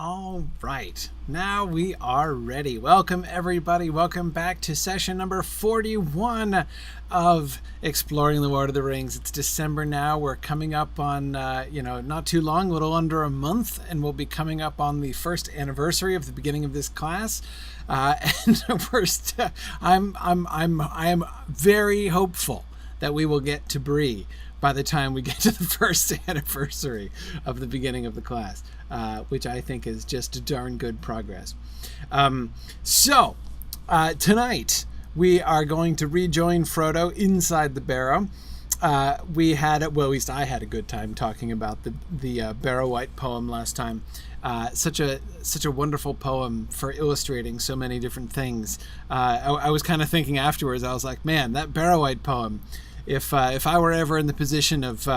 All right, now we are ready. Welcome, everybody. Welcome back to session number 41 of Exploring the Lord of the Rings. It's December now. We're coming up on, not too long, a little under a month, and we'll be coming up on the first anniversary of the beginning of this class. And I am very hopeful that we will get to Bree by the time we get to the first anniversary of the beginning of the class, which I think is just a darn good progress. So tonight we are going to rejoin Frodo inside the Barrow. At least I had a good time talking about the Barrow White poem last time. Such a wonderful poem for illustrating so many different things. I was kind of thinking afterwards, I was like, man, that Barrow White poem, if I were ever in the position of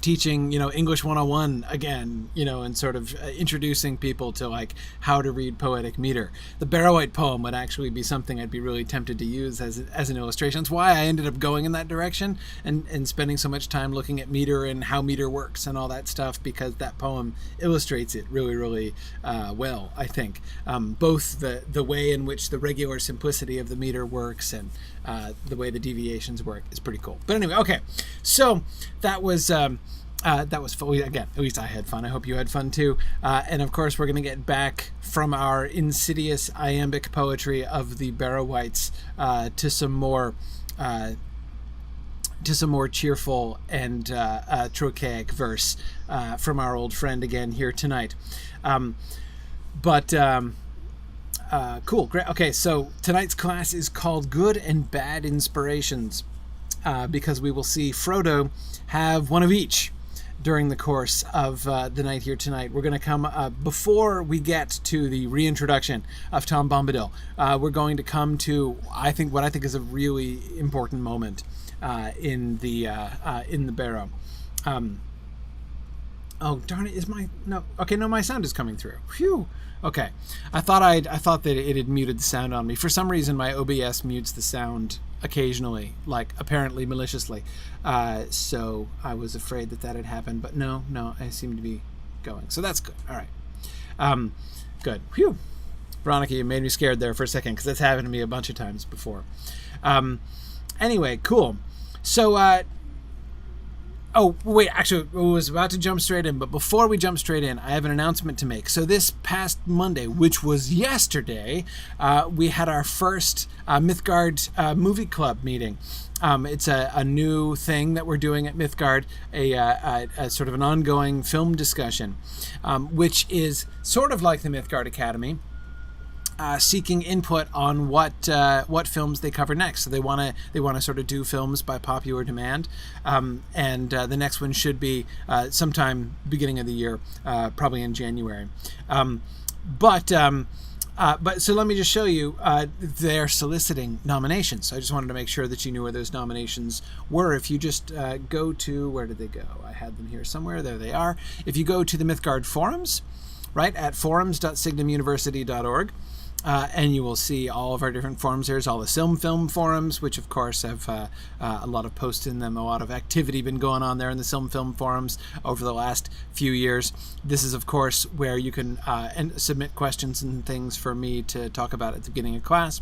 teaching, English 101 again, and sort of introducing people to like how to read poetic meter, the Barrow White poem would actually be something I'd be really tempted to use as an illustration. That's why I ended up going in that direction and spending so much time looking at meter and how meter works and all that stuff, because that poem illustrates it really, really well, I think. Both the way in which the regular simplicity of the meter works and the way the deviations work is pretty cool. But anyway, okay, so that was fun. Again, at least I had fun. I hope you had fun too. And of course, we're going to get back from our insidious iambic poetry of the Barrow Whites to some more cheerful and trochaic verse from our old friend again here tonight. Cool, great. Okay, so tonight's class is called Good and Bad Inspirations, because we will see Frodo have one of each during the course of the night here tonight. We're going to come, before we get to the reintroduction of Tom Bombadil, we're going to come to, what I think is a really important moment in the Barrow. Oh, darn it, my sound is coming through. Phew. Okay. I thought that it had muted the sound on me. For some reason, my OBS mutes the sound occasionally, like apparently maliciously. So I was afraid that had happened, but no, I seem to be going. So that's good. All right. Good. Phew. Veronica, you made me scared there for a second, because that's happened to me a bunch of times before. Anyway, cool. So, oh, wait, actually, I was about to jump straight in, but before we jump straight in, I have an announcement to make. So this past Monday, which was yesterday, we had our first Mythgard movie club meeting. It's a new thing that we're doing at Mythgard, a sort of an ongoing film discussion, which is sort of like the Mythgard Academy, seeking input on what films they cover next. So they want to sort of do films by popular demand, and the next one should be sometime beginning of the year, probably in January. But so let me just show you, they're soliciting nominations. So I just wanted to make sure that you knew where those nominations were. If you just go to, where did they go? I had them here somewhere. There they are. If you go to the Mythgard forums, right, at forums.signumuniversity.org, and you will see all of our different forums. There's all the film forums, which of course have a lot of posts in them, a lot of activity been going on there in the film forums over the last few years. This is of course where you can submit questions and things for me to talk about at the beginning of class.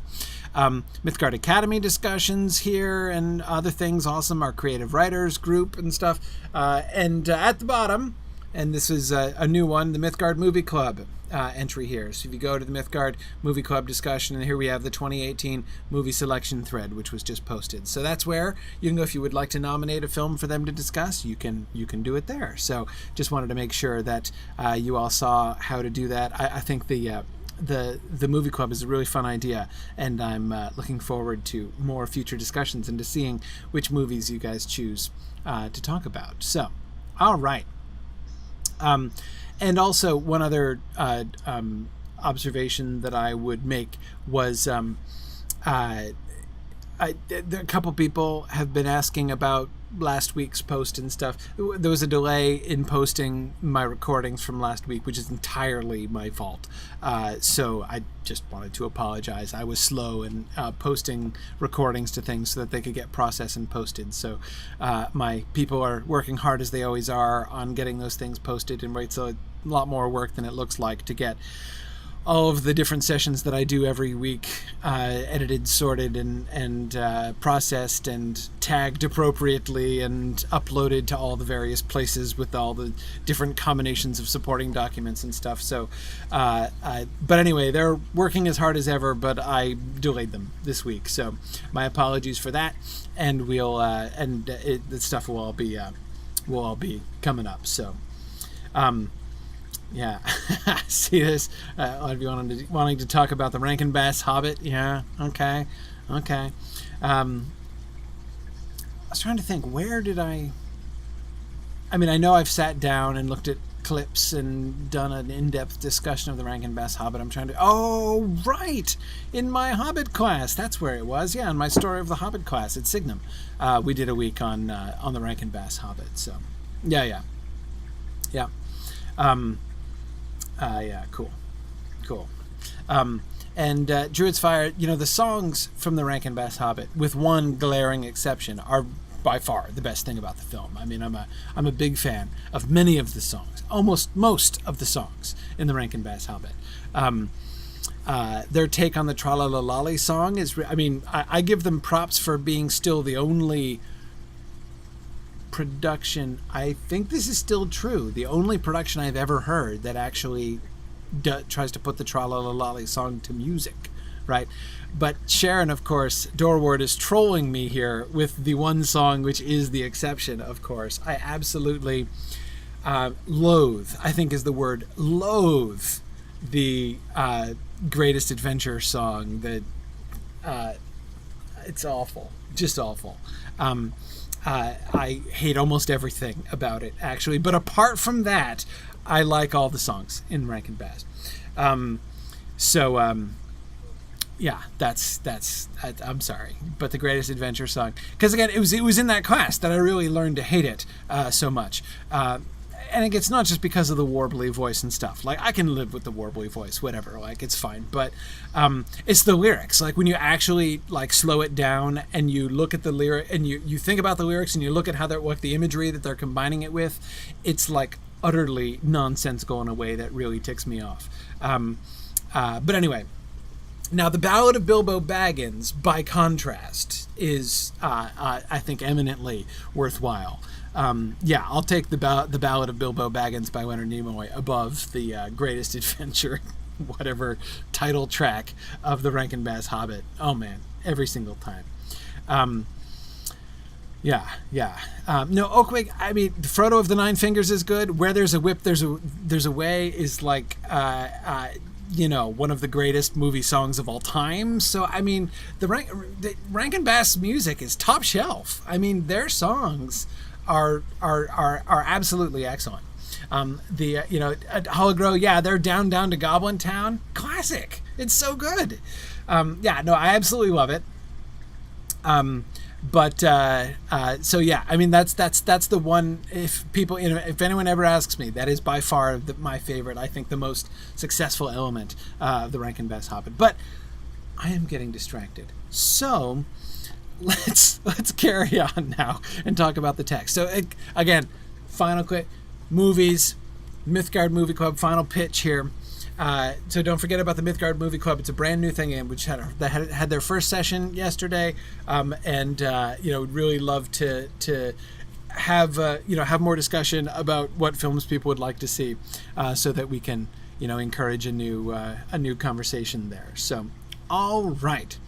Mythgard Academy discussions here and other things, awesome, our creative writers group and stuff. And at the bottom, and this is a new one, the Mythgard Movie Club entry here. So if you go to the Mythgard Movie Club discussion, and here we have the 2018 movie selection thread, which was just posted. So that's where you can go if you would like to nominate a film for them to discuss. You can do it there. So just wanted to make sure that you all saw how to do that. I think the movie club is a really fun idea, and I'm looking forward to more future discussions and to seeing which movies you guys choose to talk about. So, all right. And also one other observation that I would make was a couple people have been asking about last week's post and stuff. There was a delay in posting my recordings from last week, which is entirely my fault. So I just wanted to apologize. I was slow in posting recordings to things so that they could get processed and posted. So my people are working hard, as they always are, on getting those things posted and right. So lot more work than it looks like to get all of the different sessions that I do every week edited, sorted, and processed and tagged appropriately and uploaded to all the various places with all the different combinations of supporting documents and stuff. So, but anyway, they're working as hard as ever, but I delayed them this week. So my apologies for that. And the stuff will all be coming up. So, yeah, see this? A lot of you wanting to talk about the Rankin Bass Hobbit. Yeah, okay. I was trying to think, where did I mean, I know I've sat down and looked at clips and done an in-depth discussion of the Rankin Bass Hobbit. I'm trying to... Oh, right! In my Hobbit class. That's where it was. Yeah, in my Story of the Hobbit class at Signum. We did a week on the Rankin Bass Hobbit. So, yeah. Cool. And Druid's Fire, the songs from the Rankin Bass Hobbit, with one glaring exception, are by far the best thing about the film. I mean, I'm a big fan of many of the songs, almost most of the songs in the Rankin Bass Hobbit. Their take on the Tra-la-la-lolly song is, I give them props for being still the only production, I think this is still true, the only production I've ever heard that actually tries to put the Tra-la-la-lolly song to music, right? But Sharon, of course, Dorward, is trolling me here with the one song which is the exception, of course. I absolutely loathe, I think is the word, loathe the Greatest Adventure song. That it's awful, just awful. I hate almost everything about it, actually. But apart from that, I like all the songs in Rankin Bass. Yeah, I'm sorry, but the Greatest Adventure song, because again, it was in that class that I really learned to hate it so much. And it's not just because of the warbly voice and stuff. Like, I can live with the warbly voice, whatever. Like, it's fine. But it's the lyrics. Like, when you actually slow it down and you look at the lyric and you think about the lyrics and you look at how the imagery that they're combining it with, it's like utterly nonsensical in a way that really ticks me off. But anyway. Now, the Ballad of Bilbo Baggins, by contrast, is, I think, eminently worthwhile. I'll take the Ballad of Bilbo Baggins by Leonard Nimoy above the Greatest Adventure, whatever title track of the Rankin Bass Hobbit. Oh, man, every single time. No, Oakwig, Frodo of the Nine Fingers is good. Where there's a whip, there's a way is like... one of the greatest movie songs of all time. So, the Rankin Bass music is top shelf. Their songs are absolutely excellent. Hollow, they're down to Goblin Town. Classic. It's so good. I absolutely love it. That's the one. If people, if anyone ever asks me, that is by far my favorite. I think the most successful element of the Rankin Bass Hobbit. But I am getting distracted. So let's carry on now and talk about the text. So again, final quick movies, Mythgard Movie Club final pitch here. So don't forget about the Mythgard Movie Club. It's a brand new thing, which had their first session yesterday, and really love to have more discussion about what films people would like to see, so that we can encourage a new conversation there. So, all right.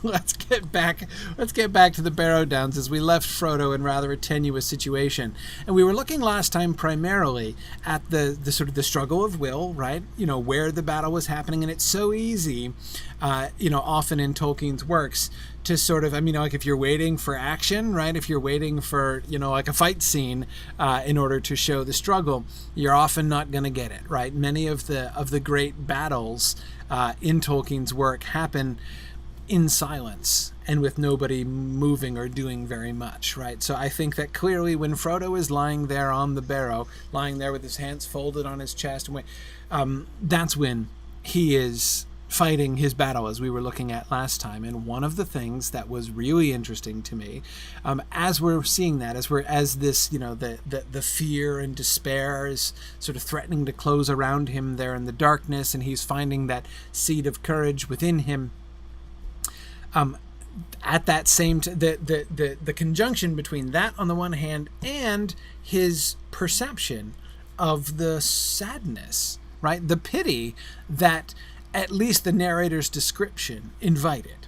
Let's get back to the Barrow Downs, as we left Frodo in rather a tenuous situation, and we were looking last time primarily at the sort of the struggle of will, right? Where the battle was happening, and it's so easy, often in Tolkien's works to sort of, if you're waiting for action, right? If you're waiting for a fight scene in order to show the struggle, you're often not going to get it, right? Many of the great battles in Tolkien's work happen in silence and with nobody moving or doing very much, right? So I think that clearly when Frodo is lying there on the barrow, lying there with his hands folded on his chest, and that's when he is fighting his battle, as we were looking at last time. And one of the things that was really interesting to me, as we're seeing that, as this, the fear and despair is sort of threatening to close around him there in the darkness, and he's finding that seed of courage within him. At that same the conjunction between that on the one hand and his perception of the sadness, right, the pity that at least the narrator's description invited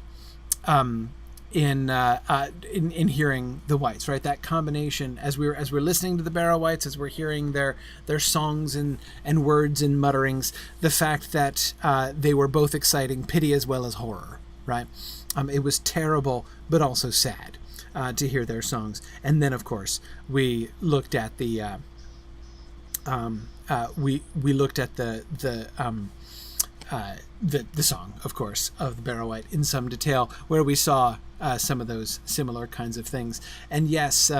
in hearing the Whites, right? That combination, as we're listening to the Barrow Whites, as we're hearing their songs and words and mutterings, the fact that they were both exciting pity as well as horror, right? It was terrible, but also sad to hear their songs. And then, of course, we looked at the the song, of course, of the Barrow White in some detail, where we saw some of those similar kinds of things. And yes,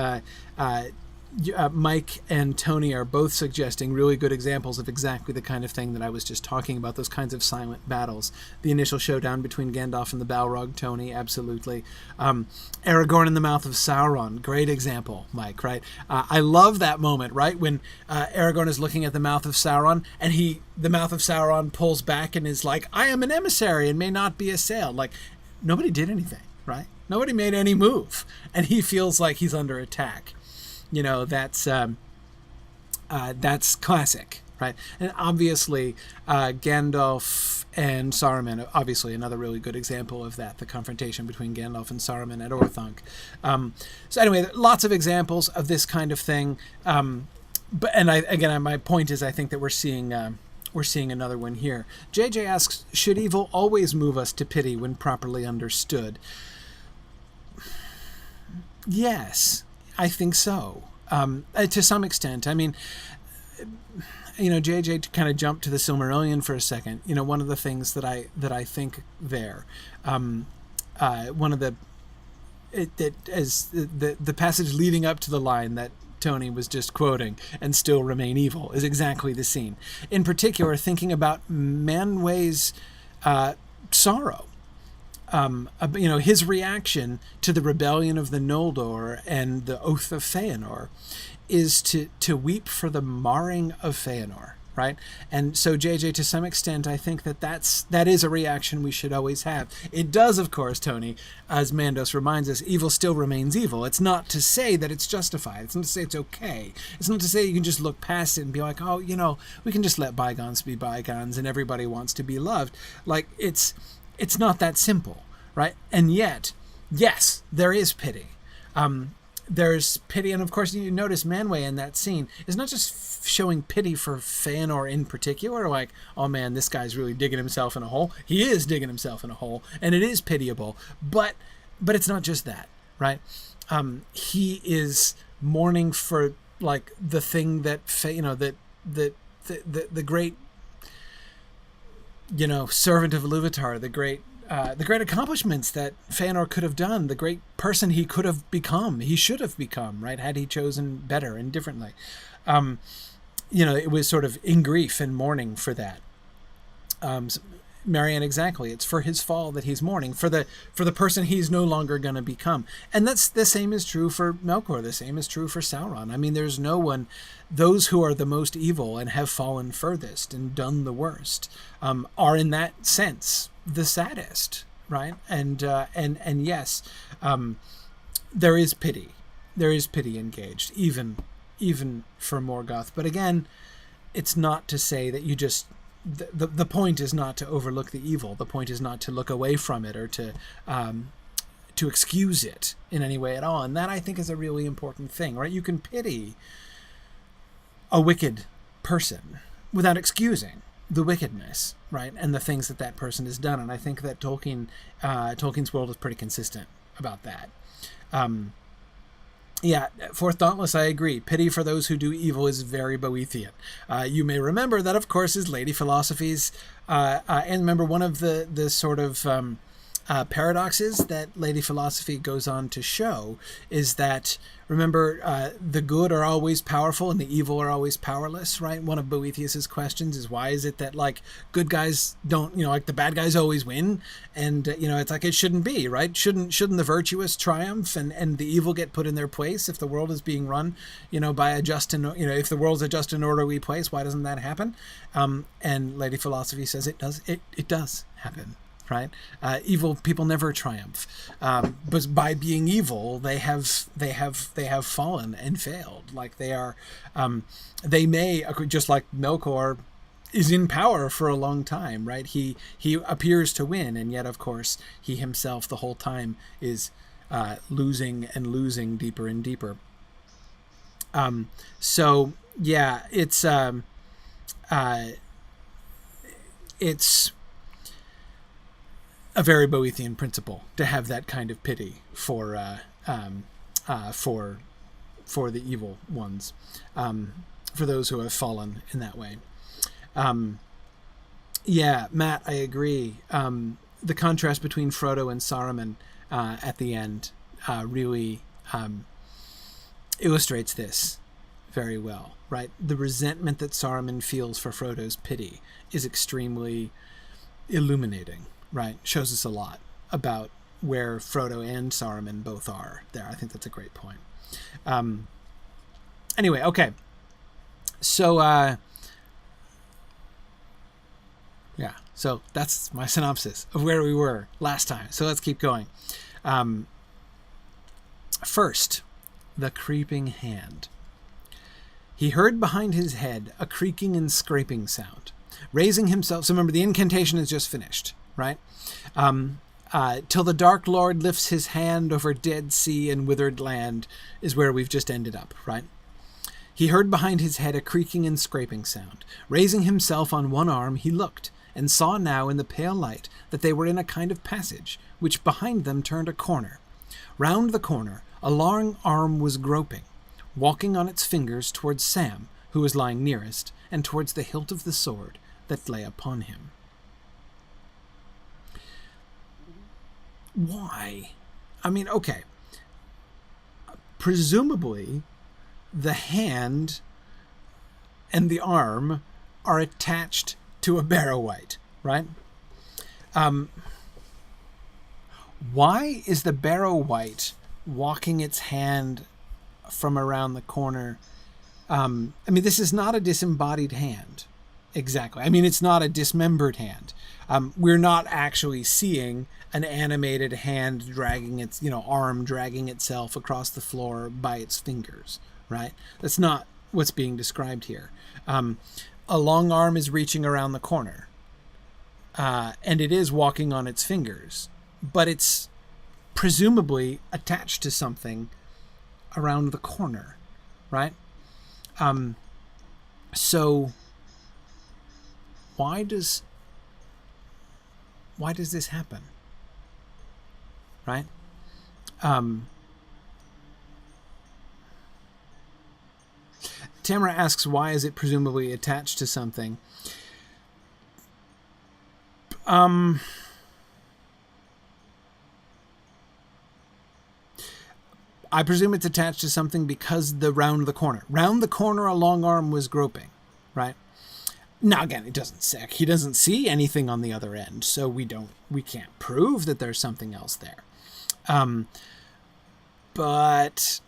Mike and Tony are both suggesting really good examples of exactly the kind of thing that I was just talking about, those kinds of silent battles. The initial showdown between Gandalf and the Balrog, Tony, absolutely. Aragorn in the mouth of Sauron, great example, Mike, right? I love that moment, right, when Aragorn is looking at the mouth of Sauron, and the mouth of Sauron pulls back and is like, I am an emissary and may not be assailed. Like, nobody did anything, right? Nobody made any move, and he feels like he's under attack. That's classic, right? And obviously, Gandalf and Saruman, obviously another really good example of that, the confrontation between Gandalf and Saruman at Orthanc. So anyway, lots of examples of this kind of thing. My point is, I think that we're seeing another one here. JJ asks, should evil always move us to pity when properly understood? Yes. I think so, to some extent. I mean, JJ, to kind of jump to the Silmarillion for a second. One of the things that I think there, one of the passage leading up to the line that Tony was just quoting, and still remain evil, is exactly the scene. In particular, thinking about Manwë's sorrow. His reaction to the rebellion of the Noldor and the Oath of Feanor is to weep for the marring of Feanor, right? And so, JJ, to some extent, I think that is a reaction we should always have. It does, of course, Tony, as Mandos reminds us, evil still remains evil. It's not to say that it's justified. It's not to say it's okay. It's not to say you can just look past it and be like, oh, we can just let bygones be bygones and everybody wants to be loved. Like, it's not that simple, right? And yet, yes, there is pity. There's pity, and of course, you notice Manwë in that scene is not just showing pity for Feanor in particular, like, oh man, this guy's really digging himself in a hole. He is digging himself in a hole, and it is pitiable. But it's not just that, right? He is mourning for, like, the thing that the great, servant of Ilúvatar, the great accomplishments that Feanor could have done, the great person he could have become, he should have become, right, had he chosen better and differently. It was sort of in grief and mourning for that. Marianne, exactly. It's for his fall that he's mourning, for the person he's no longer going to become. And that's the same is true for Melkor. The same is true for Sauron. I mean, there's no one, those who are the most evil and have fallen furthest and done the worst, are in that sense the saddest, right? And yes, there is pity. There is pity engaged, even for Morgoth. But again, it's not to say that you just, the point is not to overlook the evil. The point is not to look away from it or to excuse it in any way at all. And that, I think, is a really important thing, right? You can pity a wicked person without excusing the wickedness, right, and the things that person has done. And I think that Tolkien's world is pretty consistent about that. Fourth Dauntless, I agree. Pity for those who do evil is very Boethian. You may remember that, of course, is Lady Philosophy's, and remember one of the sort of paradoxes that Lady Philosophy goes on to show is that, remember, the good are always powerful and the evil are always powerless, right? One of Boethius's questions is, why is it that, like, good guys don't, like, the bad guys always win? And, it's like, it shouldn't be, right? Shouldn't the virtuous triumph and the evil get put in their place if the world is being run, by a just and, if the world's a just and orderly place, why doesn't that happen? And Lady Philosophy says it does. It does happen. Right, evil people never triumph, but by being evil, they have fallen and failed. Like they are, they may, just like Melkor is in power for a long time. Right, he appears to win, and yet, of course, he himself the whole time is losing and losing deeper and deeper. So yeah, it's a very Boethian principle to have that kind of pity for the evil ones, for those who have fallen in that way. Yeah, Matt, I agree. The contrast between Frodo and Saruman at the end really illustrates this very well, right? The resentment that Saruman feels for Frodo's pity is extremely illuminating. Right, shows us a lot about where Frodo and Saruman both are there. I think that's a great point. Anyway, okay. So, yeah. So that's my synopsis of where we were last time. So let's keep going. First, the creeping hand. He heard behind his head a creaking and scraping sound. Raising himself, so remember the incantation is just finished. Right? Till the Dark Lord lifts his hand over dead sea and withered land is where we've just ended up, right? He heard behind his head a creaking and scraping sound. Raising himself on one arm, he looked, and saw now in the pale light that they were in a kind of passage, which behind them turned a corner. Round the corner, a long arm was groping, walking on its fingers towards Sam, who was lying nearest, and towards the hilt of the sword that lay upon him. Why? I mean, okay. Presumably, the hand and the arm are attached to a Barrow Wight, right? Why is the Barrow Wight walking its hand from around the corner? I mean, this is not a disembodied hand. Exactly. I mean, it's not a dismembered hand. We're not actually seeing an animated hand dragging its, arm dragging itself across the floor by its fingers, right? That's not what's being described here. A long arm is reaching around the corner, and it is walking on its fingers, but it's presumably attached to something around the corner, right? So why does this happen? Right? Tamara asks, why is it presumably attached to something? I presume it's attached to something because round the corner a long arm was groping, right? Now again, it doesn't say, he doesn't see anything on the other end, so we can't prove that there's something else there. But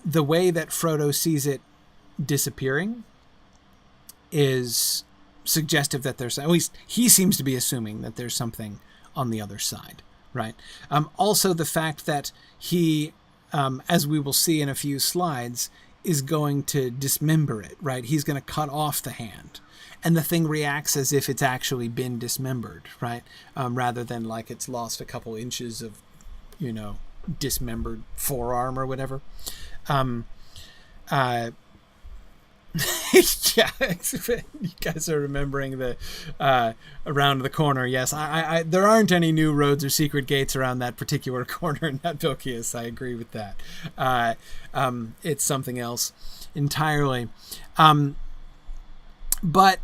the way that Frodo sees it disappearing is suggestive that there's, at least he seems to be assuming that there's something on the other side, right? Also the fact that he, as we will see in a few slides, is going to dismember it, right? He's going to cut off the hand, and the thing reacts as if it's actually been dismembered, right? Rather than like it's lost a couple inches of, dismembered forearm or whatever. Yeah, you guys are remembering the around the corner. Yes, I there aren't any new roads or secret gates around that particular corner in that Bilkias. I agree with that. It's something else entirely. But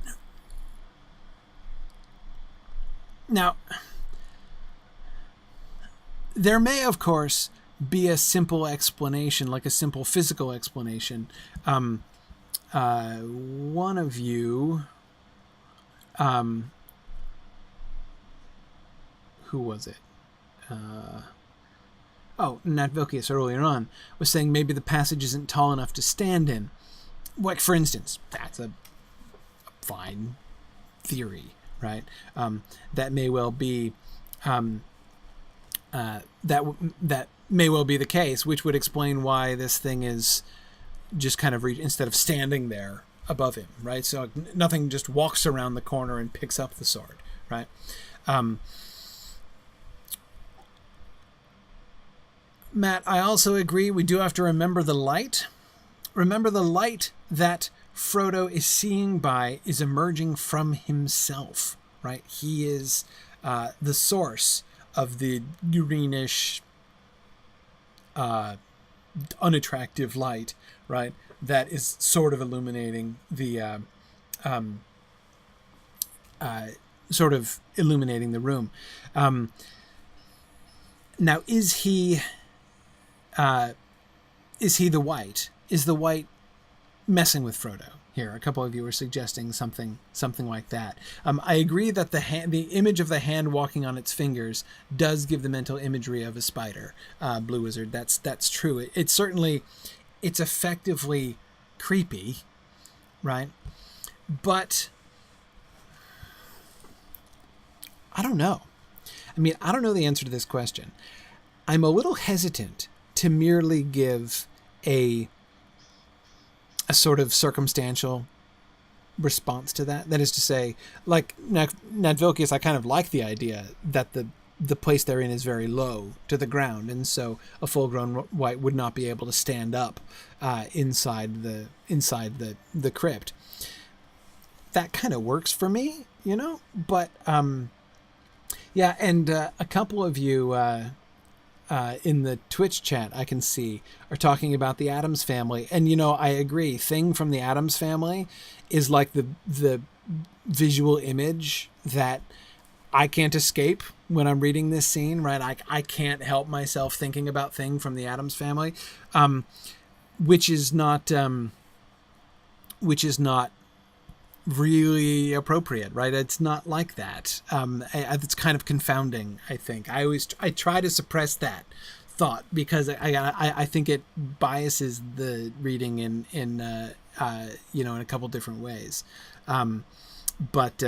now, there may, of course, be a simple explanation, like a simple physical explanation. One of you, who was it? Natvilkius earlier on was saying maybe the passage isn't tall enough to stand in. Like, for instance, that's a fine theory, right? That may well be that may well be the case, which would explain why this thing is just kind of instead of standing there above him, right? So nothing just walks around the corner and picks up the sword, right? Matt, I also agree. We do have to remember the light. Remember the light that Frodo is seeing by is emerging from himself, right? He is the source of the greenish, unattractive light, right? That is sort of illuminating the room. Now, is he the White? Is the White messing with Frodo here? A couple of you were suggesting something like that. I agree that the image of the hand walking on its fingers does give the mental imagery of a spider, Blue Wizard. That's true. It's certainly, it's effectively creepy, right? But I don't know. I mean, I don't know the answer to this question. I'm a little hesitant to merely give a sort of circumstantial response to that. That is to say, like Nadvilkius, I kind of like the idea that the place they're in is very low to the ground, and so a full-grown White would not be able to stand up inside the crypt. That kind of works for me, you know. But yeah, and a couple of you in the Twitch chat I can see are talking about the Addams Family, and you know, I agree. Thing from the Addams Family is like the visual image that I can't escape when I'm reading this scene, right? I can't help myself thinking about Thing from the Addams Family, which is not really appropriate, right? It's not like that. It's kind of confounding, I think. I try to suppress that thought because I think it biases the reading in a couple different ways. But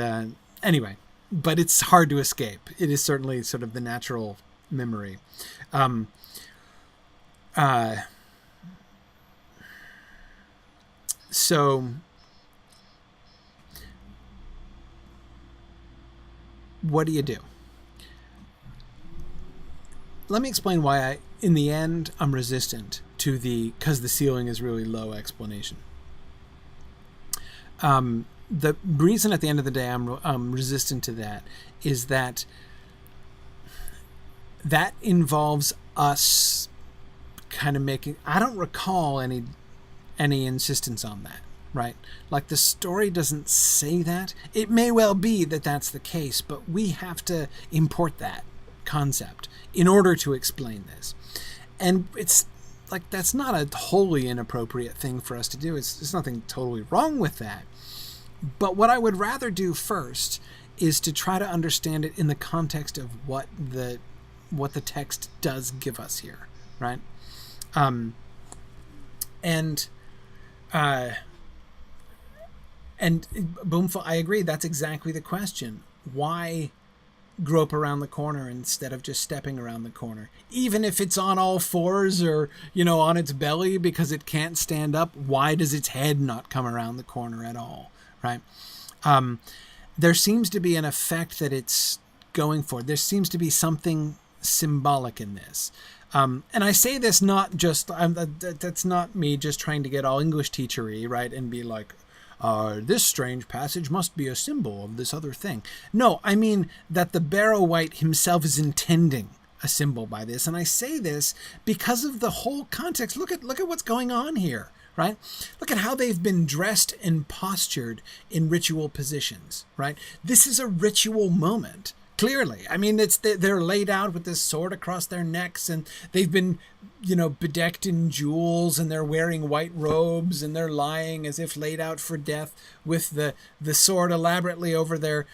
anyway, but it's hard to escape. It is certainly sort of the natural memory. So what do you do? Let me explain why in the end, I'm resistant to because the ceiling is really low explanation. The reason at the end of the day I'm resistant to that is that involves us kind of making, I don't recall any insistence on that. Right? Like, the story doesn't say that. It may well be that that's the case, but we have to import that concept in order to explain this. And it's like, that's not a wholly inappropriate thing for us to do. There's nothing totally wrong with that. But what I would rather do first is to try to understand it in the context of what the text does give us here, right? And Boomful, I agree. That's exactly the question. Why grope around the corner instead of just stepping around the corner? Even if it's on all fours or, on its belly because it can't stand up, why does its head not come around the corner at all? Right? There seems to be an effect that it's going for. There seems to be something symbolic in this. And I say this not just, that's not me just trying to get all English teachery, right? And be like, this strange passage must be a symbol of this other thing. No, I mean that the Barrow Wight himself is intending a symbol by this. And I say this because of the whole context. Look at what's going on here, right? Look at how they've been dressed and postured in ritual positions, right? This is a ritual moment. Clearly, I mean, they're laid out with this sword across their necks, and they've been, bedecked in jewels, and they're wearing white robes, and they're lying as if laid out for death, with the sword elaborately over their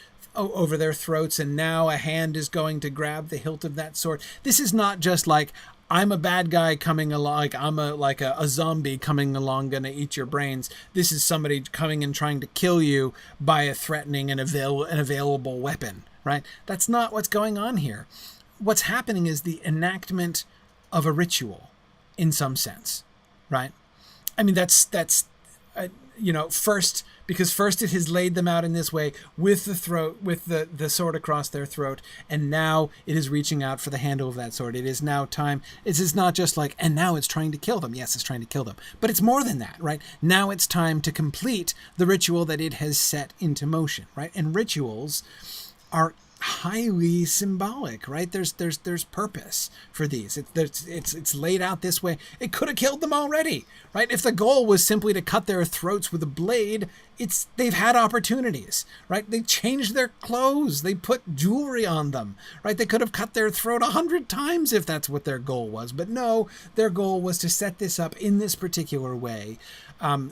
throats. And now a hand is going to grab the hilt of that sword. This is not just like, I'm a bad guy coming along, like I'm a zombie coming along, gonna eat your brains. This is somebody coming and trying to kill you by a threatening and available weapon, right? That's not what's going on here. What's happening is the enactment of a ritual, in some sense, right? I mean, that's first, because first it has laid them out in this way with the sword across their throat, and now it is reaching out for the handle of that sword. It is now time. It is not just like, and now it's trying to kill them. Yes, it's trying to kill them, but it's more than that, right? Now it's time to complete the ritual that it has set into motion, right? And rituals are highly symbolic, right? There's purpose for these. It's laid out this way. It could have killed them already, right? If the goal was simply to cut their throats with a blade, they've had opportunities, right? They changed their clothes. They put jewelry on them, right? They could have cut their throat 100 times if that's what their goal was. But no, their goal was to set this up in this particular way,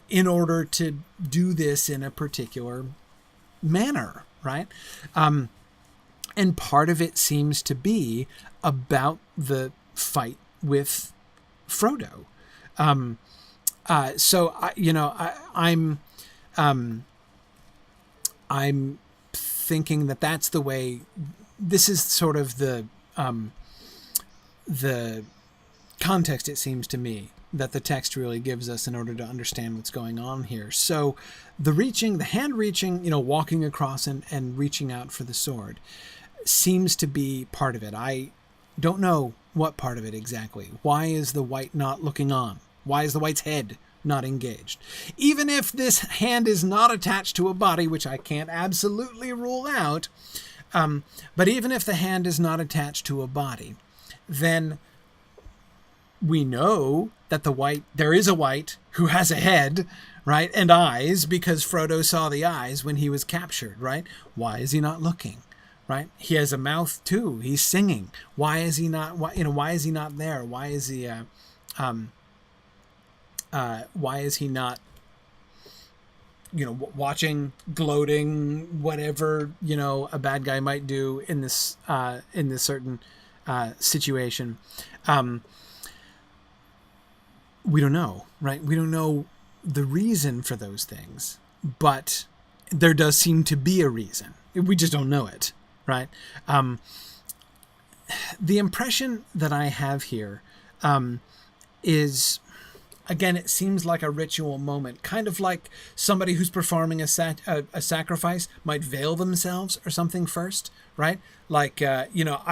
in order to do this in a particular manner, right? And part of it seems to be about the fight with Frodo. I'm thinking that that's the way. This is sort of the context, it seems to me, that the text really gives us in order to understand what's going on here. So the hand reaching, walking across and reaching out for the sword seems to be part of it. I don't know what part of it exactly. Why is the wight not looking on? Why is the wight's head not engaged? Even if this hand is not attached to a body, which I can't absolutely rule out, but even if the hand is not attached to a body, then we know that there is a wight who has a head, right, and eyes, because Frodo saw the eyes when he was captured, right? Why is he not looking? Right? He has a mouth too. He's singing. Why is he not? Why is he not there? Why is he? Why is he not? Watching, gloating, whatever a bad guy might do in this certain situation. We don't know, right? We don't know the reason for those things, but there does seem to be a reason. We just don't know it. Right. The impression that I have here is, again, it seems like a ritual moment, kind of like somebody who's performing a sacrifice might veil themselves or something first, right? Like, I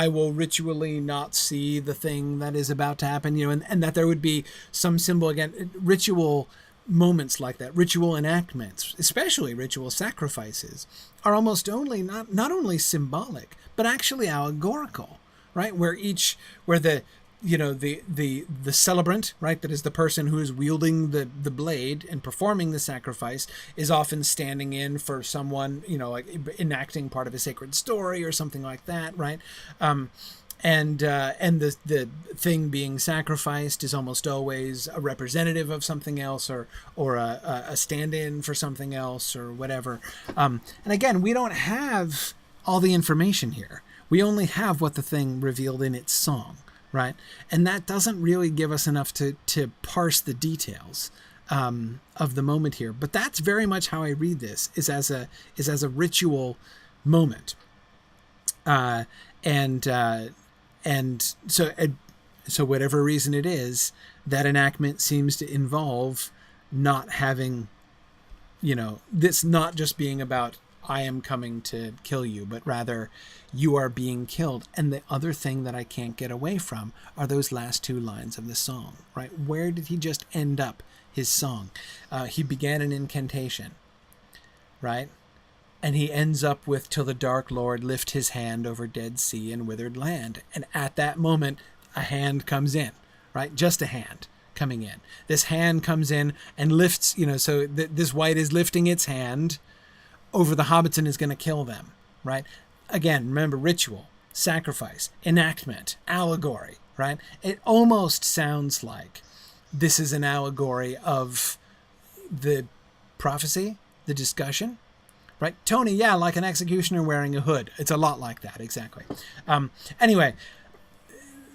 will ritually not see the thing that is about to happen, and that there would be some symbol, again, ritual moments like that, ritual enactments, especially ritual sacrifices, are almost only not only symbolic, but actually allegorical, right? Where the celebrant, right, that is the person who is wielding the blade and performing the sacrifice, is often standing in for someone, like enacting part of a sacred story or something like that, right? And the thing being sacrificed is almost always a representative of something else, or a stand-in for something else, or whatever. And again, we don't have all the information here. We only have what the thing revealed in its song, right? And that doesn't really give us enough to parse the details of the moment here. But that's very much how I read this, is as a ritual moment. And so whatever reason it is, that enactment seems to involve not having, this not just being about, I am coming to kill you, but rather you are being killed. And the other thing that I can't get away from are those last two lines of the song, right? Where did he just end up his song? He began an incantation, right? And he ends up with, till the dark Lord lift his hand over dead sea and withered land. And at that moment, a hand comes in, right? Just a hand coming in. This hand comes in and lifts, so this wight is lifting its hand over the hobbits and is going to kill them, right? again, remember ritual, sacrifice, enactment, allegory, right? It almost sounds like this is an allegory of the prophecy, the discussion, right? Tony, yeah, like an executioner wearing a hood. It's a lot like that, exactly. Anyway,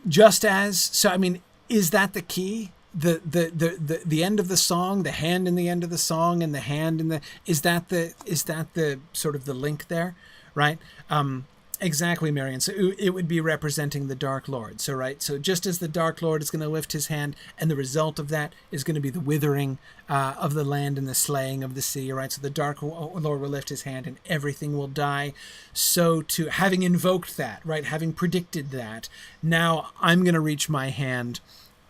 just as, so I mean, is that the key? The end of the song, the hand in the end of the song, and the hand in the, is that the sort of the link there, right? Exactly, Marion. So it would be representing the Dark Lord. So, right. So just as the Dark Lord is going to lift his hand, and the result of that is going to be the withering of the land and the slaying of the sea. Right. So the Dark Lord will lift his hand, and everything will die. So to having invoked that, right, having predicted that, now I'm going to reach my hand,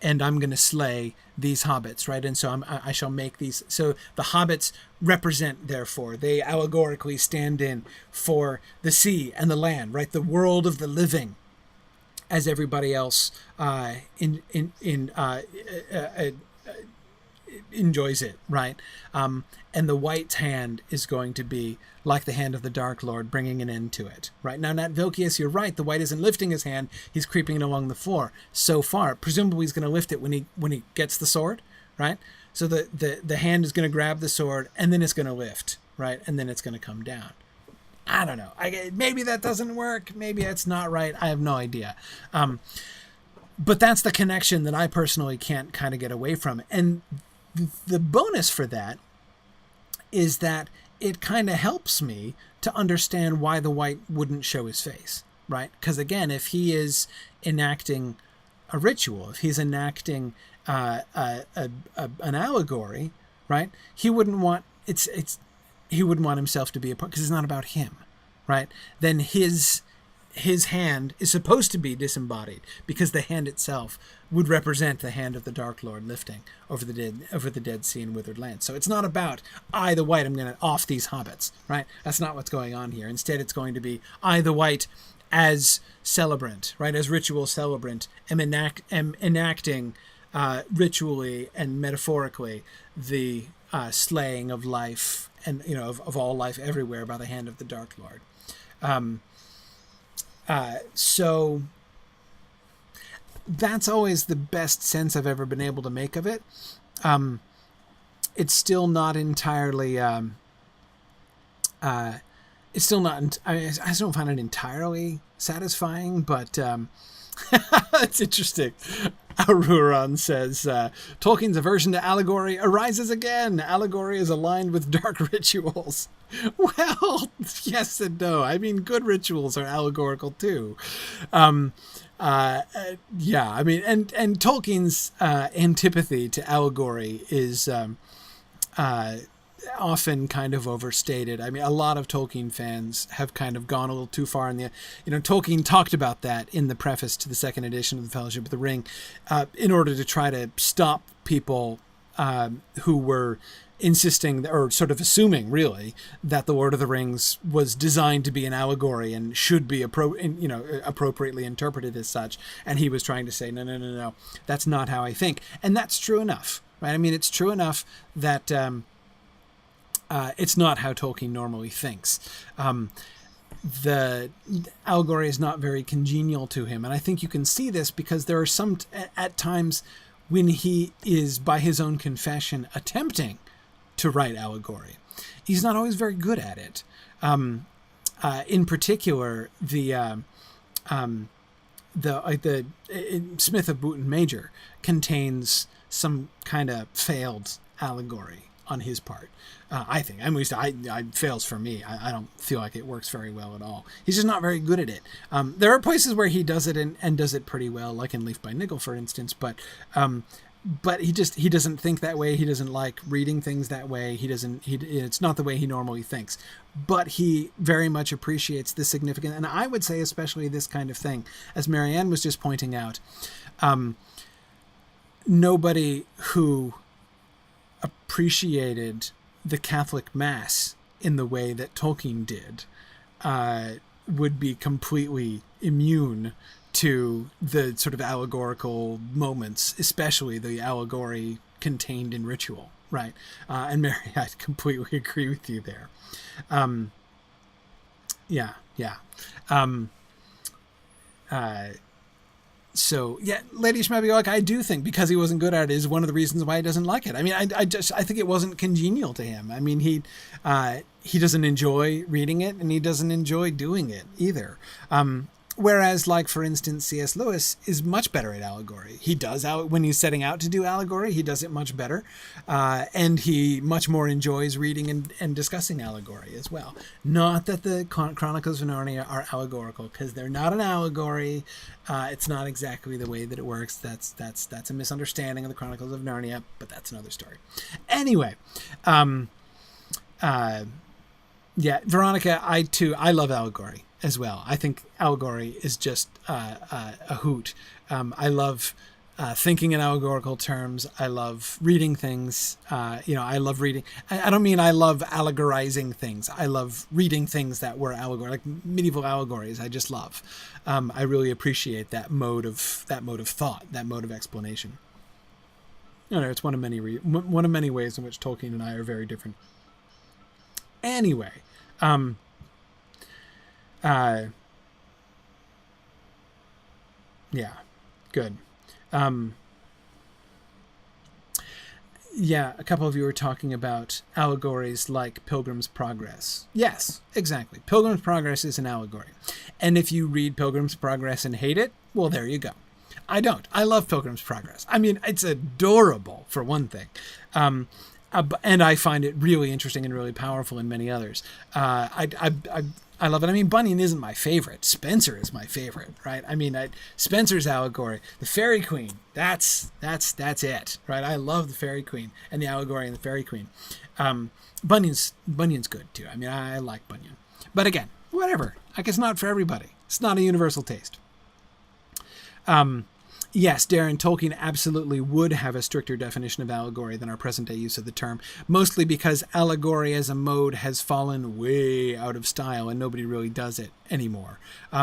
and I'm going to slay these hobbits, right? And so I shall make these. So the hobbits represent, therefore, they allegorically stand in for the sea and the land, right? The world of the living, as everybody else enjoys it, right? And the white's hand is going to be like the hand of the Dark Lord, bringing an end to it, right? Now, Nat Vilkius, you're right. The white isn't lifting his hand; he's creeping it along the floor so far. Presumably, he's going to lift it when he gets the sword, right? So the hand is going to grab the sword, and then it's going to lift, right? And then it's going to come down. I don't know. Maybe that doesn't work. Maybe it's not right. I have no idea. But that's the connection that I personally can't kind of get away from. And the bonus for that is that it kind of helps me to understand why the white wouldn't show his face, right? Because again, if he is enacting a ritual, if he's enacting an allegory, right? He wouldn't want he wouldn't want himself to be a part, because it's not about him, right? Then his hand is supposed to be disembodied, because the hand itself would represent the hand of the Dark Lord lifting over the dead sea and withered land. So it's not about I, the white, I'm going to off these hobbits, right? That's not what's going on here. Instead, it's going to be I, the white, as celebrant, right? As ritual celebrant, am enacting ritually and metaphorically the slaying of life and of all life everywhere by the hand of the Dark Lord. So that's always the best sense I've ever been able to make of it. It's still not entirely, I just don't find it entirely satisfying, but it's interesting. Aururon says, Tolkien's aversion to allegory arises again. Allegory is aligned with dark rituals. Well, yes and no. I mean, good rituals are allegorical too. Yeah, I mean, and Tolkien's antipathy to allegory is often kind of overstated. I mean, a lot of Tolkien fans have kind of gone a little too far in the, Tolkien talked about that in the preface to the second edition of the Fellowship of the Ring, in order to try to stop people who were insisting or sort of assuming really that the Lord of the Rings was designed to be an allegory and should be appropriately interpreted as such. And he was trying to say, no, that's not how I think. And that's true enough, right? I mean, it's true enough that it's not how Tolkien normally thinks. The allegory is not very congenial to him. And I think you can see this because there are some, at times, when he is, by his own confession, attempting to write allegory, he's not always very good at it. In particular, the Smith of Booten Major contains some kind of failed allegory on his part. I think, at least I fails for me. I don't feel like it works very well at all. He's just not very good at it. There are places where he does it and does it pretty well, like in Leaf by Niggle, for instance, but he doesn't think that way. He doesn't like reading things that way. It's not the way he normally thinks, but he very much appreciates the significance. And I would say, especially this kind of thing, as Marianne was just pointing out, nobody who appreciated the Catholic Mass in the way that Tolkien did would be completely immune to the sort of allegorical moments, especially the allegory contained in ritual, right? And Mary, I completely agree with you there. Yeah, yeah. Um, so yeah, Lady Schmabiok, I do think because he wasn't good at it is one of the reasons why he doesn't like it. I mean, I think it wasn't congenial to him. I mean, he doesn't enjoy reading it, and he doesn't enjoy doing it either. Whereas, like, for instance, C.S. Lewis is much better at allegory. He does when he's setting out to do allegory, he does it much better. And he much more enjoys reading and discussing allegory as well. Not that the Chronicles of Narnia are allegorical, because they're not an allegory. It's not exactly the way that it works. That's a misunderstanding of the Chronicles of Narnia, but that's another story. Anyway, yeah, Veronica, I love allegory as well. I think allegory is just a hoot. I love thinking in allegorical terms. I love reading things. I love reading. I don't mean I love allegorizing things. I love reading things that were allegory, like medieval allegories. I just love. I really appreciate that mode of thought, that mode of explanation. It's one of many ways in which Tolkien and I are very different. Anyway, yeah, good. Yeah, a couple of you were talking about allegories like Pilgrim's Progress. Yes, exactly. Pilgrim's Progress is an allegory. And if you read Pilgrim's Progress and hate it, well, there you go. I don't. I love Pilgrim's Progress. I mean, it's adorable, for one thing. And I find it really interesting and really powerful in many others. I love it. I mean, Bunyan isn't my favorite. Spencer is my favorite, right? I mean, Spencer's allegory, the Fairy Queen, that's it, right? I love the Fairy Queen and the allegory and the Fairy Queen. Bunyan's good too. I mean, I like Bunyan. But again, whatever. Like, it's not for everybody. It's not a universal taste. Yes, Darren, Tolkien absolutely would have a stricter definition of allegory than our present-day use of the term, mostly because allegory as a mode has fallen way out of style and nobody really does it anymore.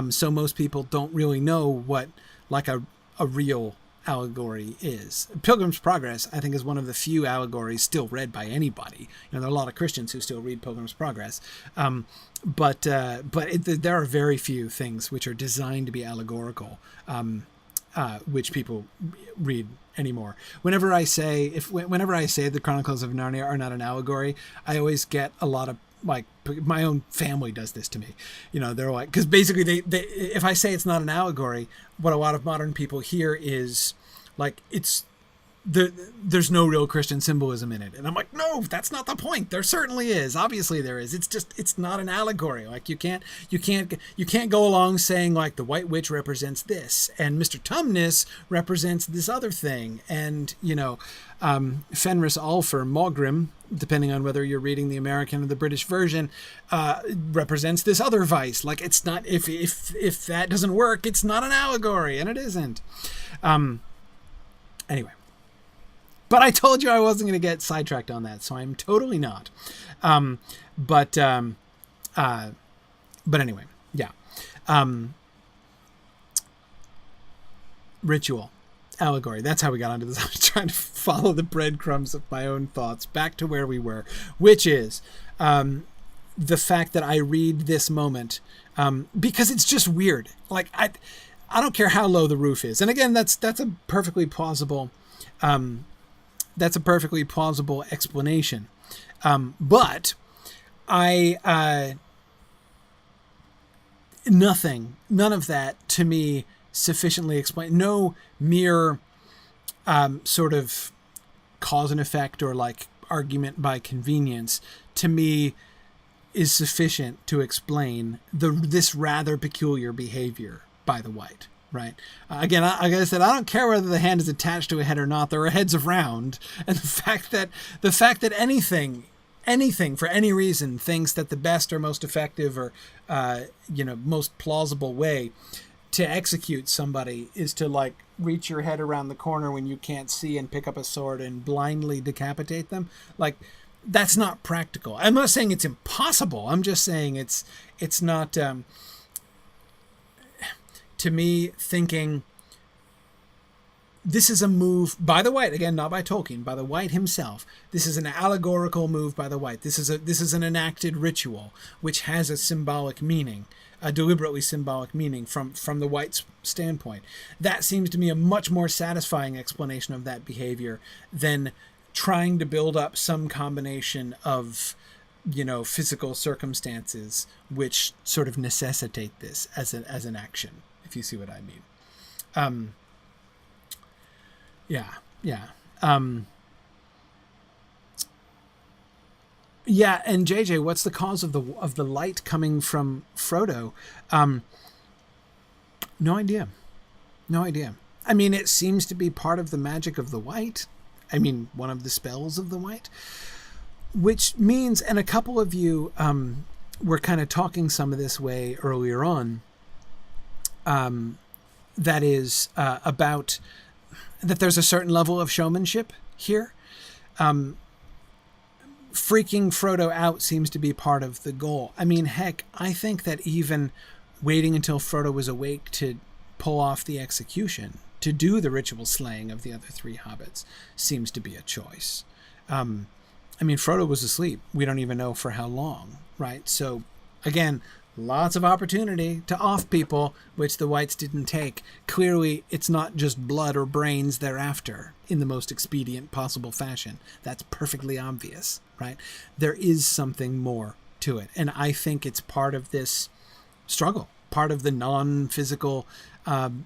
So most people don't really know what, like, a real allegory is. Pilgrim's Progress, I think, is one of the few allegories still read by anybody. There are a lot of Christians who still read Pilgrim's Progress. But there are very few things which are designed to be allegorical, which people read anymore. Whenever I say the Chronicles of Narnia are not an allegory, I always get a lot of, like, my own family does this to me. They're like, because basically they if I say it's not an allegory, what a lot of modern people hear is like there's no real Christian symbolism in it. And I'm like, no, that's not the point. There certainly is. Obviously there is. It's not an allegory. Like, you can't go along saying, like, the White Witch represents this and Mr. Tumnus represents this other thing. And, Fenris Alfur Mogrim, depending on whether you're reading the American or the British version, represents this other vice. Like, it's not, if that doesn't work, it's not an allegory, and it isn't. Anyway. But I told you I wasn't going to get sidetracked on that, so I'm totally not. But anyway, yeah. Ritual, allegory. That's how we got onto this. I was trying to follow the breadcrumbs of my own thoughts back to where we were, which is the fact that I read this moment because it's just weird. Like, I don't care how low the roof is, and again, that's a perfectly plausible. That's a perfectly plausible explanation. But none of that to me sufficiently explain. No mere sort of cause and effect or, like, argument by convenience to me is sufficient to explain this rather peculiar behavior by the White. Right. Again, like I said, I don't care whether the hand is attached to a head or not. There are heads around, and the fact that anything for any reason thinks that the best or most effective or most plausible way to execute somebody is to, like, reach your head around the corner when you can't see and pick up a sword and blindly decapitate them. Like, that's not practical. I'm not saying it's impossible. I'm just saying it's not. To me, thinking this is a move by the White, again, not by Tolkien, by the White himself. This is an allegorical move by the White. This is an enacted ritual which has a symbolic meaning, a deliberately symbolic meaning from the White's standpoint. That seems to me a much more satisfying explanation of that behavior than trying to build up some combination of, physical circumstances which sort of necessitate this as an action, if you see what I mean. Yeah. And JJ, what's the cause of the light coming from Frodo? No idea. I mean, it seems to be part of the magic of the White. I mean, one of the spells of the White, which means, and a couple of you were kind of talking some of this way earlier on. That is about that there's a certain level of showmanship here. Freaking Frodo out seems to be part of the goal. I mean, heck, I think that even waiting until Frodo was awake to pull off the execution, to do the ritual slaying of the other three hobbits, seems to be a choice. I mean, Frodo was asleep. We don't even know for how long, right? So, again, lots of opportunity to off people, which the Whites didn't take. Clearly, it's not just blood or brains they're after in the most expedient possible fashion. That's perfectly obvious, right? There is something more to it. And I think it's part of this struggle, part of the non-physical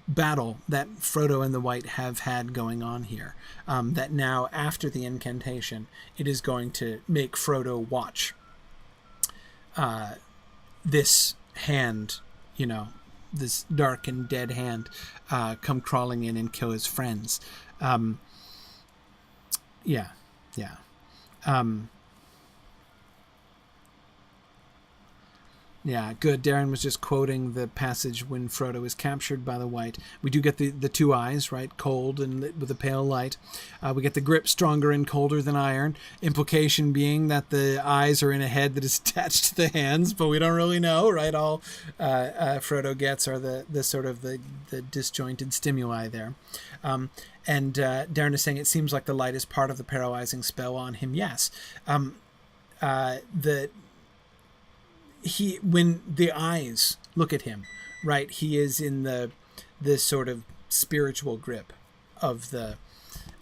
battle that Frodo and the White have had going on here. That now, after the incantation, it is going to make Frodo watch this hand, this dark and dead hand, come crawling in and kill his friends. Yeah, good. Darren was just quoting the passage when Frodo is captured by the White. We do get the two eyes, right? Cold and lit with a pale light. We get the grip stronger and colder than iron. Implication being that the eyes are in a head that is attached to the hands, but we don't really know, right? All Frodo gets are the sort of the disjointed stimuli there. And Darren is saying it seems like the light is part of the paralyzing spell on him. Yes. When the eyes look at him, right, he is in this sort of spiritual grip of the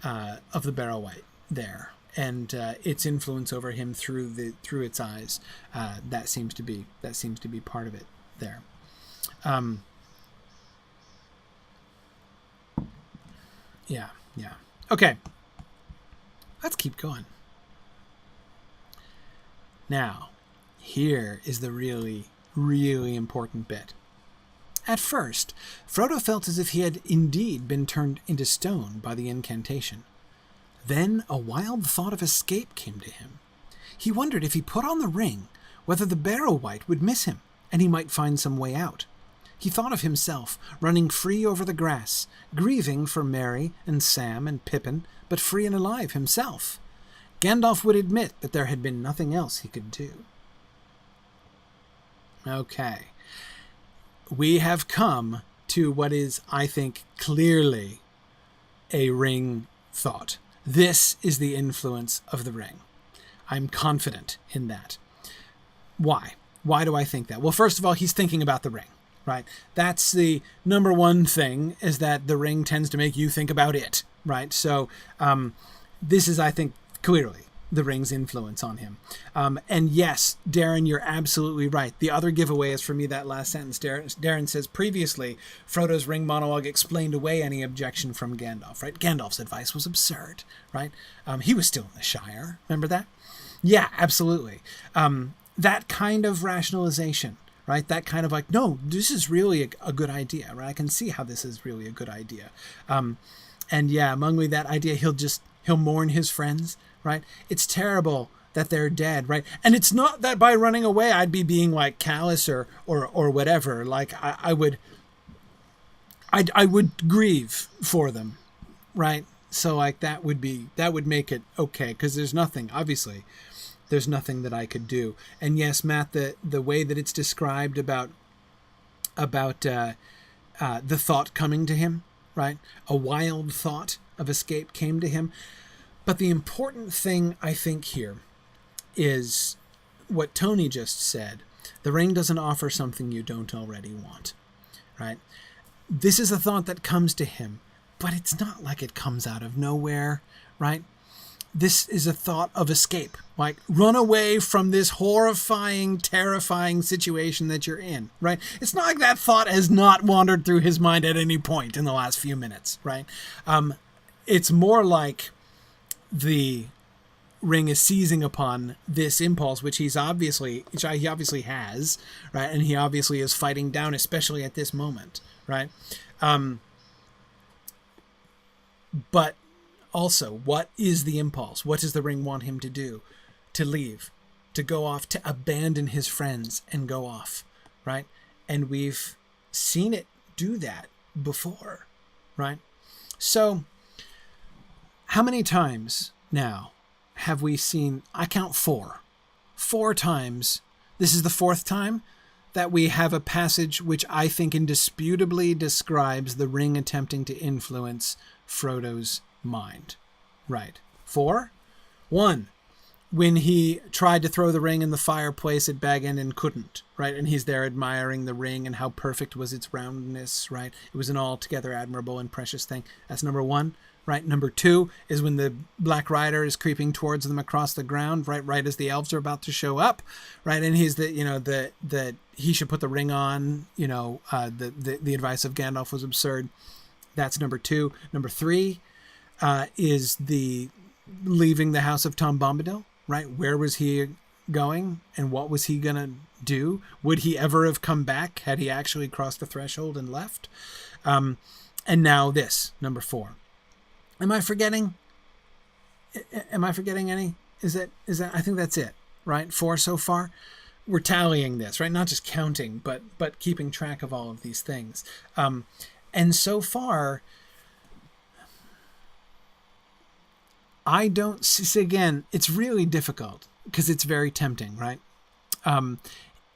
Barrow White there, and its influence over him through its eyes. That seems to be part of it there. Yeah. Okay, let's keep going. Now, here is the really, really important bit. At first, Frodo felt as if he had indeed been turned into stone by the incantation. Then a wild thought of escape came to him. He wondered if he put on the ring, whether the Barrow White would miss him, and he might find some way out. He thought of himself, running free over the grass, grieving for Merry and Sam and Pippin, but free and alive himself. Gandalf would admit that there had been nothing else he could do. Okay. We have come to what is, I think, clearly a ring thought. This is the influence of the ring. I'm confident in that. Why? Why do I think that? Well, first of all, he's thinking about the ring, right? That's the number one thing, is that the ring tends to make you think about it, right? So this is, I think, clearly the ring's influence on him. And yes, Darren, you're absolutely right. The other giveaway is for me that last sentence. Darren says, previously, Frodo's ring monologue explained away any objection from Gandalf, right? Gandalf's advice was absurd, right? He was still in the Shire. Remember that? Yeah, absolutely. That kind of rationalization, right? That kind of like, no, this is really a good idea, right? I can see how this is really a good idea. And yeah, amongly that idea, he'll mourn his friends, right? It's terrible that they're dead, right? And it's not that by running away I'd be being like callous or whatever. Like I would grieve for them, right? So like that would make it okay, because there's nothing that I could do. And yes, Matt, the way that it's described about the thought coming to him, right? A wild thought of escape came to him. But the important thing, I think, here is what Tony just said. The ring doesn't offer something you don't already want, right? This is a thought that comes to him, but it's not like it comes out of nowhere, right? This is a thought of escape, like run away from this horrifying, terrifying situation that you're in, right? It's not like that thought has not wandered through his mind at any point in the last few minutes, right? It's more like the ring is seizing upon this impulse, which he obviously has, right? And he obviously is fighting down, especially at this moment, right? But also, what is the impulse? What does the ring want him to do? To leave, to go off, to abandon his friends and go off, right? And we've seen it do that before, right? So, how many times now have we seen, I count 4 times, this is the 4th time, that we have a passage which I think indisputably describes the ring attempting to influence Frodo's mind. Right. 4? 1, when he tried to throw the ring in the fireplace at Baggins and couldn't, right? And he's there admiring the ring and how perfect was its roundness, right? It was an altogether admirable and precious thing. That's number 1. Right. Number 2 is when the Black Rider is creeping towards them across the ground, right as the elves are about to show up, right? And he's that he should put the ring on, the advice of Gandalf was absurd. That's number 2. Number 3 is the leaving the house of Tom Bombadil, right? Where was he going and what was he going to do? Would he ever have come back had he actually crossed the threshold and left? And now this, number 4. Am I forgetting any? Is that, I think that's it, right? 4 so far. We're tallying this, right? Not just counting, but keeping track of all of these things. And so far, I don't see, again, it's really difficult because it's very tempting, right?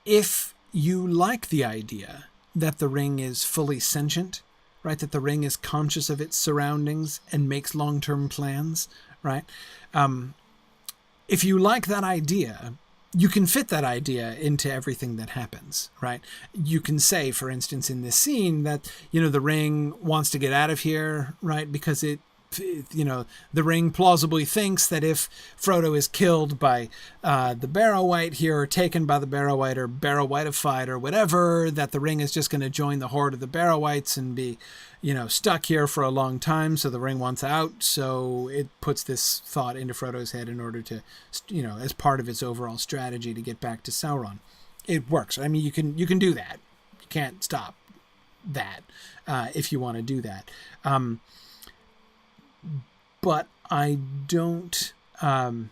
If you like the idea that the ring is fully sentient, right, that the ring is conscious of its surroundings and makes long-term plans, right? If you like that idea, you can fit that idea into everything that happens, right? You can say, for instance, in this scene that, the ring wants to get out of here, right? Because the ring plausibly thinks that if Frodo is killed by the Barrow Wight here, or taken by the Barrow Wight, or Barrow Wightified, or whatever, that the ring is just going to join the horde of the Barrow Wights and be, stuck here for a long time. So the ring wants out. So it puts this thought into Frodo's head in order to, as part of its overall strategy to get back to Sauron. It works. I mean, you can do that. You can't stop that if you want to do that. But I don't, I'm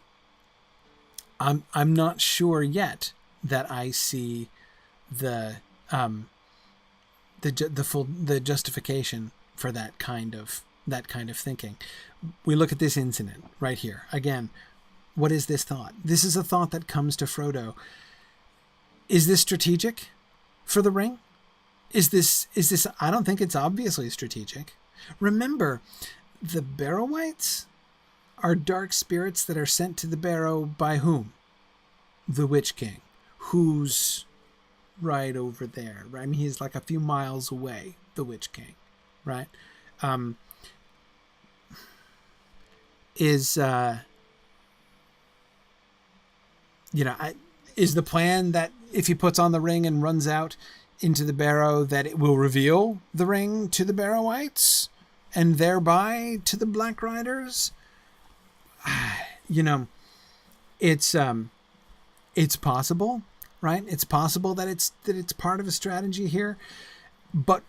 not sure yet that I see the justification for that kind of thinking. We look at this incident right here. Again, what is this thought? This is a thought that comes to Frodo. Is this strategic for the ring? Is this, I don't think it's obviously strategic. Remember, the Barrow Wights are dark spirits that are sent to the Barrow by whom? The Witch King, who's right over there, right? I mean, he's like a few miles away, the Witch King, right? Is the plan that if he puts on the ring and runs out into the Barrow, that it will reveal the ring to the Barrow Wights? And thereby to the Black Riders? It's possible, right? It's possible that it's part of a strategy here. But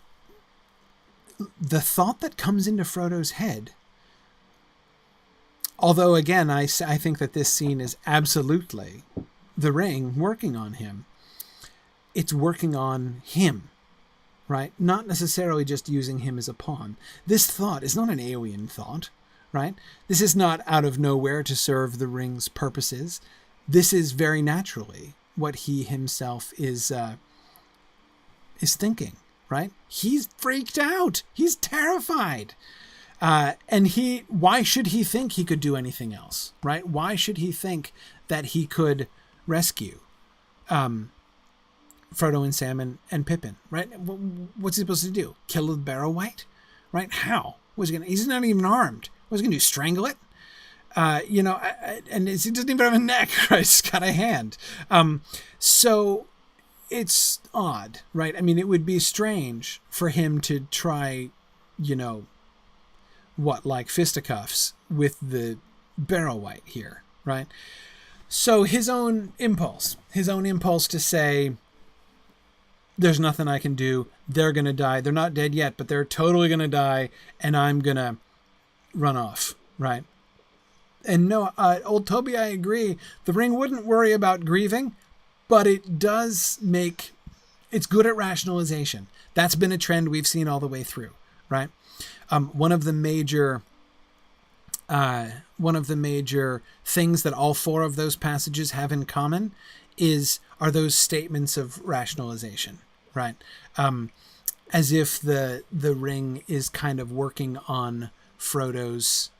the thought that comes into Frodo's head, although again, I think that this scene is absolutely the ring working on him. It's working on him. Right? Not necessarily just using him as a pawn. This thought is not an alien thought, right? This is not out of nowhere to serve the ring's purposes. This is very naturally what he himself is thinking, right? He's freaked out. He's terrified. And why should he think he could do anything else, right? Why should he think that he could rescue Frodo and Sam and Pippin, right? What's he supposed to do? Kill the Barrow Wight, right? How? He's not even armed. What's he going to do? Strangle it? And he doesn't even have a neck, right? He's got a hand. So it's odd, right? I mean, it would be strange for him to try, like fisticuffs with the Barrow Wight here, right? So his own impulse to say, there's nothing I can do. They're going to die. They're not dead yet, but they're totally going to die. And I'm going to run off, right? And no, old Toby, I agree. The ring wouldn't worry about grieving, but it does it's good at rationalization. That's been a trend we've seen all the way through, right? One of the major things that all four of those passages have in common are those statements of rationalization, right? As if the ring is kind of working on Frodo's,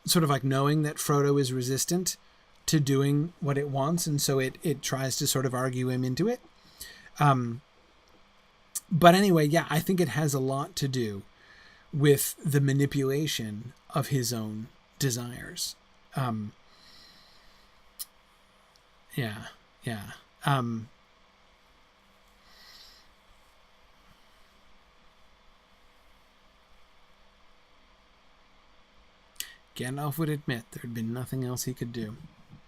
sort of like knowing that Frodo is resistant to doing what it wants, and so it tries to sort of argue him into it. But anyway, yeah, I think it has a lot to do with the manipulation of his own desires. Yeah. Gandalf would admit there'd been nothing else he could do.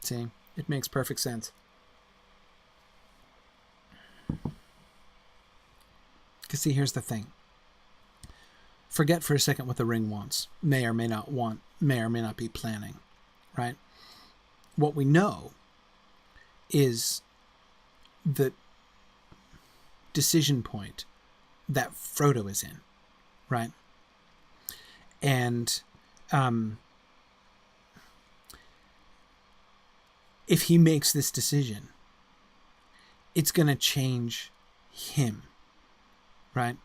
See, it makes perfect sense. Because see, here's the thing. Forget for a second what the ring wants. May or may not be planning, right? What we know is the decision point that Frodo is in, right? And if he makes this decision, it's going to change him, right?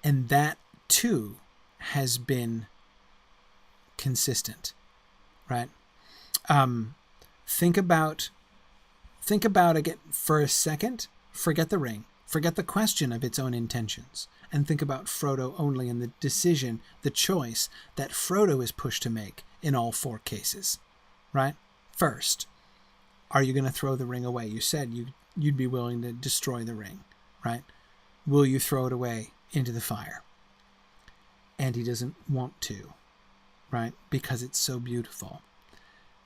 And that too has been consistent, right? Think about again for a second. Forget the ring. Forget the question of its own intentions, and think about Frodo only and the decision, the choice that Frodo is pushed to make in all four cases, right? First, are you going to throw the ring away? You said you'd be willing to destroy the ring, right? Will you throw it away into the fire? And he doesn't want to, right? Because it's so beautiful.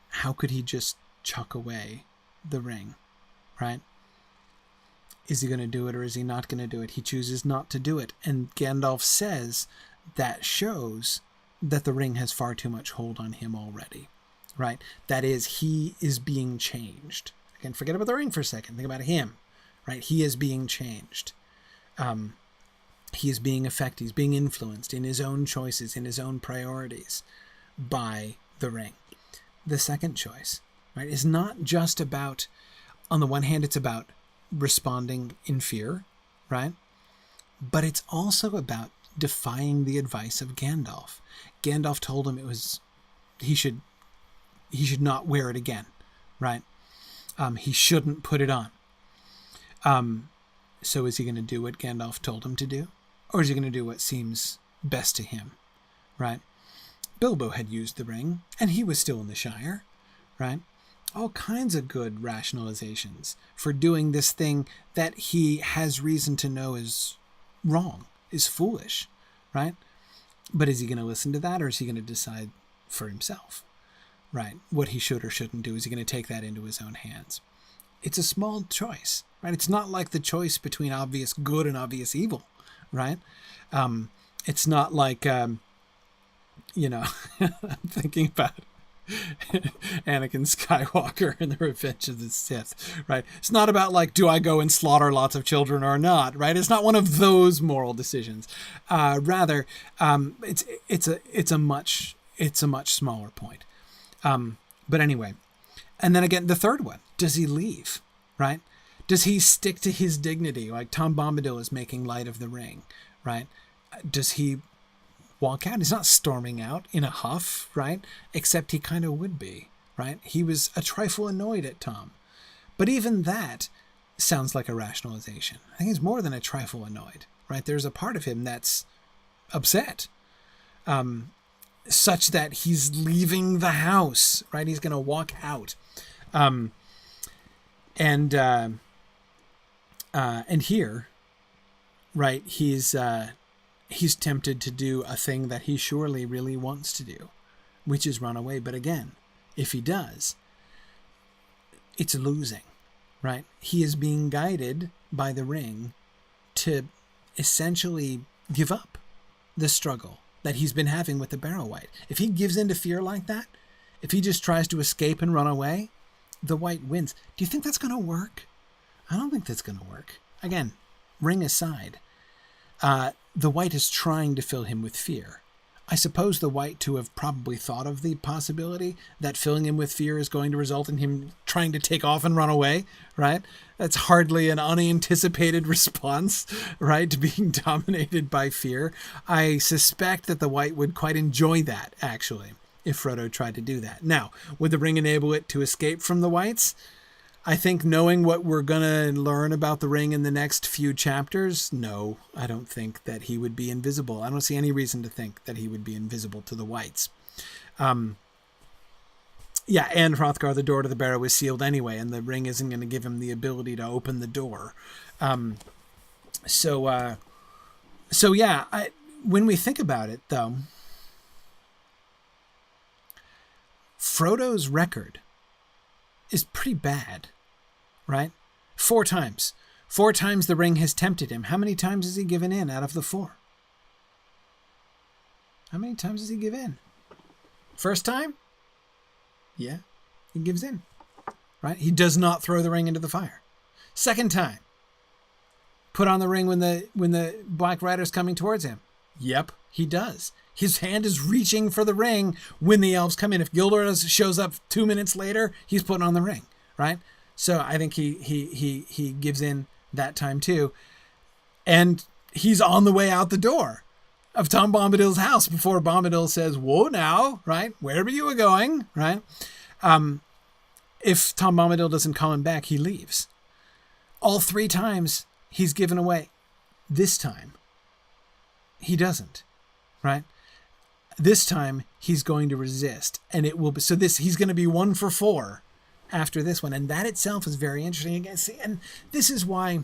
How could he just chuck away the ring, right? Is he going to do it or is he not going to do it? He chooses not to do it. And Gandalf says that shows that the ring has far too much hold on him already, right? That is, he is being changed. Again, forget about the ring for a second. Think about him, right? He is being changed. He is being affected. He's being influenced in his own choices, in his own priorities by the ring. The second choice, right, is not just about, on the one hand, it's about responding in fear, right? But it's also about defying the advice of Gandalf. Gandalf told him he should not wear it again, right? He shouldn't put it on. So is he going to do what Gandalf told him to do? Or is he going to do what seems best to him, right? Bilbo had used the ring, and he was still in the Shire, right? All kinds of good rationalizations for doing this thing that he has reason to know is wrong, is foolish, right? But is he going to listen to that, or is he going to decide for himself, right? What he should or shouldn't do? Is he going to take that into his own hands? It's a small choice, right? It's not like the choice between obvious good and obvious evil, right? It's not like, I'm thinking about Anakin Skywalker and the Revenge of the Sith, right? It's not about like, do I go and slaughter lots of children or not, right? It's not one of those moral decisions. Rather, it's a much smaller point. But anyway, and then again, the third one, does he leave, right? Does he stick to his dignity? Like Tom Bombadil is making light of the ring, right? Does he walk out? He's not storming out in a huff, right? Except he kind of would be, right? He was a trifle annoyed at Tom. But even that sounds like a rationalization. I think he's more than a trifle annoyed, right? There's a part of him that's upset, such that he's leaving the house, right? He's going to walk out. And here, right, he's tempted to do a thing that he surely really wants to do, which is run away. But again, if he does, it's losing, right? He is being guided by the ring to essentially give up the struggle that he's been having with the Barrow Wight. If he gives in to fear like that, if he just tries to escape and run away, the Wight wins. Do you think that's going to work? I don't think that's going to work. Again, ring aside, the Wight is trying to fill him with fear. I suppose the Wight to have probably thought of the possibility that filling him with fear is going to result in him trying to take off and run away, right? That's hardly an unanticipated response, right, to being dominated by fear. I suspect that the Wight would quite enjoy that, actually, if Frodo tried to do that. Now, would the ring enable it to escape from the Wights? I think knowing what we're going to learn about the ring in the next few chapters, no, I don't think that he would be invisible. I don't see any reason to think that he would be invisible to the Wights. Yeah, and Hrothgar, the door to the Barrow is sealed anyway, and the ring isn't going to give him the ability to open the door. So yeah, when we think about it, though, Frodo's record is pretty bad, right? 4 times. 4 times the ring has tempted him. How many times has he given in out of the 4? How many times does he give in? First time? Yeah, he gives in, right? He does not throw the ring into the fire. Second time. Put on the ring when the Black Rider's coming towards him. Yep, he does. His hand is reaching for the ring when the elves come in. If Gilderoy shows up 2 minutes later, he's putting on the ring, right? So I think he gives in that time too. And he's on the way out the door of Tom Bombadil's house before Bombadil says, whoa now, right? Wherever you were going, right? If Tom Bombadil doesn't call him back, he leaves. All 3 times he's given away. This time, he doesn't, right? This time he's going to resist, and it will be, so this, he's going to be 1 for 4 after this one. And that itself is very interesting. Again, see, and this is why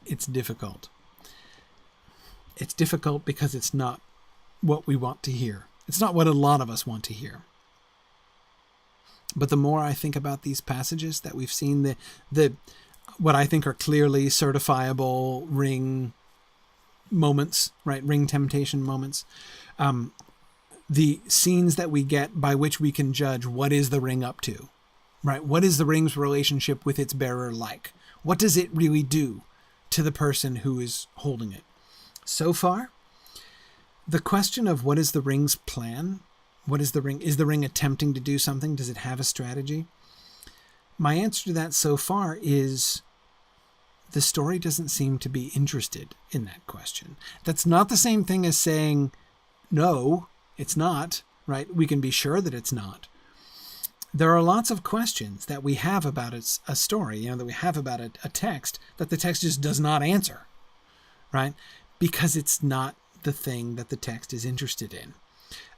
it's difficult. It's difficult because it's not what we want to hear. It's not what a lot of us want to hear. But the more I think about these passages that we've seen, the what I think are clearly certifiable ring moments, right? Ring temptation moments. The scenes that we get by which we can judge what is the ring up to, right? What is the ring's relationship with its bearer like? What does it really do to the person who is holding it? So far, the question of what is the ring's plan? What is the ring? Is the ring attempting to do something? Does it have a strategy? My answer to that so far is the story doesn't seem to be interested in that question. That's not the same thing as saying, no, it's not, right? We can be sure that it's not. There are lots of questions that we have about a story, that we have about a text that the text just does not answer, right? Because it's not the thing that the text is interested in.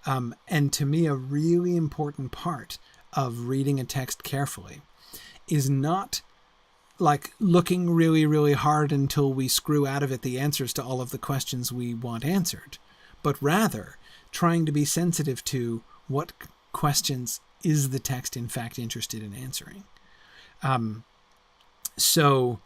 And to me, a really important part of reading a text carefully is not like looking really, really hard until we screw out of it the answers to all of the questions we want answered, but rather trying to be sensitive to what questions is the text in fact interested in answering. So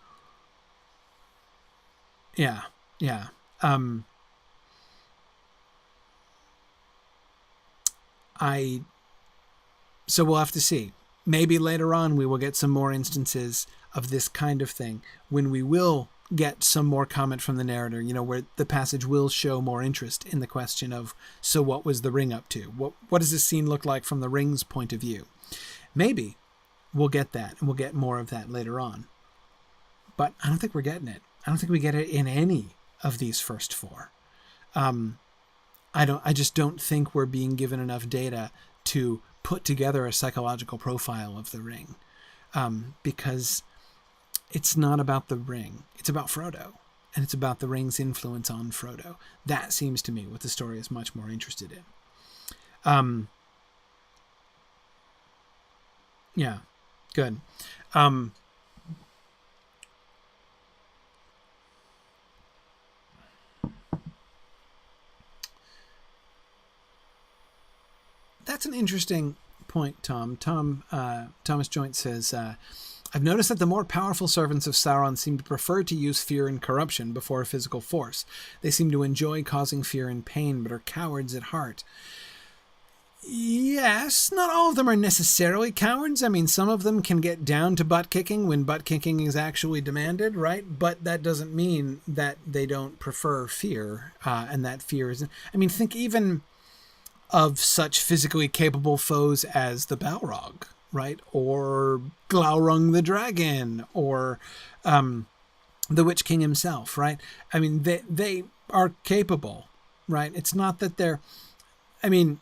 we'll have to see. Maybe later on we will get some more instances of this kind of thing when we will get some more comment from the narrator, where the passage will show more interest in the question of, so what was the ring up to? What does this scene look like from the ring's point of view? Maybe we'll get that, and we'll get more of that later on. But I don't think we're getting it. I don't think we get it in any of these first four. I just don't think we're being given enough data to put together a psychological profile of the ring. Because it's not about the ring. It's about Frodo. And it's about the ring's influence on Frodo. That seems to me what the story is much more interested in. Yeah, good. That's an interesting point, Tom. Thomas Joint says, I've noticed that the more powerful servants of Sauron seem to prefer to use fear and corruption before physical force. They seem to enjoy causing fear and pain, but are cowards at heart. Yes, not all of them are necessarily cowards. I mean, some of them can get down to butt kicking when butt kicking is actually demanded, right? But that doesn't mean that they don't prefer fear, and that fear isn't... I mean, think even of such physically capable foes as the Balrog, right? Or Glaurung the dragon, or the Witch King himself, right? I mean, they are capable, right? It's not that they're... I mean...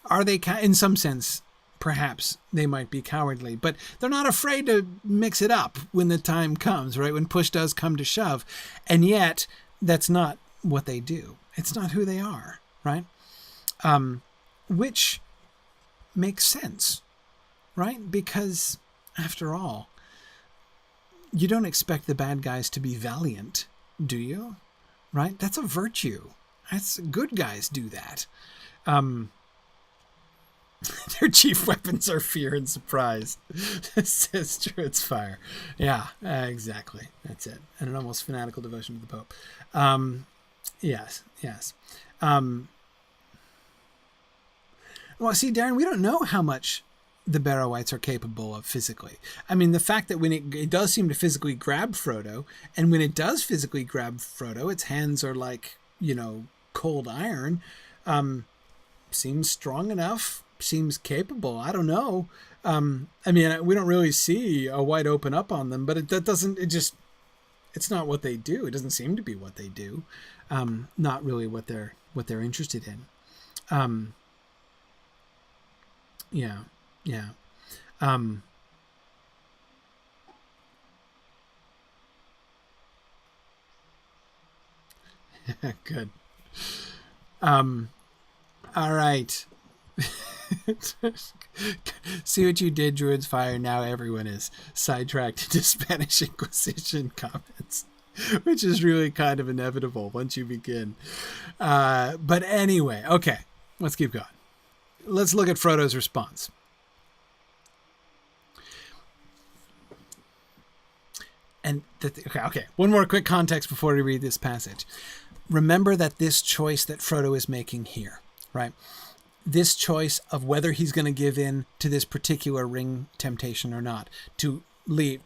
Are they, in some sense, perhaps they might be cowardly, but they're not afraid to mix it up when the time comes, right? When push does come to shove. And yet, that's not what they do. It's not who they are, right? Which makes sense, right? Because, after all, you don't expect the bad guys to be valiant, do you? Right? That's a virtue. Good guys do that. Their chief weapons are fear and surprise. Says true, it's fire. Yeah, exactly. That's it. And an almost fanatical devotion to the Pope. Yes. Well, see, Darren, we don't know how much the Barrow-wights are capable of physically. I mean, the fact that when it does seem to physically grab Frodo, and when it does physically grab Frodo, its hands are like, cold iron, seems strong enough. Seems capable. I don't know. I mean, we don't really see a white open up on them, but it's not what they do. It doesn't seem to be what they do. Not really what they're interested in. Yeah. Good. All right. See what you did, Druid's Fire. Now everyone is sidetracked into Spanish Inquisition comments, which is really kind of inevitable once you begin. But anyway, okay, let's keep going. Let's look at Frodo's response. And okay, one more quick context before we read this passage. Remember that this choice that Frodo is making here, right? This choice of whether he's going to give in to this particular ring temptation or not, to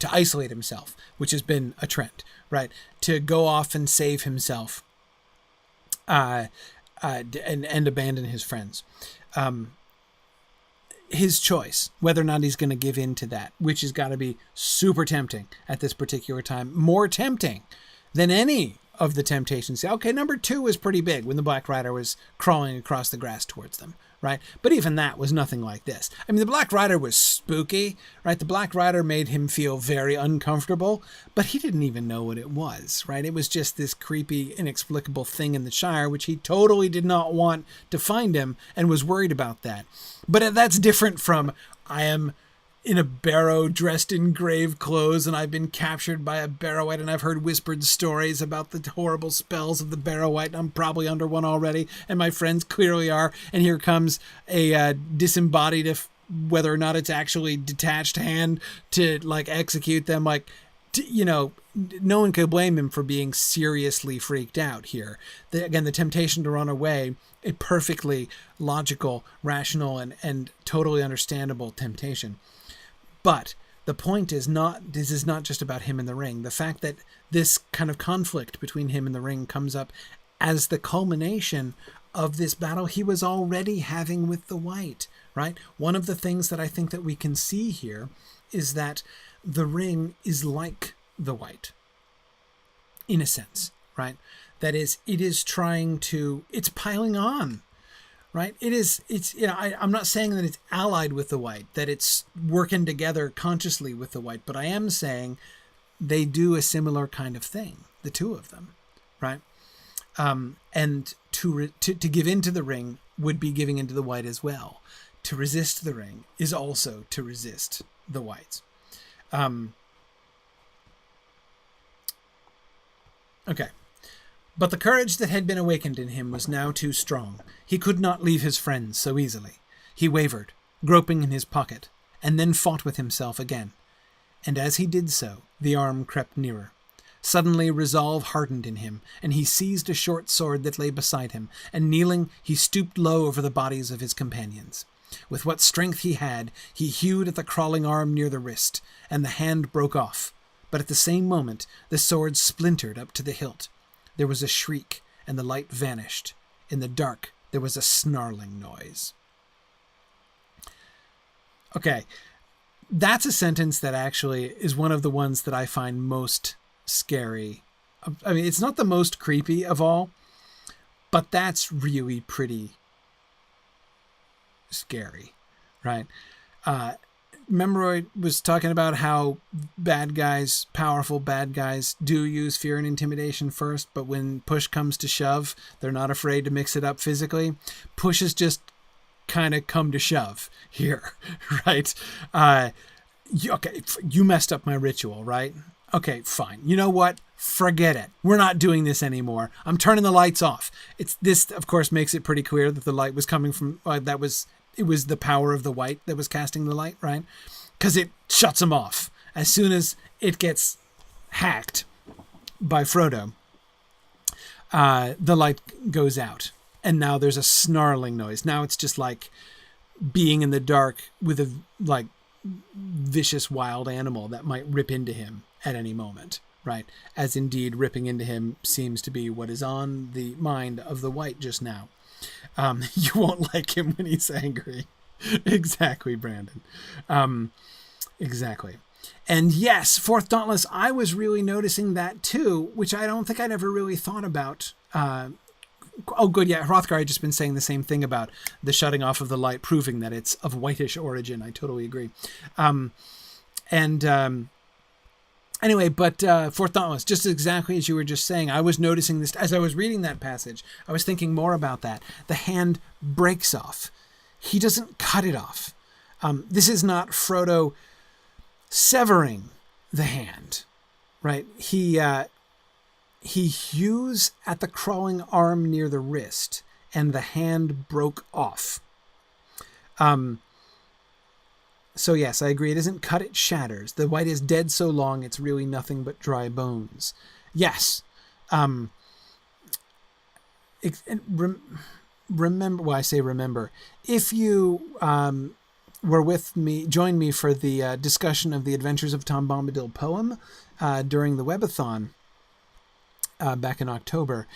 isolate himself, which has been a trend, right? To go off and save himself, and abandon his friends. His choice, whether or not he's going to give in to that, which has got to be super tempting at this particular time, more tempting than any of the temptations. Okay, number 2 was pretty big when the Black Rider was crawling across the grass towards them, right? But even that was nothing like this. I mean, the Black Rider was spooky, right? The Black Rider made him feel very uncomfortable, but he didn't even know what it was, right? It was just this creepy, inexplicable thing in the Shire, which he totally did not want to find him and was worried about that. But that's different from, I am in a barrow dressed in grave clothes, and I've been captured by a Barrow-wight, and I've heard whispered stories about the horrible spells of the Barrow-wight, and I'm probably under one already, and my friends clearly are, and here comes a disembodied, whether or not it's actually detached hand to execute them, no one could blame him for being seriously freaked out here. Again, the temptation to run away, a perfectly logical, rational, and totally understandable temptation. But The point is not, this is not just about him and the ring. The fact that this kind of conflict between him and the ring comes up as the culmination of this battle he was already having with the White, right? One of the things that I think that we can see here is that the ring is like the White, in a sense, right? That is, it is trying to, it's piling on, right? I'm not saying that it's allied with the White, that it's working together consciously with the White, but I am saying they do a similar kind of thing, the two of them, right? And to give into the ring would be giving into the White as well. To resist the ring is also to resist the Whites. Okay. But the courage that had been awakened in him was now too strong. He could not leave his friends so easily. He wavered, groping in his pocket, and then fought with himself again. And as he did so, the arm crept nearer. Suddenly resolve hardened in him, and he seized a short sword that lay beside him, and kneeling, he stooped low over the bodies of his companions. With what strength he had, he hewed at the crawling arm near the wrist, and the hand broke off. But at the same moment, the sword splintered up to the hilt. There was a shriek, and the light vanished. In the dark, there was a snarling noise. Okay, that's a sentence that actually is one of the ones that I find most scary. I mean, it's not the most creepy of all, but that's really pretty scary, right? Remember I was talking about how bad guys, powerful bad guys, do use fear and intimidation first, but when push comes to shove, they're not afraid to mix it up physically. Push has just kind of come to shove here, right? Okay, you messed up my ritual, right? Okay, fine. You know what? Forget it. We're not doing this anymore. I'm turning the lights off. This, of course, makes it pretty clear that the light was coming from, it was the power of the White that was casting the light, right? Because it shuts him off. As soon as it gets hacked by Frodo, the light goes out. And now there's a snarling noise. Now it's just like being in the dark with a vicious wild animal that might rip into him at any moment, right? As indeed ripping into him seems to be what is on the mind of the White just now. You won't like him when he's angry. Exactly, Brandon. Exactly. And yes, Fourth Dauntless, I was really noticing that too, which I don't think I'd ever really thought about. Oh, good. Yeah. Hrothgar had just been saying the same thing about the shutting off of the light, proving that it's of whitish origin. I totally agree. Anyway, but Fourth Dauntless, just exactly as you were just saying, I was noticing this as I was reading that passage. I was thinking more about that. The hand breaks off. He doesn't cut it off. This is not Frodo severing the hand, right? He hews at the crawling arm near the wrist, and the hand broke off. So yes, I agree. It isn't cut, it shatters. The White is dead so long, it's really nothing but dry bones. Yes. Remember, well, I say remember. If you were with me, join me for the discussion of the Adventures of Tom Bombadil poem during the Webathon back in October,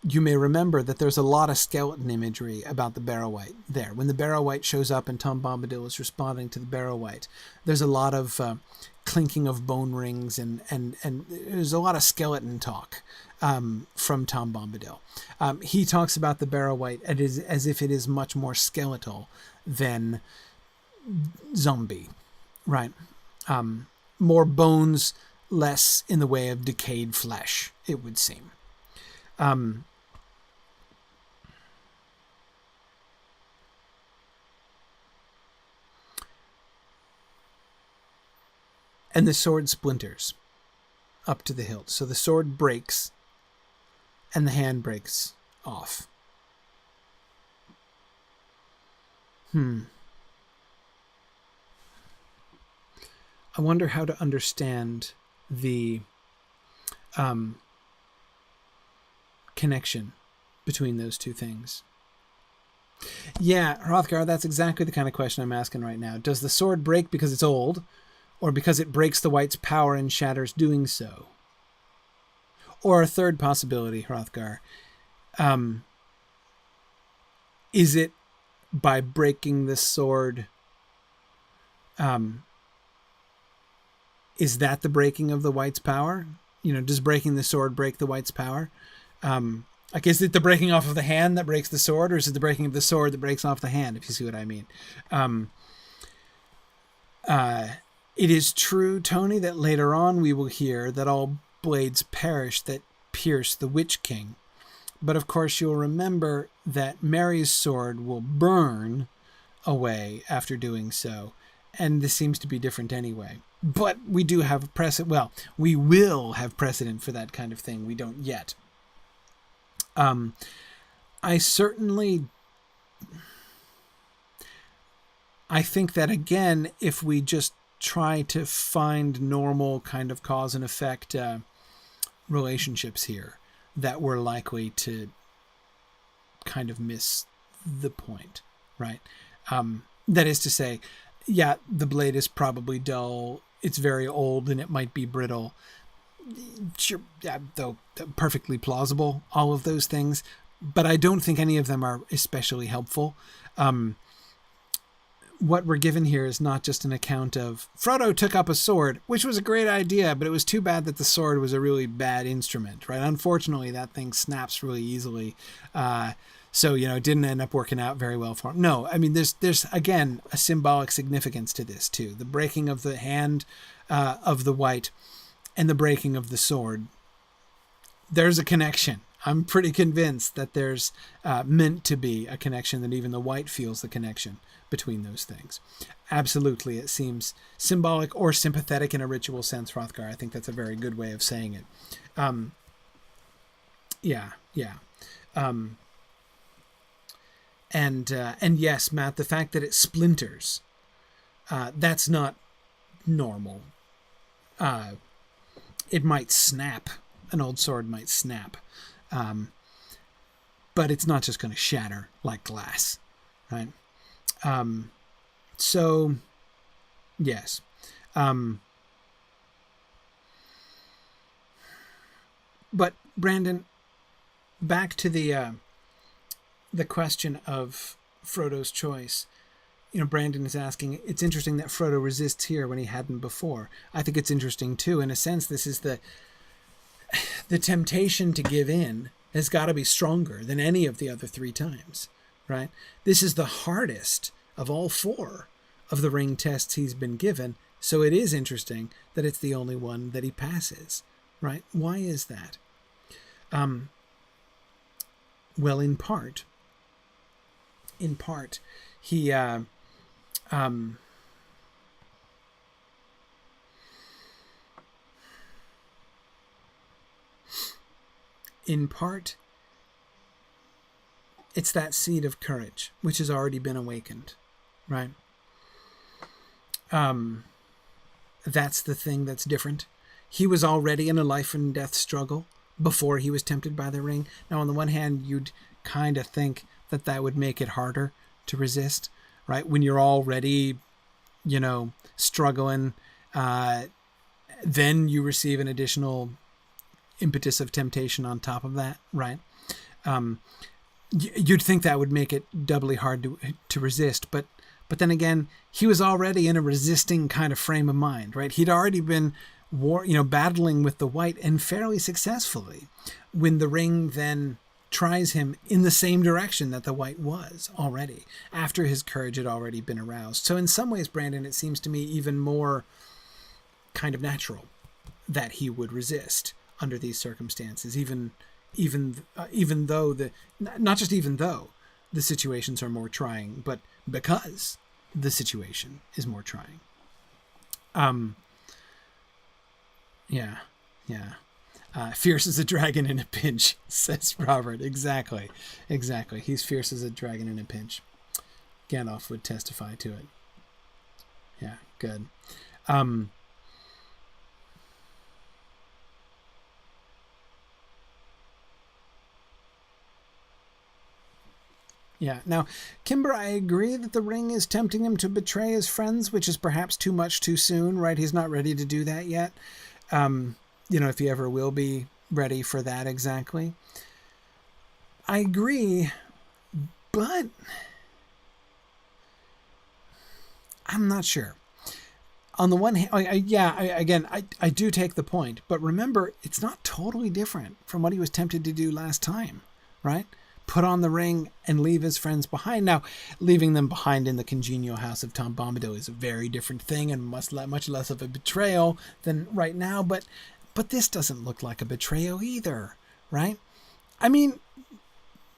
you may remember that there's a lot of skeleton imagery about the Barrow Wight there. When the Barrow Wight shows up and Tom Bombadil is responding to the Barrow Wight, there's a lot of clinking of bone rings and there's a lot of skeleton talk from Tom Bombadil. He talks about the Barrow Wight as if it is much more skeletal than zombie, right? More bones, less in the way of decayed flesh, it would seem. And the sword splinters up to the hilt. So the sword breaks and the hand breaks off. I wonder how to understand the connection between those two things. Yeah, Hrothgar, that's exactly the kind of question I'm asking right now. Does the sword break because it's old, or because it breaks the white's power and shatters doing so. Or a third possibility, Hrothgar, is it by breaking the sword? Is that the breaking of the white's power? Does breaking the sword break the white's power? Is it the breaking off of the hand that breaks the sword, or is it the breaking of the sword that breaks off the hand, if you see what I mean? It is true, Tony, that later on we will hear that all blades perish that pierce the Witch King. But of course you'll remember that Merry's sword will burn away after doing so. And this seems to be different anyway. But we do have precedent. Well, we will have precedent for that kind of thing. We don't yet. I think that, again, if we just try to find normal kind of cause and effect relationships here, that we're likely to kind of miss the point, right? That is to say, yeah, the blade is probably dull, it's very old, and it might be brittle. Sure, yeah, though perfectly plausible, all of those things, but I don't think any of them are especially helpful. What we're given here is not just an account of Frodo took up a sword, which was a great idea, but it was too bad that the sword was a really bad instrument, right? Unfortunately, that thing snaps really easily. So, it didn't end up working out very well for him. No, I mean, there's again, a symbolic significance to this too. The breaking of the hand of the white and the breaking of the sword. There's a connection. I'm pretty convinced that there's meant to be a connection, that even the white feels the connection between those things. Absolutely, it seems symbolic or sympathetic in a ritual sense, Hrothgar. I think that's a very good way of saying it. Yeah. And yes, Matt, the fact that it splinters, that's not normal. It might snap. An old sword might snap. But it's not just going to shatter like glass, right? So, yes. But Brandon, back to the question of Frodo's choice. Brandon is asking, it's interesting that Frodo resists here when he hadn't before. I think it's interesting too. In a sense, this is the temptation to give in has got to be stronger than any of the other three times, right? This is the hardest of all four of the ring tests he's been given. So it is interesting that it's the only one that he passes, right? Why is that? Well, in part, he, in part, it's that seed of courage, which has already been awakened, right? That's the thing that's different. He was already in a life and death struggle before he was tempted by the ring. Now, on the one hand, you'd kind of think that would make it harder to resist, right? When you're already, struggling, then you receive an additional impetus of temptation on top of that, right? You'd think that would make it doubly hard to resist, but then again, he was already in a resisting kind of frame of mind, right? He'd already been battling with the white, and fairly successfully, when the ring then tries him in the same direction that the white was already, after his courage had already been aroused. So in some ways, Brandon, it seems to me even more kind of natural that he would resist under these circumstances, even though not just even though the situations are more trying, but because the situation is more trying. Yeah. Fierce as a dragon in a pinch, says Robert. Exactly. He's fierce as a dragon in a pinch. Gandalf would testify to it. Yeah, good. Yeah. Now, Kimber, I agree that the ring is tempting him to betray his friends, which is perhaps too much too soon, right? He's not ready to do that yet. If he ever will be ready for that exactly. I agree, but I'm not sure. On the one hand, I do take the point, but remember, it's not totally different from what he was tempted to do last time, right? Put on the ring and leave his friends behind. Now, leaving them behind in the congenial house of Tom Bombadil is a very different thing and much less of a betrayal than right now, but this doesn't look like a betrayal either, right? I mean,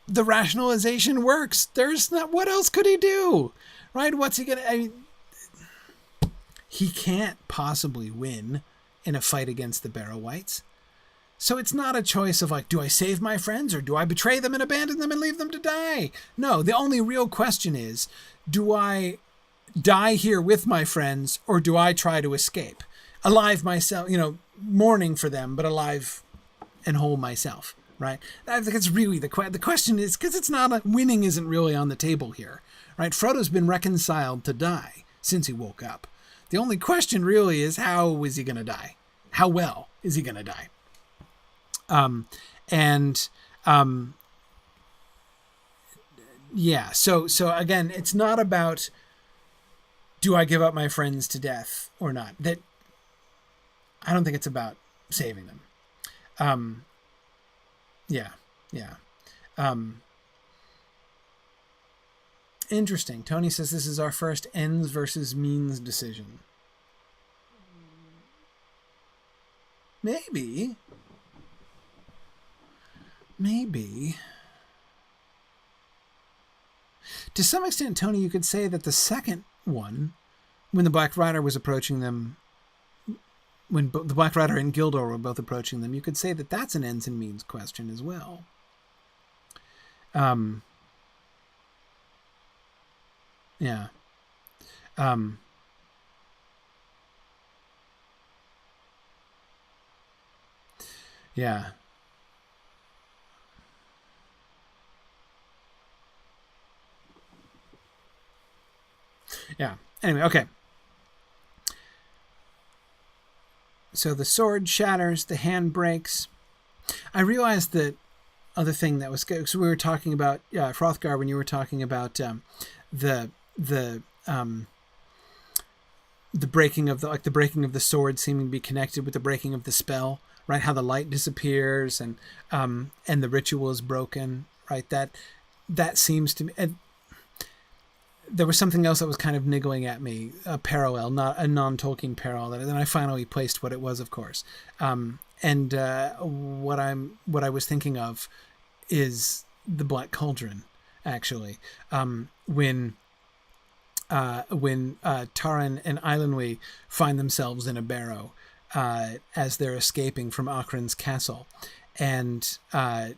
the rationalization works. There's not, what else could he do, right? What's he gonna, he can't possibly win in a fight against the Barrow Wights. So it's not a choice of like, do I save my friends or do I betray them and abandon them and leave them to die? No, the only real question is, do I die here with my friends or do I try to escape? Alive myself, mourning for them, but alive and whole myself, right? I think it's really the question is, because it's not, winning isn't really on the table here, right? Frodo's been reconciled to die since he woke up. The only question really is, how is he going to die? How well is he going to die? So again, it's not about, do I give up my friends to death or not? That, I don't think it's about saving them. Interesting. Tony says this is our first ends versus means decision. Maybe. To some extent, Tony, you could say that the second one, when the Black Rider was approaching them, when the Black Rider and Gildor were both approaching them, you could say that that's an ends and means question as well. Yeah. Anyway, okay. So the sword shatters, the hand breaks. I realized that other thing that was good. So we were talking about Hrothgar when you were talking about the breaking of the breaking of the sword seeming to be connected with the breaking of the spell, right? How the light disappears and the ritual is broken, right? That seems to me. There was something else that was kind of niggling at me, a parallel, not a non-Tolkien parallel. That then I finally placed what it was, of course. What I was thinking of is the Black Cauldron, actually. When Taran and Eilonwy find themselves in a barrow as they're escaping from Akron's castle, and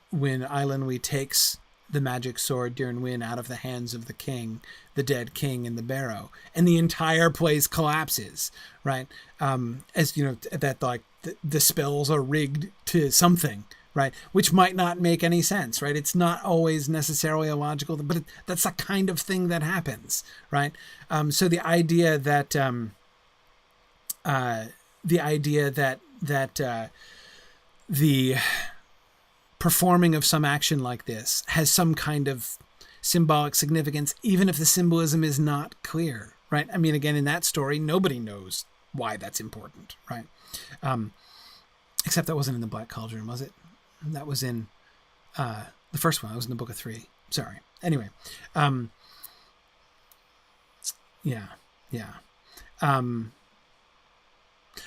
when Eilonwy takes the magic sword Durin Wyn out of the hands of the king, the dead king in the barrow, and the entire place collapses, right? As you know, that like the spells are rigged to something, right? Which might not make any sense, right? It's not always necessarily a logical, but that's the kind of thing that happens, right? So the idea that the performing of some action like this has some kind of symbolic significance, even if the symbolism is not clear, right? I mean, again, in that story, nobody knows why that's important, right? Except that wasn't in the Black Cauldron, was it? That was in the first one. That was in the Book of 3. Sorry. Anyway. I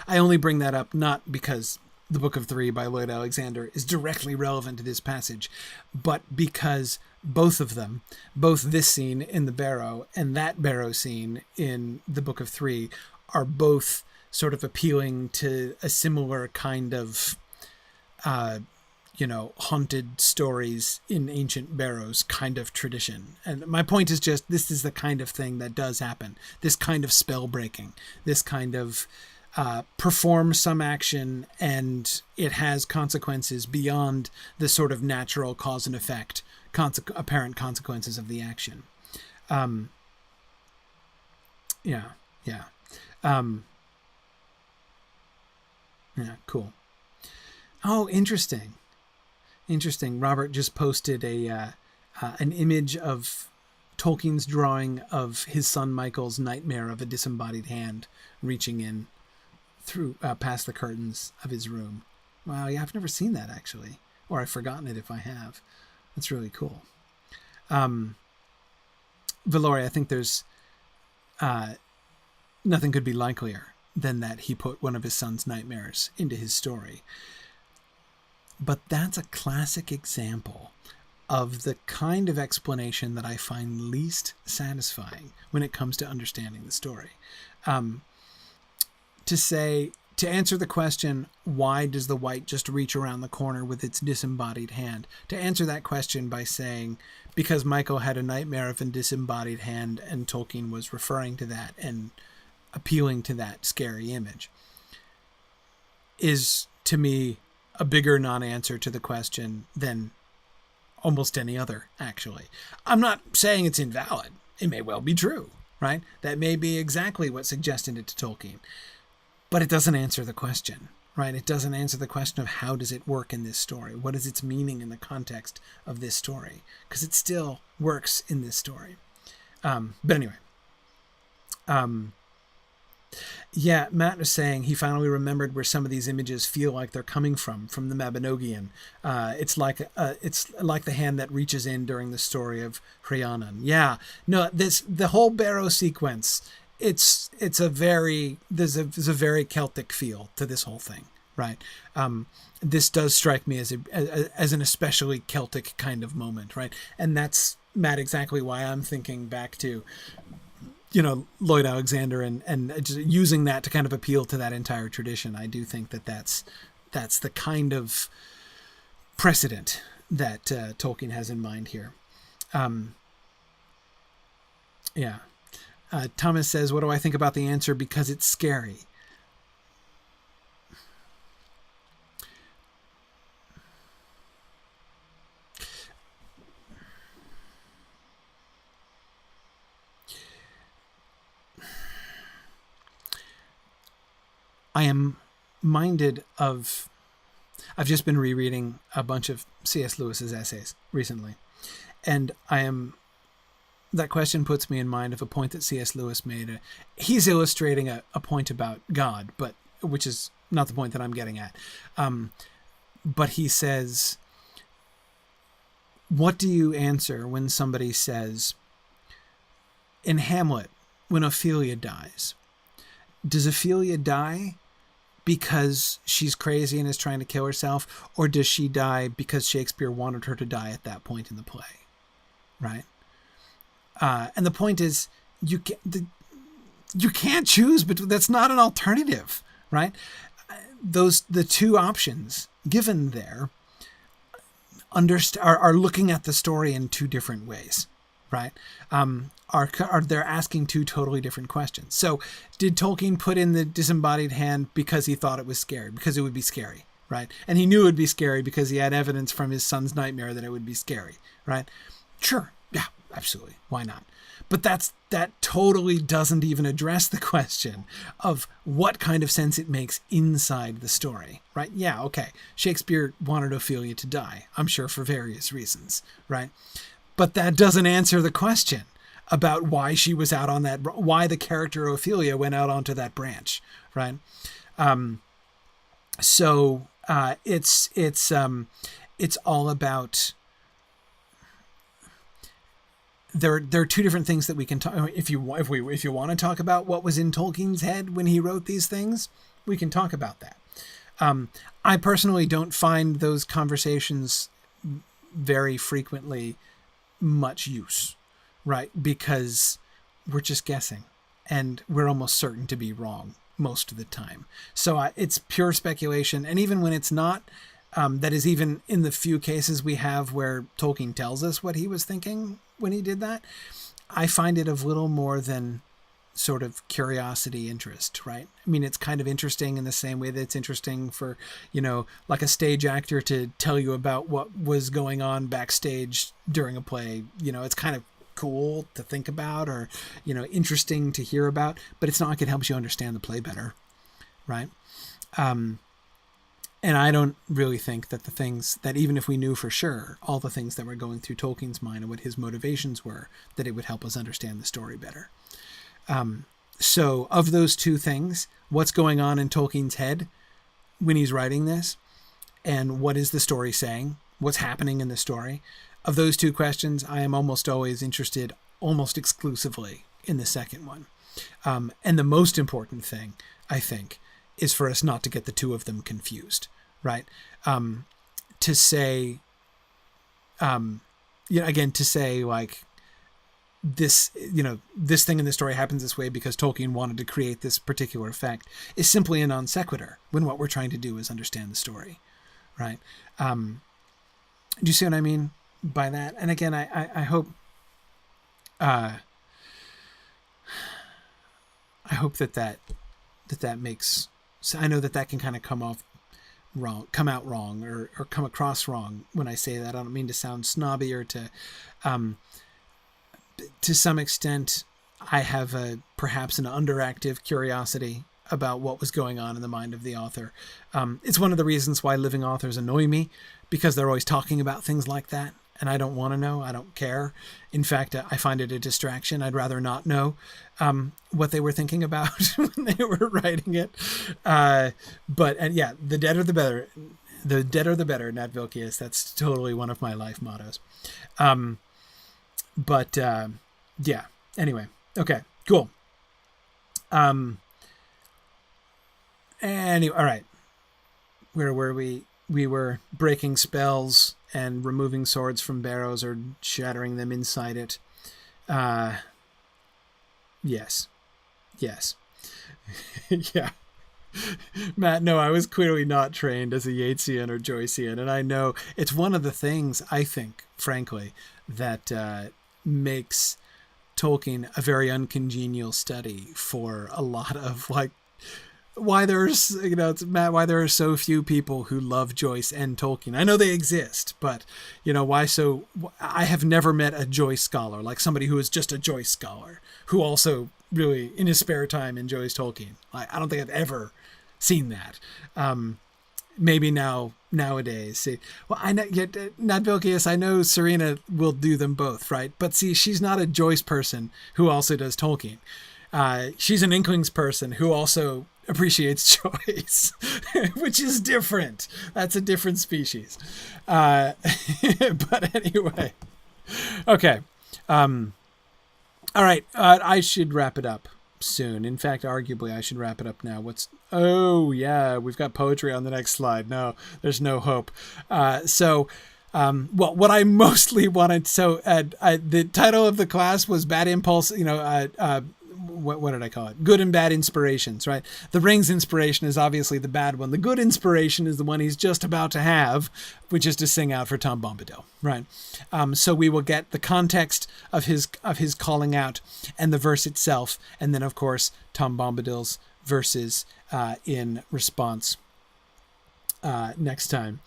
only bring that up not because the Book of 3 by Lloyd Alexander is directly relevant to this passage, but because both of them, both this scene in the barrow and that barrow scene in the Book of 3, are both sort of appealing to a similar kind of, haunted stories in ancient barrows kind of tradition. And my point is just, this is the kind of thing that does happen. This kind of spell breaking, this kind of perform some action and it has consequences beyond the sort of natural cause and effect apparent consequences of the action. Yeah. Cool. Oh, interesting. Robert just posted an image of Tolkien's drawing of his son Michael's nightmare of a disembodied hand reaching in through past the curtains of his room. Wow, yeah, I've never seen that actually, or I've forgotten it if I have. That's really cool. Valori, I think there's nothing could be likelier than that he put one of his son's nightmares into his story. But that's a classic example of the kind of explanation that I find least satisfying when it comes to understanding the story. To answer the question, why does the white just reach around the corner with its disembodied hand? To answer that question by saying, because Michael had a nightmare of a disembodied hand and Tolkien was referring to that and appealing to that scary image, is, to me, a bigger non-answer to the question than almost any other, actually. I'm not saying it's invalid. It may well be true, right? That may be exactly what suggested it to Tolkien. But it doesn't answer the question, right? It doesn't answer the question of how does it work in this story? What is its meaning in the context of this story? Because it still works in this story. But anyway. Yeah, Matt was saying he finally remembered where some of these images feel like they're coming from the Mabinogion. It's like the hand that reaches in during the story of Rhiannon. Yeah, no, the whole Barrow sequence. There's a very Celtic feel to this whole thing, right? This does strike me as an especially Celtic kind of moment, right? And that's, Matt, exactly why I'm thinking back to, Lloyd Alexander and just using that to kind of appeal to that entire tradition. I do think that's the kind of precedent that Tolkien has in mind here. Yeah. Thomas says, what do I think about the answer? Because it's scary. I am minded of... I've just been rereading a bunch of C.S. Lewis's essays recently. And that question puts me in mind of a point that C.S. Lewis made. He's illustrating a point about God, but which is not the point that I'm getting at. But he says, what do you answer when somebody says, in Hamlet, when Ophelia dies, does Ophelia die because she's crazy and is trying to kill herself, or does she die because Shakespeare wanted her to die at that point in the play, right? And the point is, you can't choose, but that's not an alternative, right? The two options given there are looking at the story in two different ways, right? They're asking two totally different questions. So, did Tolkien put in the disembodied hand because he thought it was scary, because it would be scary, right? And he knew it would be scary because he had evidence from his son's nightmare that it would be scary, right? Sure. Yeah, absolutely. Why not? But that totally doesn't even address the question of what kind of sense it makes inside the story, right? Yeah, okay. Shakespeare wanted Ophelia to die, I'm sure for various reasons, right? But that doesn't answer the question about why she was out on why the character Ophelia went out onto that branch, right? So it's all about... There are two different things that we can talk. If you want to talk about what was in Tolkien's head when he wrote these things, we can talk about that. I personally don't find those conversations very frequently much use, right? Because we're just guessing, and we're almost certain to be wrong most of the time. So it's pure speculation, and even when it's not, that is even in the few cases we have where Tolkien tells us what he was thinking when he did that, I find it of little more than sort of curiosity interest, right? I mean, it's kind of interesting in the same way that it's interesting for, like a stage actor to tell you about what was going on backstage during a play. It's kind of cool to think about, or, interesting to hear about, but it's not like it helps you understand the play better, right? And I don't really think that the things that, even if we knew for sure all the things that were going through Tolkien's mind and what his motivations were, that it would help us understand the story better. So of those two things, what's going on in Tolkien's head when he's writing this, and what is the story saying? What's happening in the story? Of those two questions, I am almost always interested almost exclusively in the second one. And the most important thing, I think, is for us not to get the two of them confused, right? To say, again, to say like this, this thing in the story happens this way because Tolkien wanted to create this particular effect is simply a non sequitur when what we're trying to do is understand the story, right? Do you see what I mean by that? And again, I hope, I hope that makes, I know that can kind of come out wrong, or come across wrong when I say that. I don't mean to sound snobby or to some extent, I have perhaps an underactive curiosity about what was going on in the mind of the author. It's one of the reasons why living authors annoy me, because they're always talking about things like that. And I don't want to know. I don't care. In fact, I find it a distraction. I'd rather not know what they were thinking about when they were writing it. The deader the better. The deader the better, Nat Vilkius. That's totally one of my life mottos. Anyway. Okay, cool. Anyway, all right. Where were we? We were breaking spells and removing swords from barrows or shattering them inside it. Yes. Yeah. Matt, no, I was clearly not trained as a Yeatsian or Joycean, and I know it's one of the things, I think, frankly, that makes Tolkien a very uncongenial study for a lot of, like, why there's, Matt, why there are so few people who love Joyce and Tolkien. I know they exist, but, why so? I have never met a Joyce scholar, like somebody who is just a Joyce scholar, who also really, in his spare time, enjoys Tolkien. I don't think I've ever seen that. Maybe nowadays. See, well, I know, Nat Vilkius, I know Serena will do them both, right? But see, she's not a Joyce person who also does Tolkien. She's an Inklings person who also appreciates Joyce, which is different. That's a different species. But anyway, okay. All right. I should wrap it up soon. In fact, arguably I should wrap it up now. We've got poetry on the next slide. No, there's no hope. What I mostly wanted, the title of the class was Bad Impulse, what did I call it? Good and bad inspirations, right? The ring's inspiration is obviously the bad one. The good inspiration is the one he's just about to have, which is to sing out for Tom Bombadil, right? So we will get the context of his calling out and the verse itself, and then of course Tom Bombadil's verses in response next time.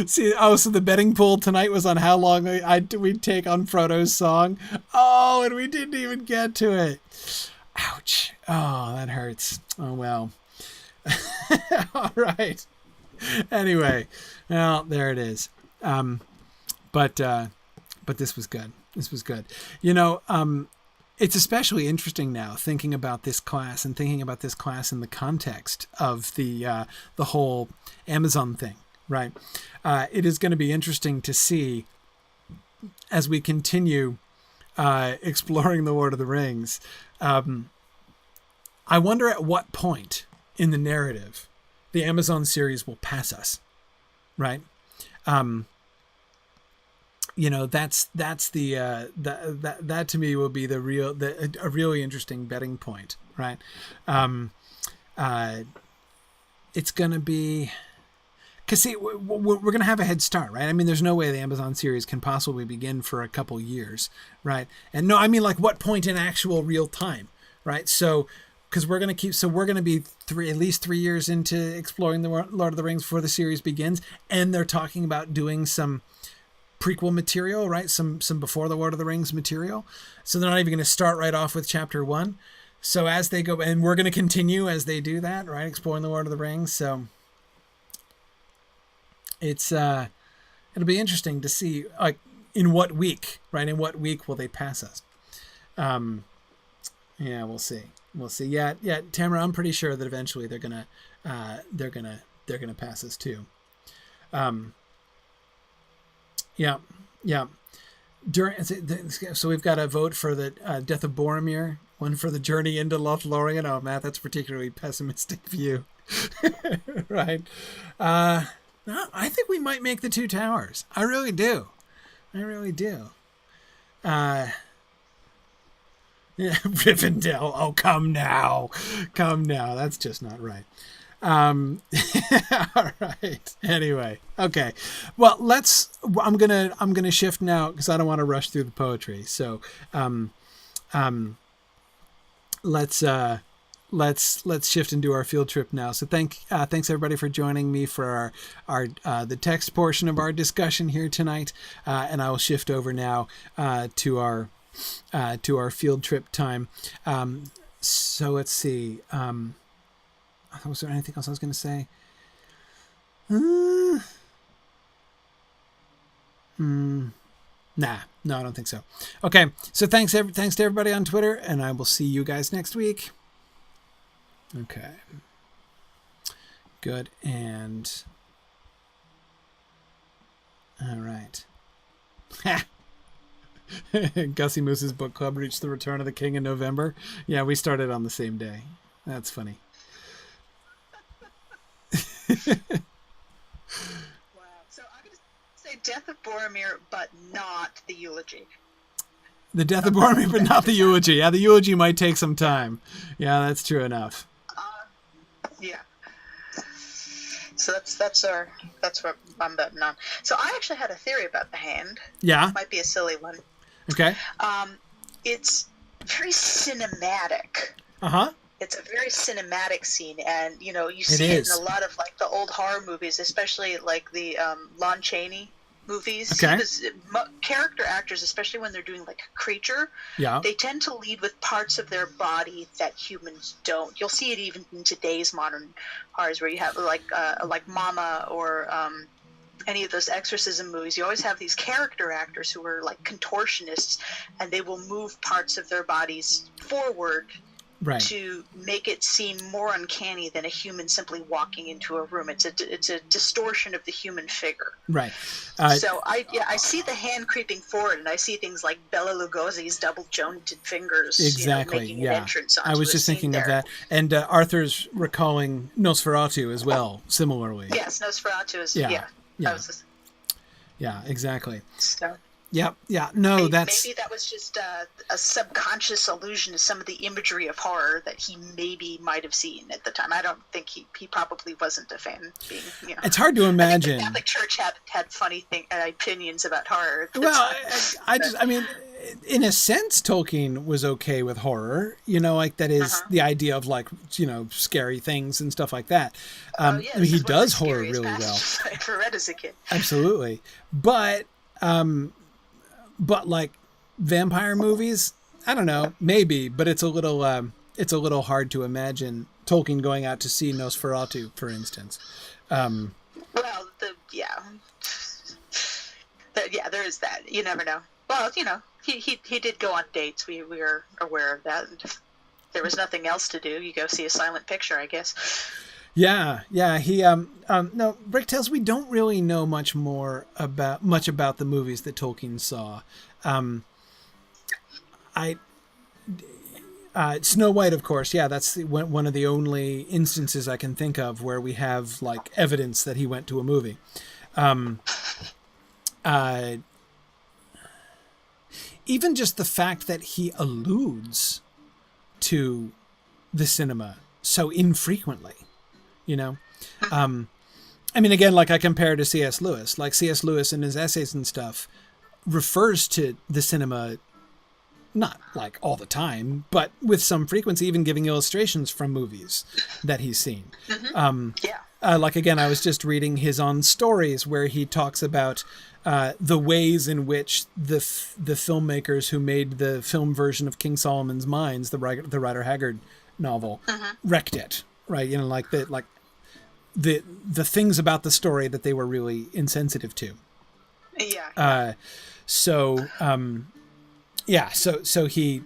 So the betting pool tonight was on how long we'd take on Frodo's song. Oh, and we didn't even get to it. Ouch. Oh, that hurts. Oh, well. All right. Anyway, well, there it is. But this was good. This was good. It's especially interesting now thinking about this class and thinking about this class in the context of the whole Amazon thing, right? It is going to be interesting to see as we continue exploring the Lord of the Rings. I wonder at what point in the narrative the Amazon series will pass us, right? That's that to me will be a really interesting betting point, right? It's going to be because see, we're going to have a head start, right? I mean, there's no way the Amazon series can possibly begin for a couple years, right? And no, I mean, like, what point in actual real time, right? So, because we're going to be at least 3 years into exploring the Lord of the Rings before the series begins, and they're talking about doing some prequel material, right? Some before the Lord of the Rings material. So they're not even going to start right off with chapter 1. So as they go, and we're going to continue as they do that, right? Exploring the Lord of the Rings. So it's it'll be interesting to see, like, in what week, right? In what week will they pass us? Yeah, we'll see. Yeah, Tamara, I'm pretty sure that eventually they're gonna pass us too. Yeah. So we've got a vote for the Death of Boromir, one for the Journey into Lothlorien. Oh, Matt, that's a particularly pessimistic view, right? No, I think we might make the Two Towers. I really do. Yeah, Rivendell. Oh, come now. That's just not right. All right. Anyway, okay. Well, I'm gonna shift now because I don't want to rush through the poetry. So, let's shift and do our field trip now. So thanks everybody for joining me for our the text portion of our discussion here tonight. And I will shift over now to our field trip time. So let's see. Was there anything else I was going to say? Nah, no, I don't think so. Okay, so thanks to everybody on Twitter, and I will see you guys next week. Okay. Good, and all right. Gussie Moose's book club reached the Return of the King in November. Yeah, we started on the same day. That's funny. Wow. So I'm going to say Death of Boromir, but not the eulogy. The Death of Boromir, but not the eulogy. Yeah, the eulogy might take some time. Yeah, that's true enough. Yeah. So that's what I'm betting on. So I actually had a theory about the hand. Yeah. It might be a silly one. Okay. It's very cinematic. Uh-huh. It's a very cinematic scene, and you see it in a lot of like the old horror movies, especially like the Lon Chaney movies. Okay. Because character actors, especially when they're doing like a creature, they tend to lead with parts of their body that humans don't. You'll see it even in today's modern horrors, where you have like Mama or any of those exorcism movies. You always have these character actors who are like contortionists, and they will move parts of their bodies forward. Right. To make it seem more uncanny than a human simply walking into a room. It's a distortion of the human figure. Right. So I see the hand creeping forward, and I see things like Bela Lugosi's double jointed fingers. Exactly. Making an entrance onto I was just thinking of that, and Arthur's recalling Nosferatu as well. Similarly. Yes, Nosferatu is. Yeah. Yeah. Exactly. So. Yeah. No, maybe that was just a subconscious allusion to some of the imagery of horror that he maybe might have seen at the time. I don't think he probably wasn't a fan. It's hard to imagine. I think the Catholic Church had funny opinions about horror. Well, I mean, in a sense, Tolkien was okay with horror. Like that is the idea of like scary things and stuff like that. I mean, he does horror really well. I read as a kid. Absolutely, but like vampire movies, I don't know, maybe, but it's a little hard to imagine Tolkien going out to see Nosferatu, for instance. There is that. You never know. Well, he did go on dates. We are aware of that. And there was nothing else to do. You go see a silent picture, I guess. Yeah. He no, Bricktails, we don't really know much about the movies that Tolkien saw. Snow White, of course. Yeah, that's one of the only instances I can think of where we have like evidence that he went to a movie. Even just the fact that he alludes to the cinema so infrequently. I mean, again, like I compare to C.S. Lewis. Like C.S. Lewis in his essays and stuff refers to the cinema, not like all the time, but with some frequency, even giving illustrations from movies that he's seen. Like, again, I was just reading his On Stories, where he talks about the ways in which the filmmakers who made the film version of King Solomon's Mines, the Rider Haggard novel, wrecked it, right? You know, like the things about the story that they were really insensitive to. So he,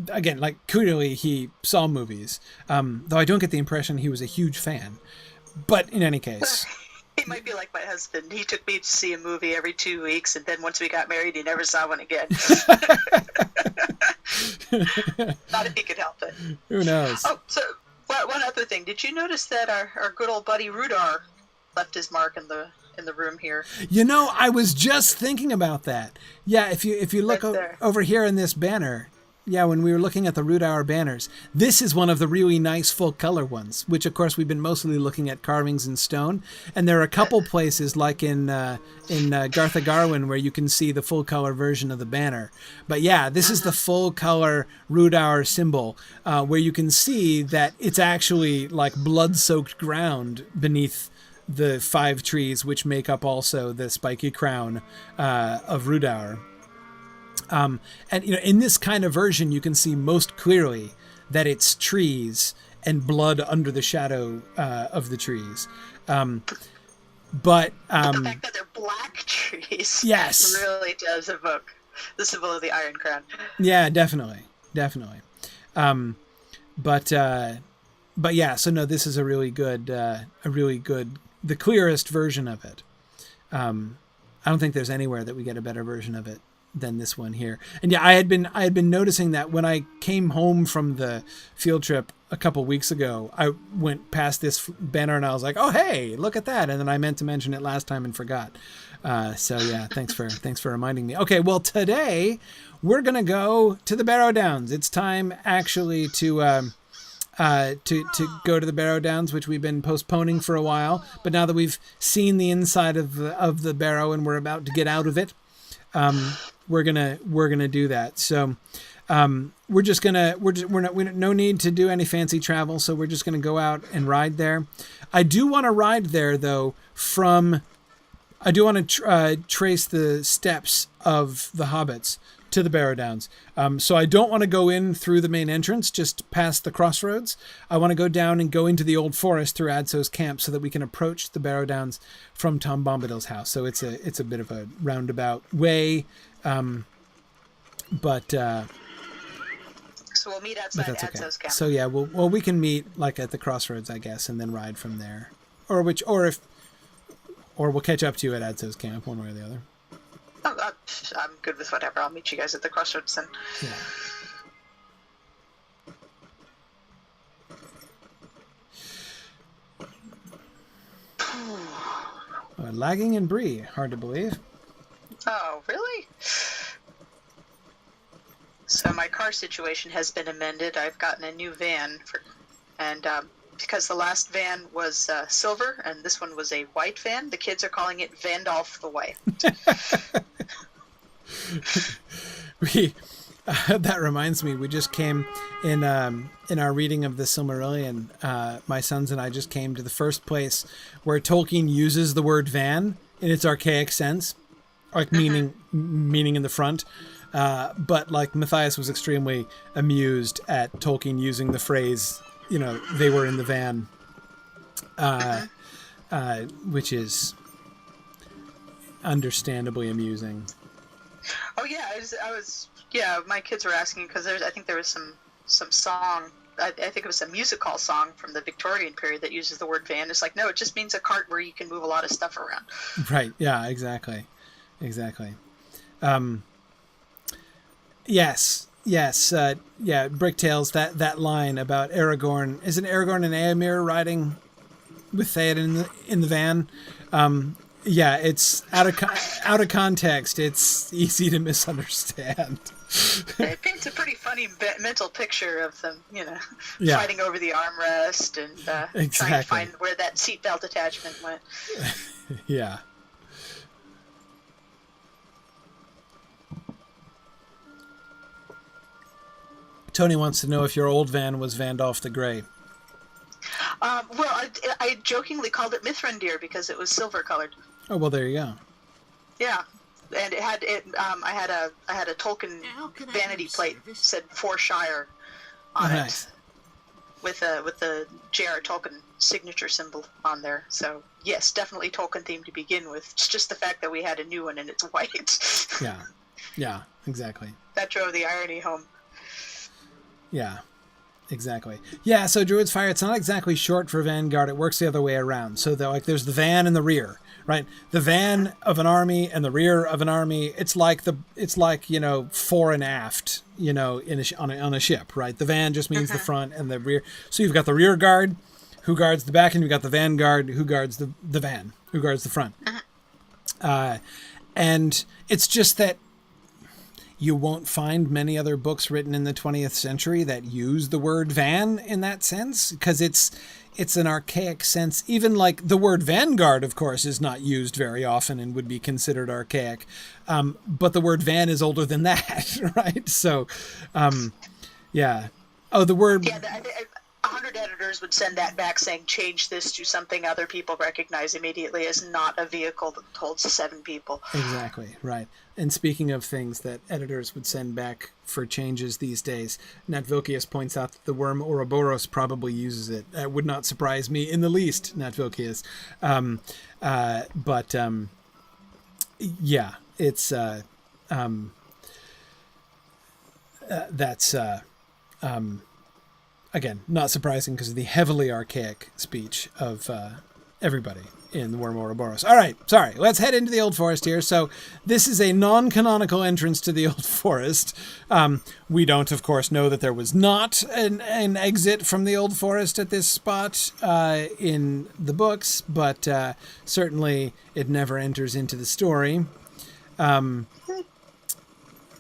again, like clearly he saw movies, though I don't get the impression he was a huge fan. But in any case, he might be like my husband. He took me to see a movie every 2 weeks, and then once we got married, he never saw one again. Not if he could help it. Who knows? Oh, so one other thing. Did you notice that our good old buddy Rudar left his mark in the room here? You know, I was just thinking about that. Yeah, if you look over here in this banner, yeah, when we were looking at the Rudauer banners, this is one of the really nice full color ones, which of course we've been mostly looking at carvings in stone. And there are a couple places like in Gartha Garwin where you can see the full color version of the banner. But yeah, this is the full color Rudauer symbol, where you can see that it's actually like blood-soaked ground beneath the 5 trees, which make up also the spiky crown of Rudauer. And you know, in this kind of version, you can see most clearly that it's trees and blood under the shadow of the trees. But the fact that they're black trees, yes, really does evoke the symbol of the Iron Crown. Yeah, definitely. But yeah, so no, this is a really good, the clearest version of it. I don't think there's anywhere that we get a better version of it than this one here. And yeah, I had been noticing that when I came home from the field trip a couple weeks ago, I went past this banner and I was like, oh, hey, look at that. And then I meant to mention it last time and forgot. So yeah, thanks for reminding me. Okay. Well, today we're going to go to the Barrow Downs. It's time actually to go to the Barrow Downs, which we've been postponing for a while. But now that we've seen the inside of the barrow and we're about to get out of it, we're gonna do that. So we're no need to do any fancy travel. So we're just gonna go out and ride there. I do want to ride there though. I do want to trace the steps of the hobbits to the Barrow Downs. So I don't want to go in through the main entrance, just past the crossroads. I want to go down and go into the old forest through Adso's camp so that we can approach the Barrow Downs from Tom Bombadil's house. So it's a bit of a roundabout way. But so we'll meet outside Adso's camp. So yeah, we can meet like at the crossroads, I guess, and then ride from there. Or we'll catch up to you at Adso's camp, one way or the other. I'm good with whatever. I'll meet you guys at the crossroads then. Yeah. Lagging in Brie, hard to believe. Oh, really? So my car situation has been amended. I've gotten a new van, because the last van was silver and this one was a white van, the kids are calling it Vandolph the White. That reminds me, we just came in our reading of the Silmarillion. My sons and I just came to the first place where Tolkien uses the word van in its archaic sense, like meaning in the front. But like Matthias was extremely amused at Tolkien using the phrase, you know, they were in the van, which is understandably amusing. Oh yeah, I was my kids were asking because I think there was some song. I think it was a music hall song from the Victorian period that uses the word van. It's like, no, it just means a cart where you can move a lot of stuff around. Right. Yeah. Exactly. Yes. Bricktails. That line about Aragorn. Isn't Aragorn and Éomer riding with Theoden in the van? Yeah, it's out of context. It's easy to misunderstand. It paints a pretty funny mental picture of them, fighting over the armrest and trying to find where that seatbelt attachment went. Yeah. Tony wants to know if your old van was Vandolph the Grey. Well, I jokingly called it Mithrandir because it was silver colored. Oh, well, there you go. Yeah, and I had a Tolkien vanity plate said For Shire on it, with the J.R. Tolkien signature symbol on there. So yes, definitely Tolkien themed to begin with. It's just the fact that we had a new one and it's white. Yeah, exactly. That drove the irony home. Yeah. Exactly. Yeah, so Druid's Fire, it's not exactly short for Vanguard. It works the other way around. So there's the van and the rear, right? The van of an army and the rear of an army. It's like fore and aft, on a ship, right? The van just means the front and the rear. So you've got the rear guard who guards the back, and you've got the vanguard who guards the van, who guards the front. And it's just that you won't find many other books written in the 20th century that use the word van in that sense, because it's an archaic sense. Even like the word vanguard, of course, is not used very often and would be considered archaic. But the word van is older than that, right? So, yeah. Oh, the word... Yeah, 100 editors would send that back saying, change this to something other people recognize immediately as not a vehicle that holds 7 people. Exactly, right. And speaking of things that editors would send back for changes these days, Nat Vilkius points out that the worm Ouroboros probably uses it. That would not surprise me in the least, Nat Vilkius. Yeah, it's... that's... Again, not surprising because of the heavily archaic speech of everybody in the Worm Ouroboros. All right, sorry. Let's head into the Old Forest here. So this is a non-canonical entrance to the Old Forest. We don't, of course, know that there was not an exit from the Old Forest at this spot in the books, but certainly it never enters into the story.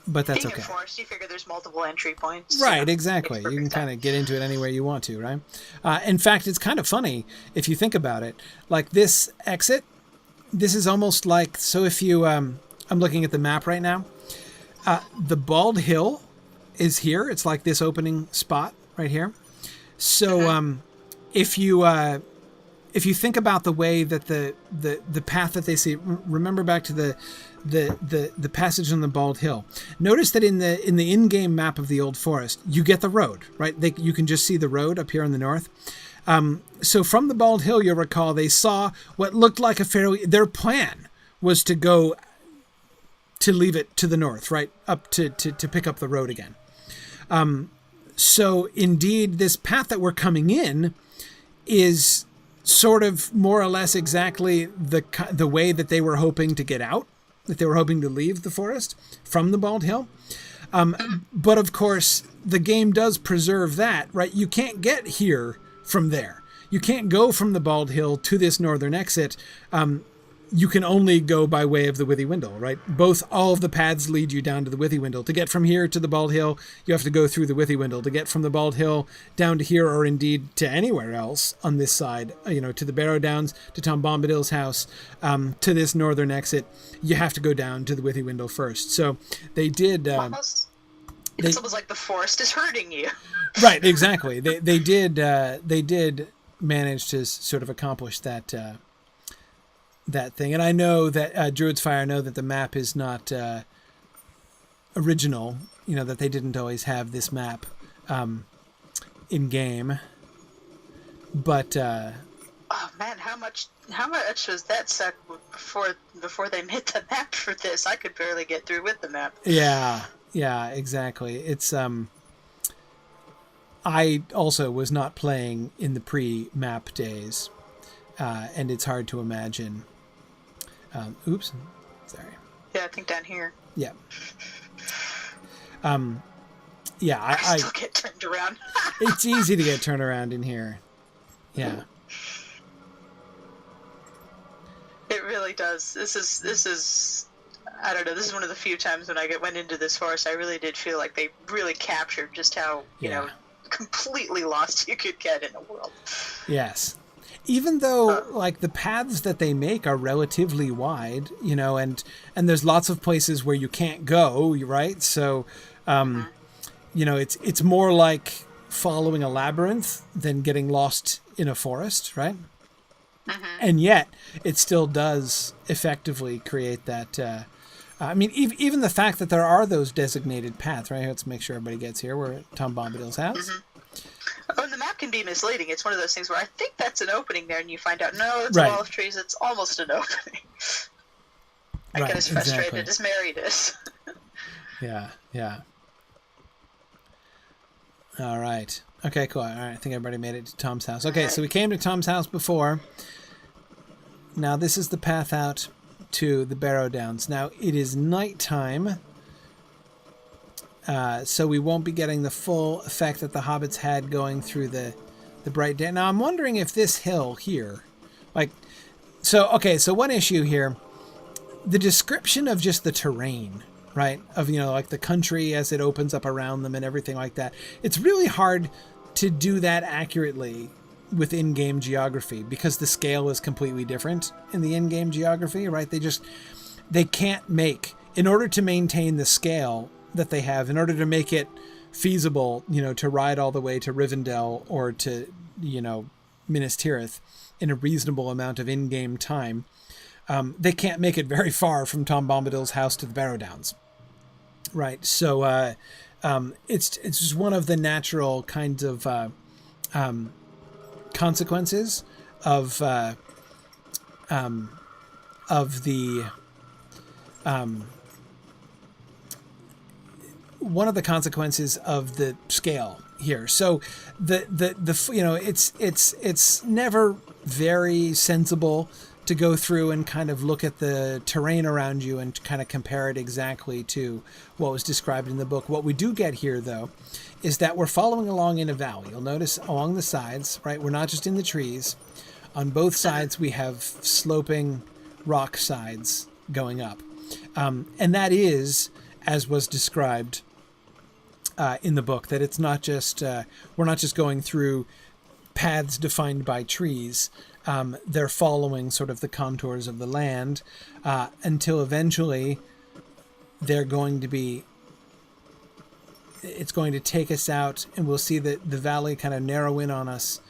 But that's okay. Forest, you figure there's multiple entry points. Right, exactly. You can kind of get into it any way you want to, right? In fact, it's kind of funny if you think about it. Like this exit, this is almost like, so if you, I'm looking at the map right now. The Bald Hill is here. It's like this opening spot right here. So if you think about the way that the path that they see, remember back to the passage on the Bald Hill. Notice that in the in-game map of the Old Forest, you get the road, right? You can just see the road up here in the north. So from the Bald Hill, you'll recall they saw what looked like their plan was to go to leave it to the north, right? Up to pick up the road again. So indeed, this path that we're coming in is sort of more or less exactly the way that they were hoping to get out, that they were hoping to leave the forest from the Bald Hill. But of course, the game does preserve that, right? You can't get here from there. You can't go from the Bald Hill to this northern exit. You can only go by way of the Withywindle, right? All of the paths lead you down to the Withywindle. To get from here to the Bald Hill, you have to go through the Withywindle. To get from the Bald Hill down to here, or indeed to anywhere else on this side, to the Barrow Downs, to Tom Bombadil's house, to this northern exit, you have to go down to the Withywindle first. So they did... it's almost like the forest is hurting you. Right, exactly. They did manage to sort of accomplish that thing. And I know that Druid's Fire, I know that the map is not original, that they didn't always have this map in game. But oh man, how much was that suck before they made the map for this? I could barely get through with the map. Yeah, exactly. It's I also was not playing in the pre-map days, and it's hard to imagine. Oops, sorry. Yeah, I think down here. Yeah. Yeah, I still get turned around. It's easy to get turned around in here. Yeah. It It really does. This is I don't know. This is one of the few times when I went into this forest, I really did feel like they really captured just how completely lost you could get in a world. Yes. Even though like the paths that they make are relatively wide, and there's lots of places where you can't go, right? So, it's more like following a labyrinth than getting lost in a forest, right? And yet it still does effectively create that. Even the fact that there are those designated paths, right? Let's make sure everybody gets here. We're at Tom Bombadil's house. Oh, and the map can be misleading. It's one of those things where I think that's an opening there, and you find out, no, it's a wall of trees. It's almost an opening. I get as frustrated as Mary does. Yeah. All right. Okay, cool. All right, I think everybody made it to Tom's house. Okay, so we came to Tom's house before. Now this is the path out to the Barrow Downs. Now it is nighttime. So we won't be getting the full effect that the hobbits had going through the bright day. Now I'm wondering if this hill here, so one issue here, the description of just the terrain, right? Of, like the country as it opens up around them and everything like that. It's really hard to do that accurately with in-game geography because the scale is completely different in the in-game geography, right? They can't make, in order to maintain the scale that they have, in order to make it feasible, to ride all the way to Rivendell or to, Minas Tirith in a reasonable amount of in-game time, they can't make it very far from Tom Bombadil's house to the Barrow Downs, right? So it's just one of the natural kinds of consequences of the one of the consequences of the scale here. So it's never very sensible to go through and kind of look at the terrain around you and kind of compare it exactly to what was described in the book. What we do get here, though, is that we're following along in a valley. You'll notice along the sides, right? We're not just in the trees. On both sides, we have sloping rock sides going up. And that is, as was described in the book, that it's not just, we're not just going through paths defined by trees. They're following sort of the contours of the land until eventually they're going to be, it's going to take us out and we'll see the valley kind of narrow in on us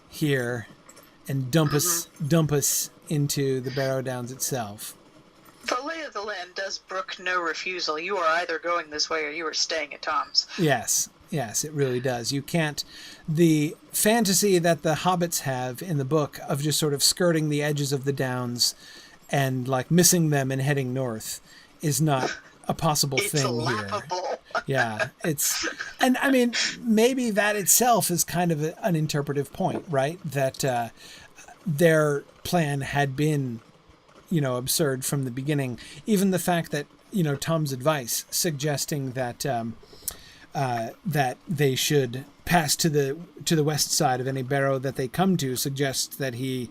here and dump us into the Barrow Downs itself. The lay of the land does brook no refusal. You are either going this way or you are staying at Tom's. Yes, it really does. You can't... The fantasy that the hobbits have in the book of just sort of skirting the edges of the downs and like missing them and heading north is not a possible thing laughable. Here. Yeah, it's... And I mean, maybe that itself is kind of an interpretive point, right? That their plan had been, absurd from the beginning. Even the fact that, Tom's advice suggesting that that they should pass to the west side of any barrow that they come to suggests that he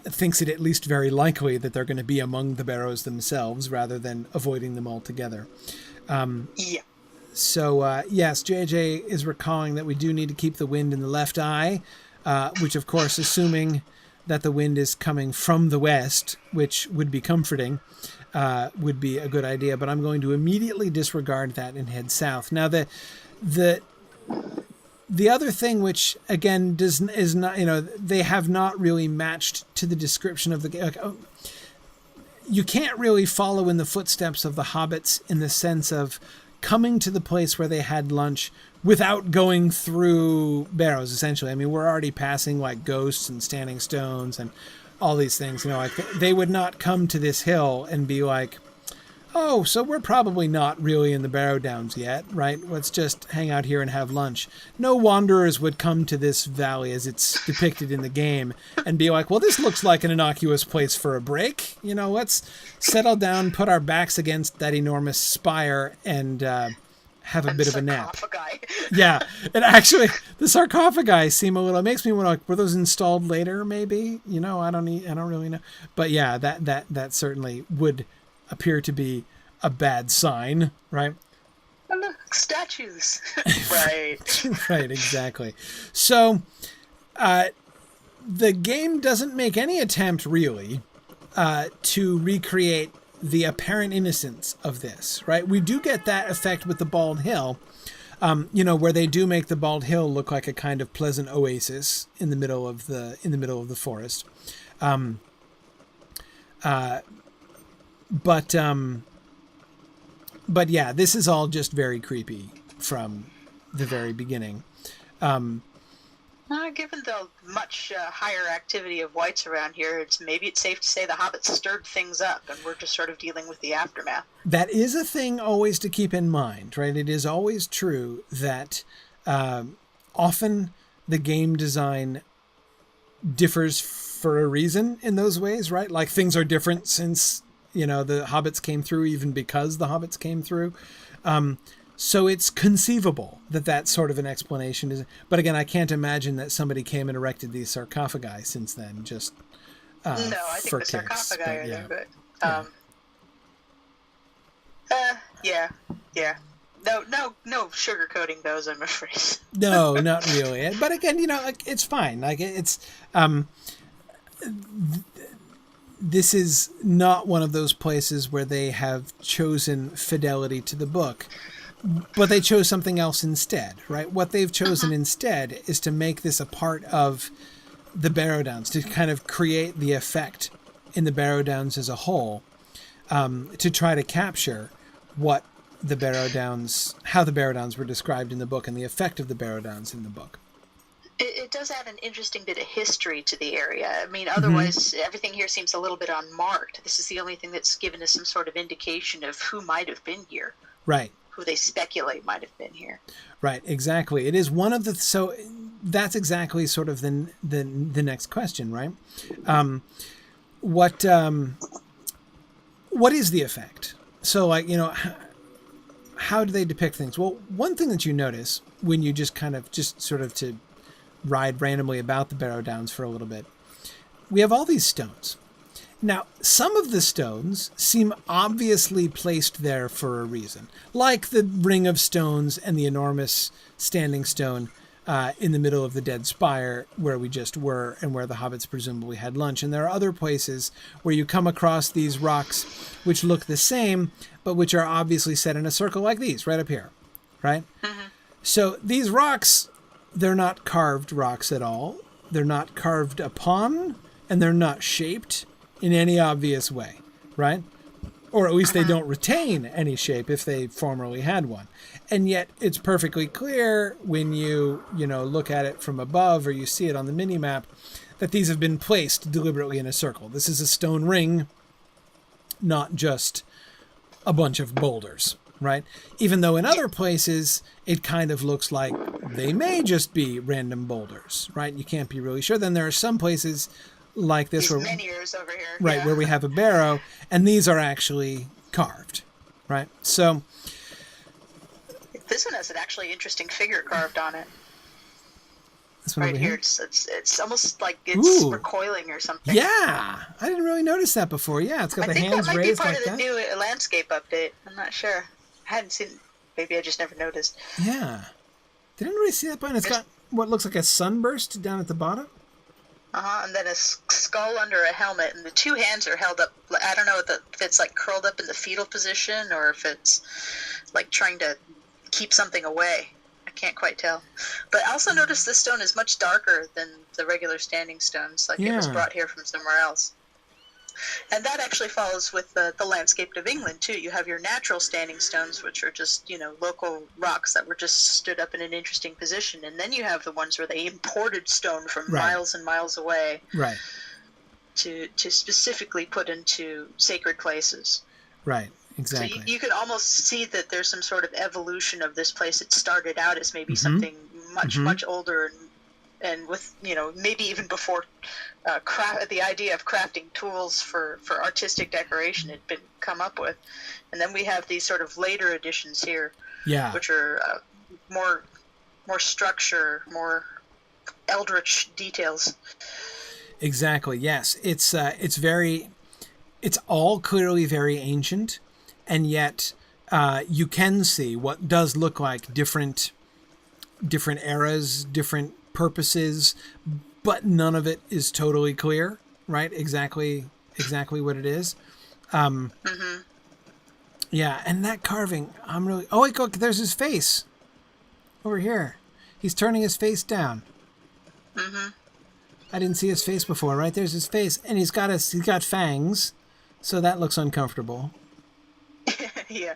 thinks it at least very likely that they're going to be among the barrows themselves rather than avoiding them altogether. So, yes, JJ is recalling that we do need to keep the wind in the left eye, which, of course, assuming that the wind is coming from the west, which would be comforting, would be a good idea. But I'm going to immediately disregard that and head south. Now, the other thing, which again is not, they have not really matched to the description of the. You can't really follow in the footsteps of the hobbits in the sense of coming to the place where they had lunch without going through barrows, essentially. I mean, we're already passing like ghosts and standing stones and all these things, like they would not come to this hill and be like, oh, so we're probably not really in the Barrow Downs yet, right? Let's just hang out here and have lunch. No wanderers would come to this valley as it's depicted in the game and be like, well, this looks like an innocuous place for a break. Let's settle down, put our backs against that enormous spire and have a bit of a nap. Yeah, and actually, the sarcophagi seem a little. It makes me want to. Were those installed later? Maybe, I don't really know. But yeah, that certainly would appear to be a bad sign, right? Oh, look, statues. Right. Right. Exactly. So, the game doesn't make any attempt really to recreate the apparent innocence of this, right? We do get that effect with the Bald Hill, where they do make the Bald Hill look like a kind of pleasant oasis in the middle of the forest. But yeah, this is all just very creepy from the very beginning. Given the much higher activity of whites around here, maybe it's safe to say the hobbits stirred things up, and we're just sort of dealing with the aftermath. That is a thing always to keep in mind, right? It is always true that often the game design differs for a reason in those ways, right? Like things are different since, the hobbits came through, even because the hobbits came through. So it's conceivable that sort of an explanation is. But again, I can't imagine that somebody came and erected these sarcophagi since then. Just no, I think the sarcophagi are there, but yeah. No sugarcoating those, I'm afraid. No, not really. But again, it's fine. Like it's this is not one of those places where they have chosen fidelity to the book. But they chose something else instead, right? What they've chosen instead is to make this a part of the Barrow Downs, to kind of create the effect in the Barrow Downs as a whole, to try to capture what the Barrow Downs, how the Barrow Downs were described in the book and the effect of the Barrow Downs in the book. It does add an interesting bit of history to the area. I mean, otherwise, everything here seems a little bit unmarked. This is the only thing that's given us some sort of indication of who might have been here. Right. Who they speculate might have been here. Right, exactly. It is one of the, so that's exactly sort of the next question, right? What is the effect? So like, how do they depict things? Well, one thing that you notice when you just sort of to ride randomly about the Barrow Downs for a little bit, we have all these stones. Now, some of the stones seem obviously placed there for a reason, like the ring of stones and the enormous standing stone in the middle of the Dead Spire where we just were and where the hobbits presumably had lunch. And there are other places where you come across these rocks which look the same, but which are obviously set in a circle like these right up here, right? Mm-hmm. So these rocks, they're not carved rocks at all. They're not carved upon, and they're not shaped in any obvious way, right? Or at least they don't retain any shape if they formerly had one. And yet it's perfectly clear when you look at it from above or you see it on the mini-map that these have been placed deliberately in a circle. This is a stone ring, not just a bunch of boulders, right? Even though in other places it kind of looks like they may just be random boulders, right? You can't be really sure. Then there are some places like this over here, right, where we have a barrow, and these are actually carved, right? So this one has an actually interesting figure carved on it. This one right here, it's almost like it's recoiling or something. Yeah, I didn't really notice that before. Yeah, it's got the hands raised like that. I think that might be part of the new landscape update. I'm not sure. I hadn't seen. Maybe I just never noticed. Yeah, didn't really see that button. It's got what looks like a sunburst down at the bottom. And then a skull under a helmet, and the two hands are held up. I don't know if it's like curled up in the fetal position or if it's like trying to keep something away. I can't quite tell. But I also noticed this stone is much darker than the regular standing stones, like it was brought here from somewhere else. And that actually follows with the landscape of England, too. You have your natural standing stones, which are just, local rocks that were just stood up in an interesting position. And then you have the ones where they imported stone from miles and miles away to specifically put into sacred places. Right, exactly. So you could almost see that there's some sort of evolution of this place. It started out as maybe something much older and with, maybe even before the idea of crafting tools for artistic decoration had been come up with. And then we have these sort of later editions here, which are more structure, more eldritch details. Exactly. Yes, it's all clearly very ancient, and yet you can see what does look like different eras, different purposes, but none of it is totally clear, right? Exactly what it is. Yeah, and that carving, I'm really... Oh, wait, look, there's his face. Over here. He's turning his face down. I didn't see his face before, right? There's his face. And he's got fangs, so that looks uncomfortable. Yeah.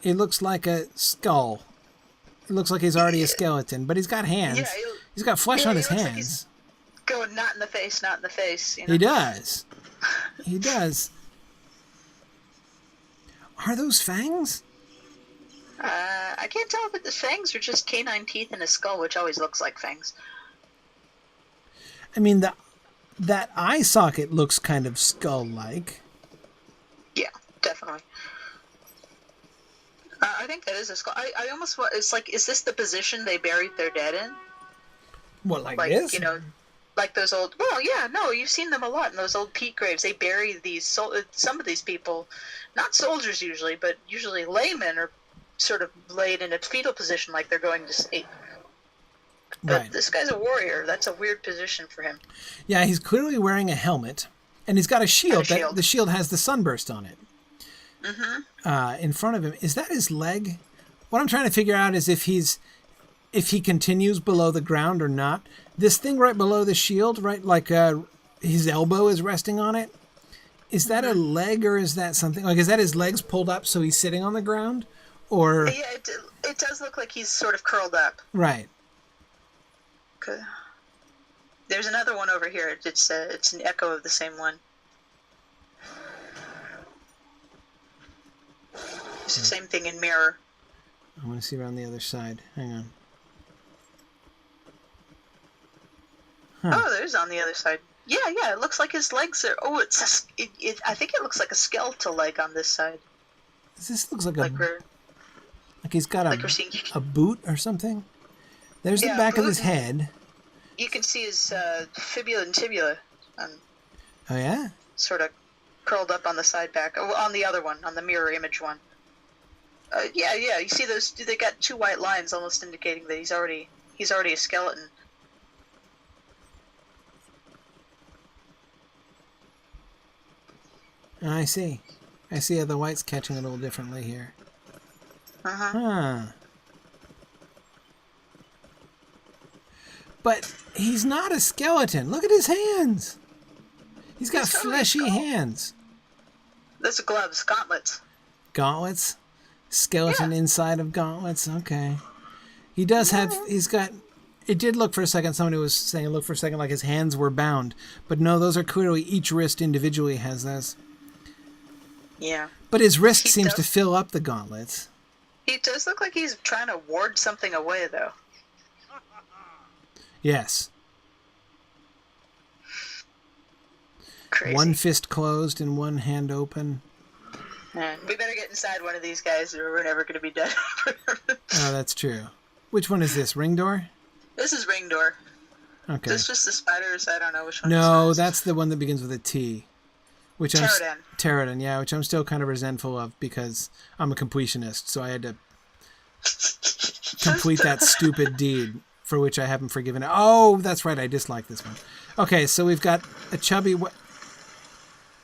It looks like a skull. It looks like he's already a skeleton, but he's got hands. Yeah, he's got flesh on his hands. Like going, not in the face, not in the face. You know? He does. He does. Are those fangs? I can't tell if the fangs are just canine teeth in a skull, which always looks like fangs. I mean, that eye socket looks kind of skull-like. Yeah, definitely. I think that is a skull. I almost want... It's like, is this the position they buried their dead in? What, like this? You know, like those old... Well, yeah, no, you've seen them a lot in those old peat graves. They bury some of these people, not soldiers usually, but usually laymen are sort of laid in a fetal position like they're going to sleep. But This guy's a warrior. That's a weird position for him. Yeah, he's clearly wearing a helmet, and he's got a shield. The shield has the sunburst on it. In front of him. Is that his leg? What I'm trying to figure out is if he continues below the ground or not. This thing right below the shield, right, like his elbow is resting on it. Is that a leg or is that something? Like, is that his legs pulled up so he's sitting on the ground? Or yeah, it does look like he's sort of curled up. Right. Okay. There's another one over here. It's an echo of the same one. It's the same thing in mirror. I want to see around the other side. Hang on. Huh. Oh, there's on the other side. Yeah, it looks like his legs are... Oh, I think it looks like a skeletal leg on this side. This looks like he's got a boot or something. There's the back of his head. You can see his fibula and tibia. Oh, yeah? Sort of curled up on the side back. Oh, on the other one, on the mirror image one. Yeah. You see those? They got two white lines, almost indicating that he's already a skeleton. I see how the white's catching a little differently here. Huh. But he's not a skeleton. Look at his hands. He's got fleshy hands. Those are gloves, gauntlets. Gauntlets? Skeleton inside of gauntlets? Okay. He does have... He's got... It did look for a second, somebody was saying it looked for a second like his hands were bound. But no, those are clearly... Each wrist individually has those. Yeah. But his wrist seems to fill up the gauntlets. He does look like he's trying to ward something away, though. Yes. Crazy. One fist closed and one hand open. We better get inside one of these guys or we're never going to be dead. Oh, that's true. Which one is this? Ring door? This is ring door. Okay. Is this just the spiders? I don't know which one. No, that's the one that begins with a T. Which Pterodon. Yeah, which I'm still kind of resentful of because I'm a completionist, so I had to complete that stupid deed for which I haven't forgiven it. Oh, that's right, I dislike this one. Okay, so we've got a chubby...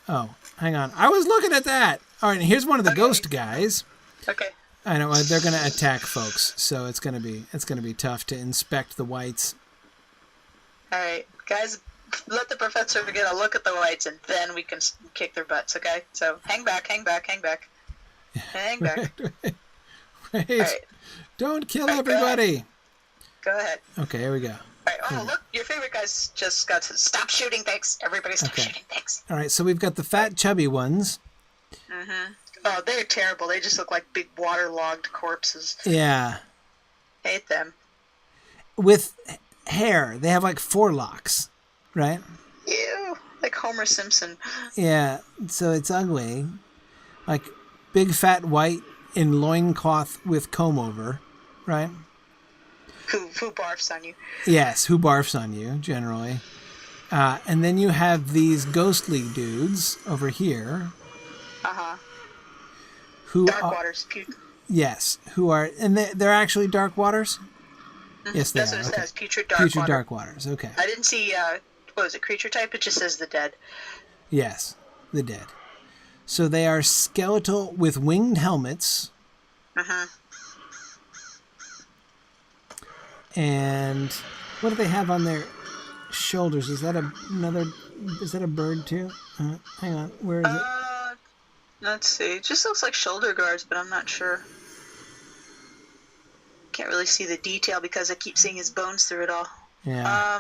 Oh, hang on. I was looking at that! All right, here's one of the ghost guys. Okay. I know, they're going to attack folks, so it's going to be tough to inspect the whites. All right, guys... Let the professor get a look at the whites, and then we can kick their butts, okay? So, hang back. Hang back. Wait. Right. Don't kill everybody. Go ahead. Okay, here we go. All right. Oh, look, your favorite guys just got to stop shooting things. Everybody stop shooting things. All right, so we've got the fat, chubby ones. Mm-hmm. Oh, they're terrible. They just look like big waterlogged corpses. Yeah. Hate them. With hair. They have like 4 locks. Right? Ew, like Homer Simpson. Yeah, so it's ugly. like big fat white in loincloth with comb over, right? Who barfs on you? Yes, who barfs on you, generally. And then you have these ghostly dudes over here. Uh-huh. Who Dark are, Waters. Yes, who are... And they're actually Dark Waters? Mm-hmm. Yes, they That's are. what it Okay. says, Putrid Dark Dark Waters, okay. I didn't see, what was it, creature type? It just says the dead. Yes, the dead. So they are skeletal with winged helmets. Uh-huh. And what do they have on their shoulders? Is that a bird too? Hang on, where is it? Let's see. It just looks like shoulder guards, but I'm not sure. Can't really see the detail because I keep seeing his bones through it all. Yeah.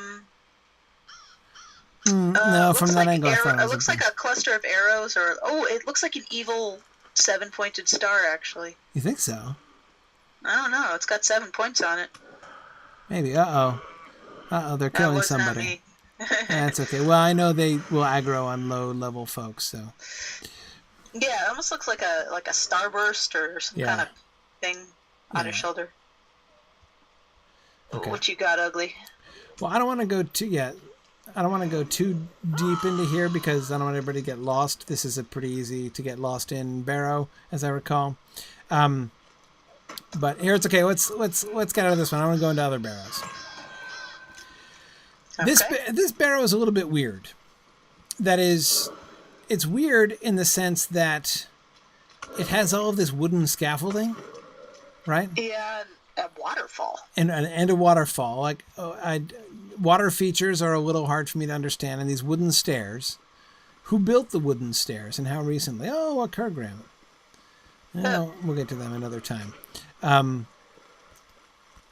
No, from that angle, I thought it looks like a cluster of arrows, or it looks like an evil 7-pointed star. Actually, you think so? I don't know. It's got 7 points on it. Maybe. They're killing somebody. That's okay. Well, I know they will aggro on low-level folks, so. Yeah, it almost looks like a starburst or some kind of thing on his shoulder. Okay. What you got, Ugly? Well, I don't want to go too deep into here because I don't want everybody to get lost. This is a pretty easy to get lost in Barrow, as I recall. But here it's okay. Let's get out of this one. I want to go into other barrows. Okay. This barrow is a little bit weird. That is, it's weird in the sense that it has all of this wooden scaffolding, right? Yeah, a waterfall. And a waterfall. Like water features are a little hard for me to understand. And these wooden stairs. Who built the wooden stairs and how recently? Oh, a Kurgram. We'll get to them another time.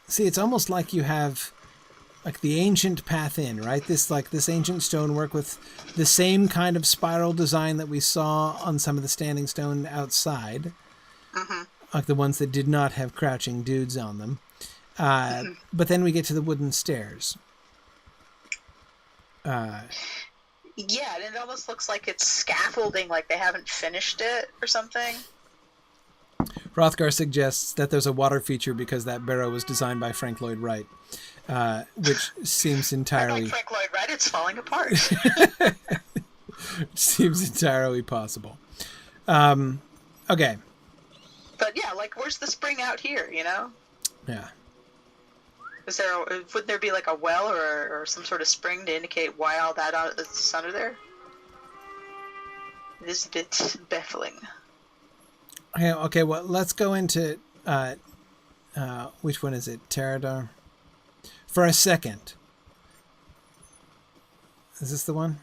See, it's almost like you have like the ancient path in, right? This ancient stonework with the same kind of spiral design that we saw on some of the standing stone outside. Mm-hmm. Like the ones that did not have crouching dudes on them. But then we get to the wooden stairs. Yeah, and it almost looks like it's scaffolding, like they haven't finished it or something. Hrothgar suggests that there's a water feature because that barrow was designed by Frank Lloyd Wright, which seems entirely... Like Frank Lloyd Wright, it's falling apart. Seems entirely possible. Okay. But yeah, like, where's the spring out here, you know? Yeah. Would there be like a well or some sort of spring to indicate why all that is under there? It is a bit baffling. Okay, well, let's go into, which one is it? Teradar? For a second. Is this the one?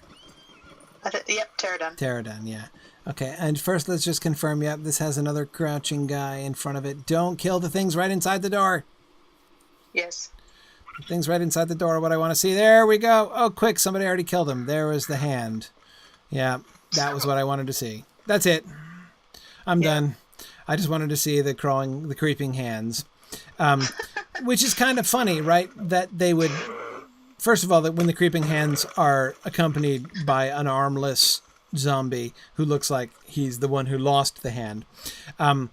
Yep, Teradon. Teradon, yeah. Okay, and first let's just confirm, yep, this has another crouching guy in front of it. Don't kill the things right inside the door. Yes. The things right inside the door are what I want to see. There we go. Oh, quick, somebody already killed him. There was the hand. Yeah, that was what I wanted to see. That's it. I'm done. I just wanted to see the creeping hands. Which is kind of funny, right? That they would... First of all, that when the creeping hands are accompanied by an armless zombie who looks like he's the one who lost the hand. On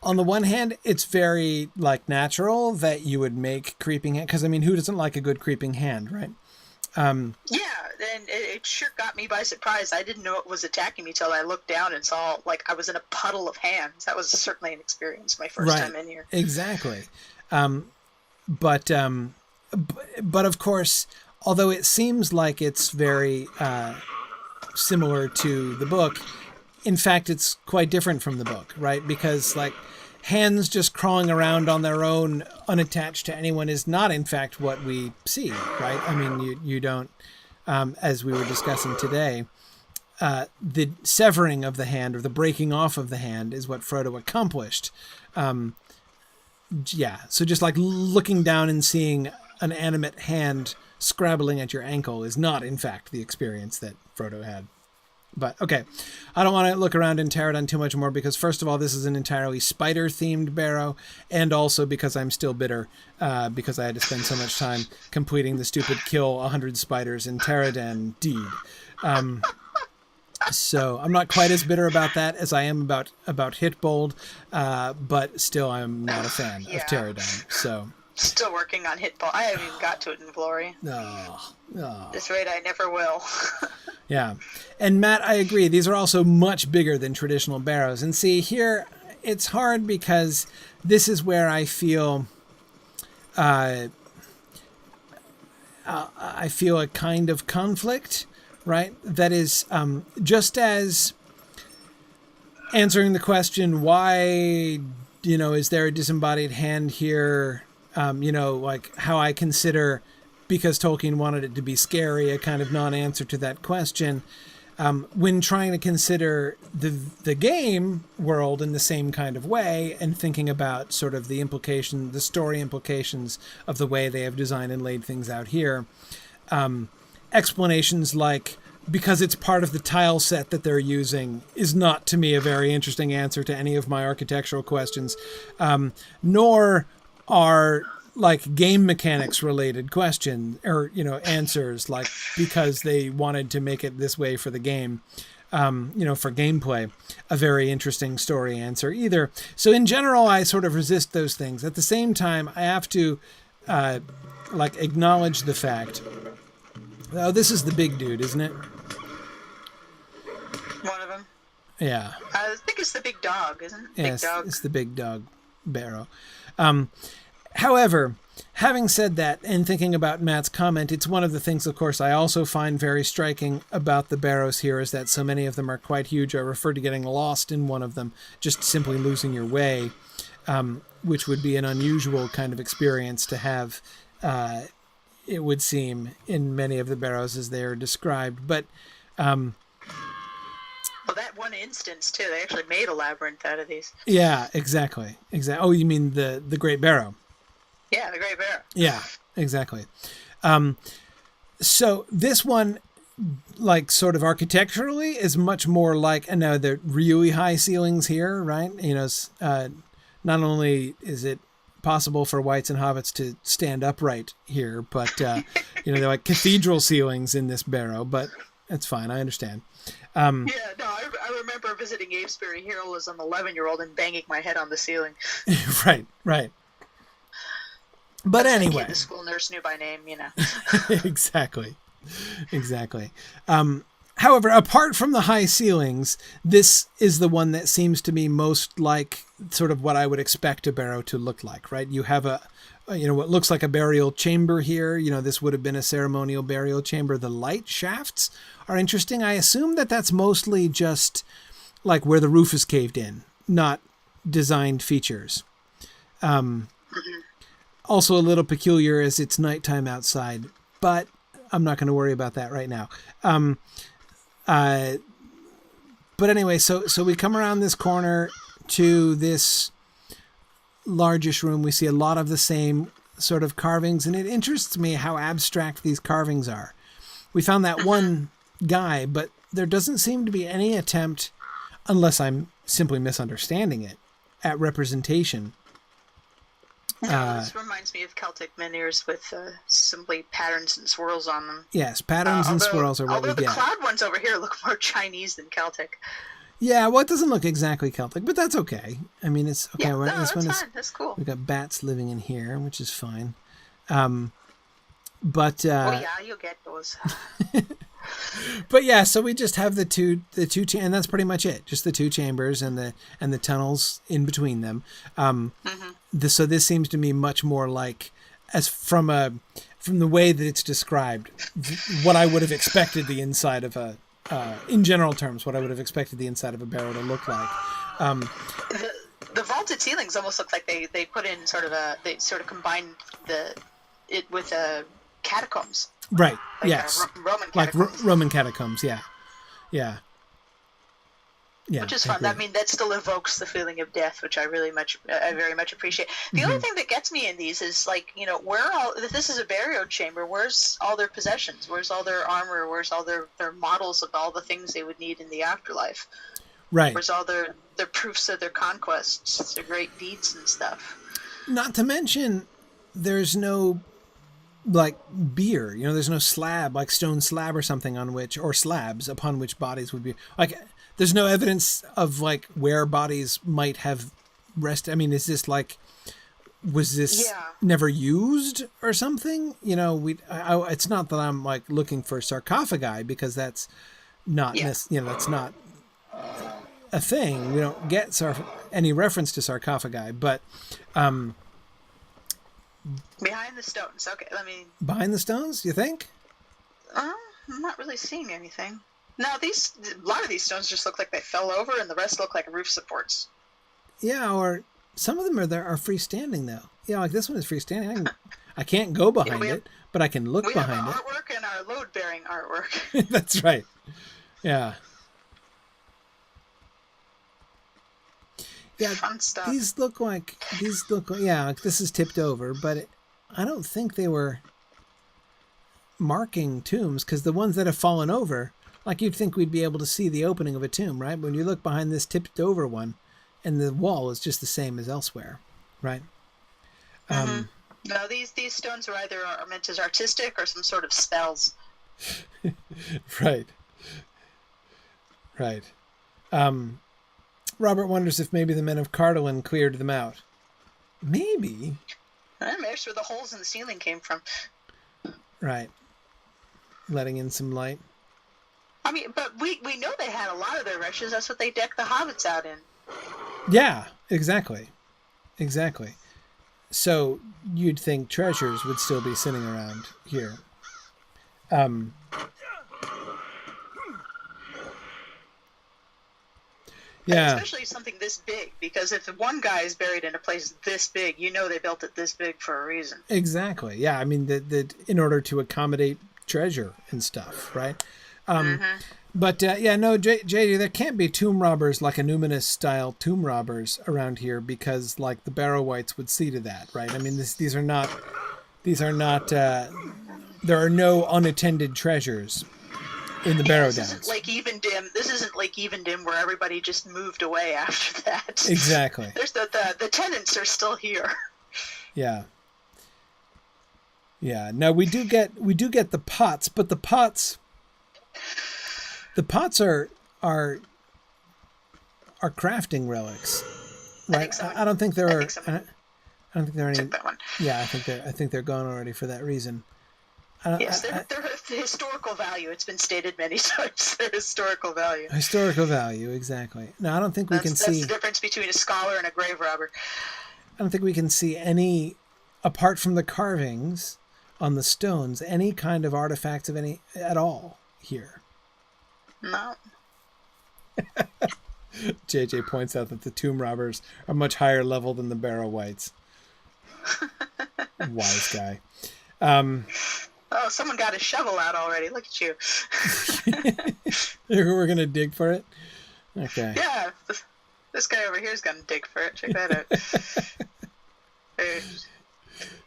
the one hand, it's very natural that you would make creeping hand, because I mean, who doesn't like a good creeping hand, right? Yeah, and it sure got me by surprise. I didn't know it was attacking me till I looked down and saw I was in a puddle of hands. That was certainly an experience. My first time in here. Exactly. But of course, although it seems like it's very similar to the book, in fact, it's quite different from the book, right? Because hands just crawling around on their own, unattached to anyone, is not, in fact, what we see, right? I mean, you don't, as we were discussing today, the severing of the hand or the breaking off of the hand is what Frodo accomplished. Yeah, so just looking down and seeing an animate hand scrabbling at your ankle is not, in fact, the experience that Frodo had. But, okay, I don't want to look around in Teradon too much more because, first of all, this is an entirely spider-themed barrow, and also because I'm still bitter because I had to spend so much time completing the stupid kill 100 spiders in Teradon deed. So I'm not quite as bitter about that as I am about Hitbold, but still I'm not a fan of Pterodon. So still working on Hitbold. I haven't even got to it in Glory. Oh. At this rate, I never will. Yeah. And Matt, I agree. These are also much bigger than traditional Barrows. And see, here it's hard because this is where I feel I feel a kind of conflict, right? That is just as answering the question, why, is there a disembodied hand here? Like how I consider, because Tolkien wanted it to be scary, a kind of non-answer to that question. When trying to consider the game world in the same kind of way and thinking about sort of the story implications of the way they have designed and laid things out here, explanations like, because it's part of the tile set that they're using, is not to me a very interesting answer to any of my architectural questions, nor are like game mechanics related question or answers, like because they wanted to make it this way for the game, for gameplay, a very interesting story answer either. So in general, I sort of resist those things. At the same time, I have to acknowledge the fact. Oh, this is the big dude, isn't it? One of them. Yeah. I think it's the big dog, isn't it? Yes, it's the big dog, Barrow. However, having said that, and thinking about Matt's comment, it's one of the things, of course, I also find very striking about the Barrows here is that so many of them are quite huge. I refer to getting lost in one of them, just simply losing your way, which would be an unusual kind of experience to have, it would seem, in many of the Barrows as they are described. But well, that one instance, too, they actually made a labyrinth out of these. Yeah, exactly. Oh, you mean the Great Barrow? Yeah, the Great Barrow. Yeah, exactly. So this one, like sort of architecturally, is much more like, and now the really high ceilings here, right? Not only is it possible for wights and hobbits to stand upright here, but they're like cathedral ceilings in this Barrow, but that's fine. I understand. I remember visiting Avesbury Hill as an 11-year-old and banging my head on the ceiling. Right. But anyway, the school nurse knew by name, Exactly. However, apart from the high ceilings, this is the one that seems to me most like sort of what I would expect a barrow to look like, right? You have what looks like a burial chamber here. This would have been a ceremonial burial chamber. The light shafts are interesting. I assume that that's mostly just like where the roof is caved in, not designed features. Also a little peculiar as it's nighttime outside, but I'm not going to worry about that right now. But anyway, so we come around this corner to this largish room. We see a lot of the same sort of carvings, and it interests me how abstract these carvings are. We found that one guy, but there doesn't seem to be any attempt, unless I'm simply misunderstanding it, at representation. This reminds me of Celtic menhirs with simply patterns and swirls on them. Yes, patterns and swirls are what we get. Although the cloud ones over here look more Chinese than Celtic. Yeah, well, it doesn't look exactly Celtic, but that's okay. I mean, it's okay. Yeah, that's fine. That's cool. We've got bats living in here, which is fine. But you'll get those. But yeah, so we just have the two, and that's pretty much it. Just the two chambers and the tunnels in between them. So this seems to me much more like, as from the way that it's described, what I would have expected the inside of in general terms, what I would have expected the inside of a barrow to look like. The vaulted ceilings almost look like they put in they sort of combined it with catacombs. Right. Like yes. Roman catacombs. Like Roman catacombs. Yeah. Which is fun. I mean, that still evokes the feeling of death, which I very much appreciate. The only thing that gets me in these is if this is a burial chamber, where's all their possessions? Where's all their armor? Where's all their models of all the things they would need in the afterlife? Right. Where's all their proofs of their conquests, their great deeds and stuff? Not to mention, there's no like beer. You know, there's no slab, like stone slab or something on which, or slabs upon which bodies would be. Like, there's no evidence of like where bodies might have rested. I mean, is this like, was this never used or something? You know, it's not that I'm like looking for sarcophagi, because that's not, that's not a thing. We don't get any reference to sarcophagi, but behind the stones. Okay, behind the stones, you think? I'm not really seeing anything. No, a lot of these stones just look like they fell over, and the rest look like roof supports. Yeah, or some of them are freestanding though. Yeah, like this one is freestanding. I can't go behind it, but I can look behind it. We have our artwork and our load-bearing artwork. That's right. Yeah. Yeah, fun stuff. These look like like this is tipped over, but I don't think they were marking tombs, because the ones that have fallen over, like you'd think we'd be able to see the opening of a tomb, right? When you look behind this tipped over one, and the wall is just the same as elsewhere, right? No, these stones are either meant as artistic or some sort of spells. Right. Robert wonders if maybe the men of Cardolan cleared them out. Maybe. Maybe that's where the holes in the ceiling came from. Right. Letting in some light. I mean, but we know they had a lot of their wretches. That's what they decked the hobbits out in. Yeah, exactly. So you'd think treasures would still be sitting around here. Yeah. Especially something this big, because if one guy is buried in a place this big, you know they built it this big for a reason. Exactly. Yeah, I mean, that in order to accommodate treasure and stuff, right? But JD, there can't be tomb robbers like Annuminous style tomb robbers around here, because like the Barrow Wights would see to that, right? I mean, these are not. There are no unattended treasures in the Barrow Downs. This isn't Lake Evendim where everybody just moved away after that. Exactly. There's the tenants are still here. Yeah. Yeah. Now we do get the pots, but the pots are crafting relics, right? I don't think there are. I don't think there are any. Took that one. Yeah, I think they're gone already for that reason. Yes, they're historical value. It's been stated many times. Their historical value. Historical value, exactly. No, I don't think that's the difference between a scholar and a grave robber. I don't think we can see any, apart from the carvings on the stones, any kind of artifacts of any at all here. No. JJ points out that the tomb robbers are much higher level than the Barrow Wights. Wise guy. Oh, someone got a shovel out already. Look at you. We're going to dig for it? Okay. Yeah. This guy over here is going to dig for it. Check that out.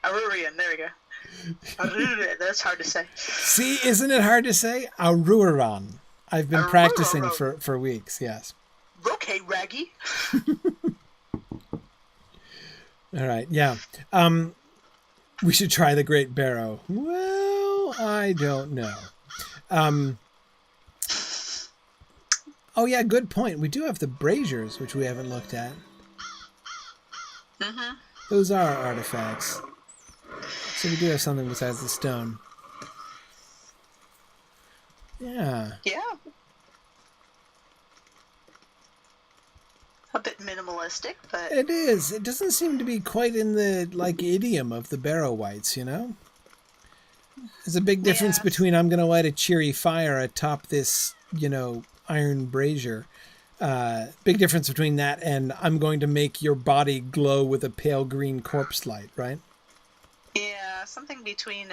Arurian. There we go. That's hard to say. See, isn't it hard to say? Aruran. I've been practicing for weeks, yes. Okay, Raggy. All right, yeah. We should try the Great Barrow. Well, I don't know. Oh, yeah, good point. We do have the braziers, which we haven't looked at. Mm-hmm. Those are artifacts. So we do have something besides the stone. Yeah. Yeah. A bit minimalistic, but... It is. It doesn't seem to be quite in the, idiom of the Barrow Wights, you know? There's a big difference between I'm going to light a cheery fire atop this, iron brazier. Big difference between that and I'm going to make your body glow with a pale green corpse light, right? Yeah, something between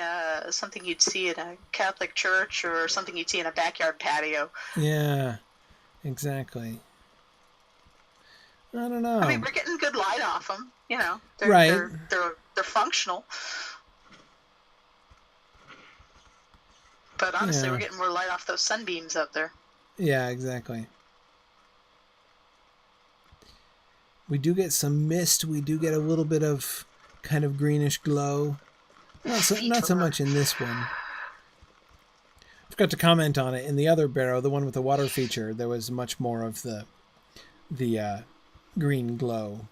something you'd see in a Catholic church or something you'd see in a backyard patio. Yeah, exactly. I don't know. I mean, we're getting good light off them. They're, right? They're functional. But honestly, we're getting more light off those sunbeams up there. Yeah, exactly. We do get some mist. We do get a little bit of kind of greenish glow Not so much in this one. I forgot to comment on it. In the other Barrow, the one with the water feature, there was much more of the green glow.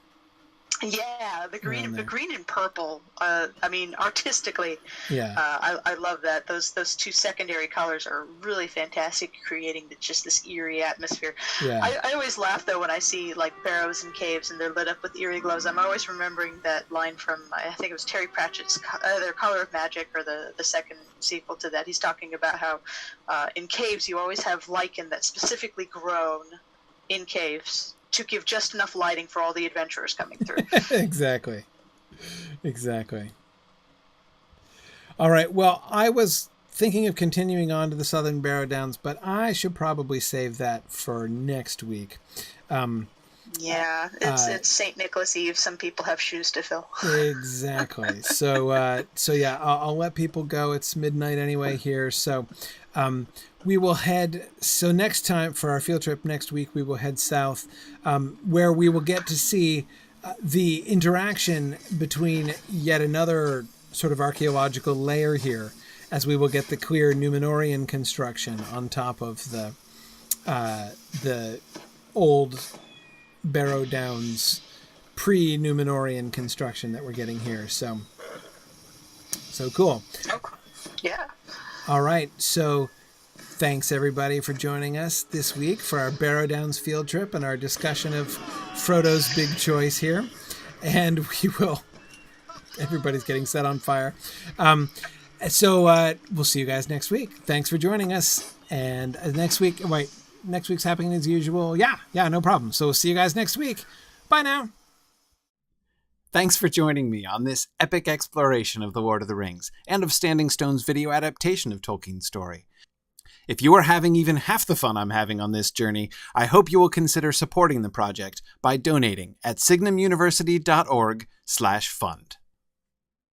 Yeah, the green and purple. Artistically, yeah, I love that. Those two secondary colors are really fantastic, creating just this eerie atmosphere. Yeah. I always laugh though when I see like barrows and caves and they're lit up with eerie glows. I'm always remembering that line from, I think it was Terry Pratchett's either Color of Magic or the second sequel to that. He's talking about how in caves you always have lichen that's specifically grown in caves to give just enough lighting for all the adventurers coming through. Exactly. All right. Well, I was thinking of continuing on to the Southern Barrow Downs, but I should probably save that for next week. It's St. Nicholas Eve. Some people have shoes to fill. Exactly. So I'll let people go. It's midnight anyway here. So we will head. So next time for our field trip next week, we will head south, where we will get to see the interaction between yet another sort of archaeological layer here, as we will get the clear Numenorian construction on top of the old Barrow Downs pre-Numenorian construction that we're getting here. So cool. Yeah. All right. So thanks everybody for joining us this week for our Barrow Downs field trip and our discussion of Frodo's big choice here. And everybody's getting set on fire. So we'll see you guys next week. Thanks for joining us. And next week's happening as usual. Yeah, no problem. So we'll see you guys next week. Bye now. Thanks for joining me on this epic exploration of The Lord of the Rings and of Standing Stone's video adaptation of Tolkien's story. If you are having even half the fun I'm having on this journey, I hope you will consider supporting the project by donating at signumuniversity.org/fund.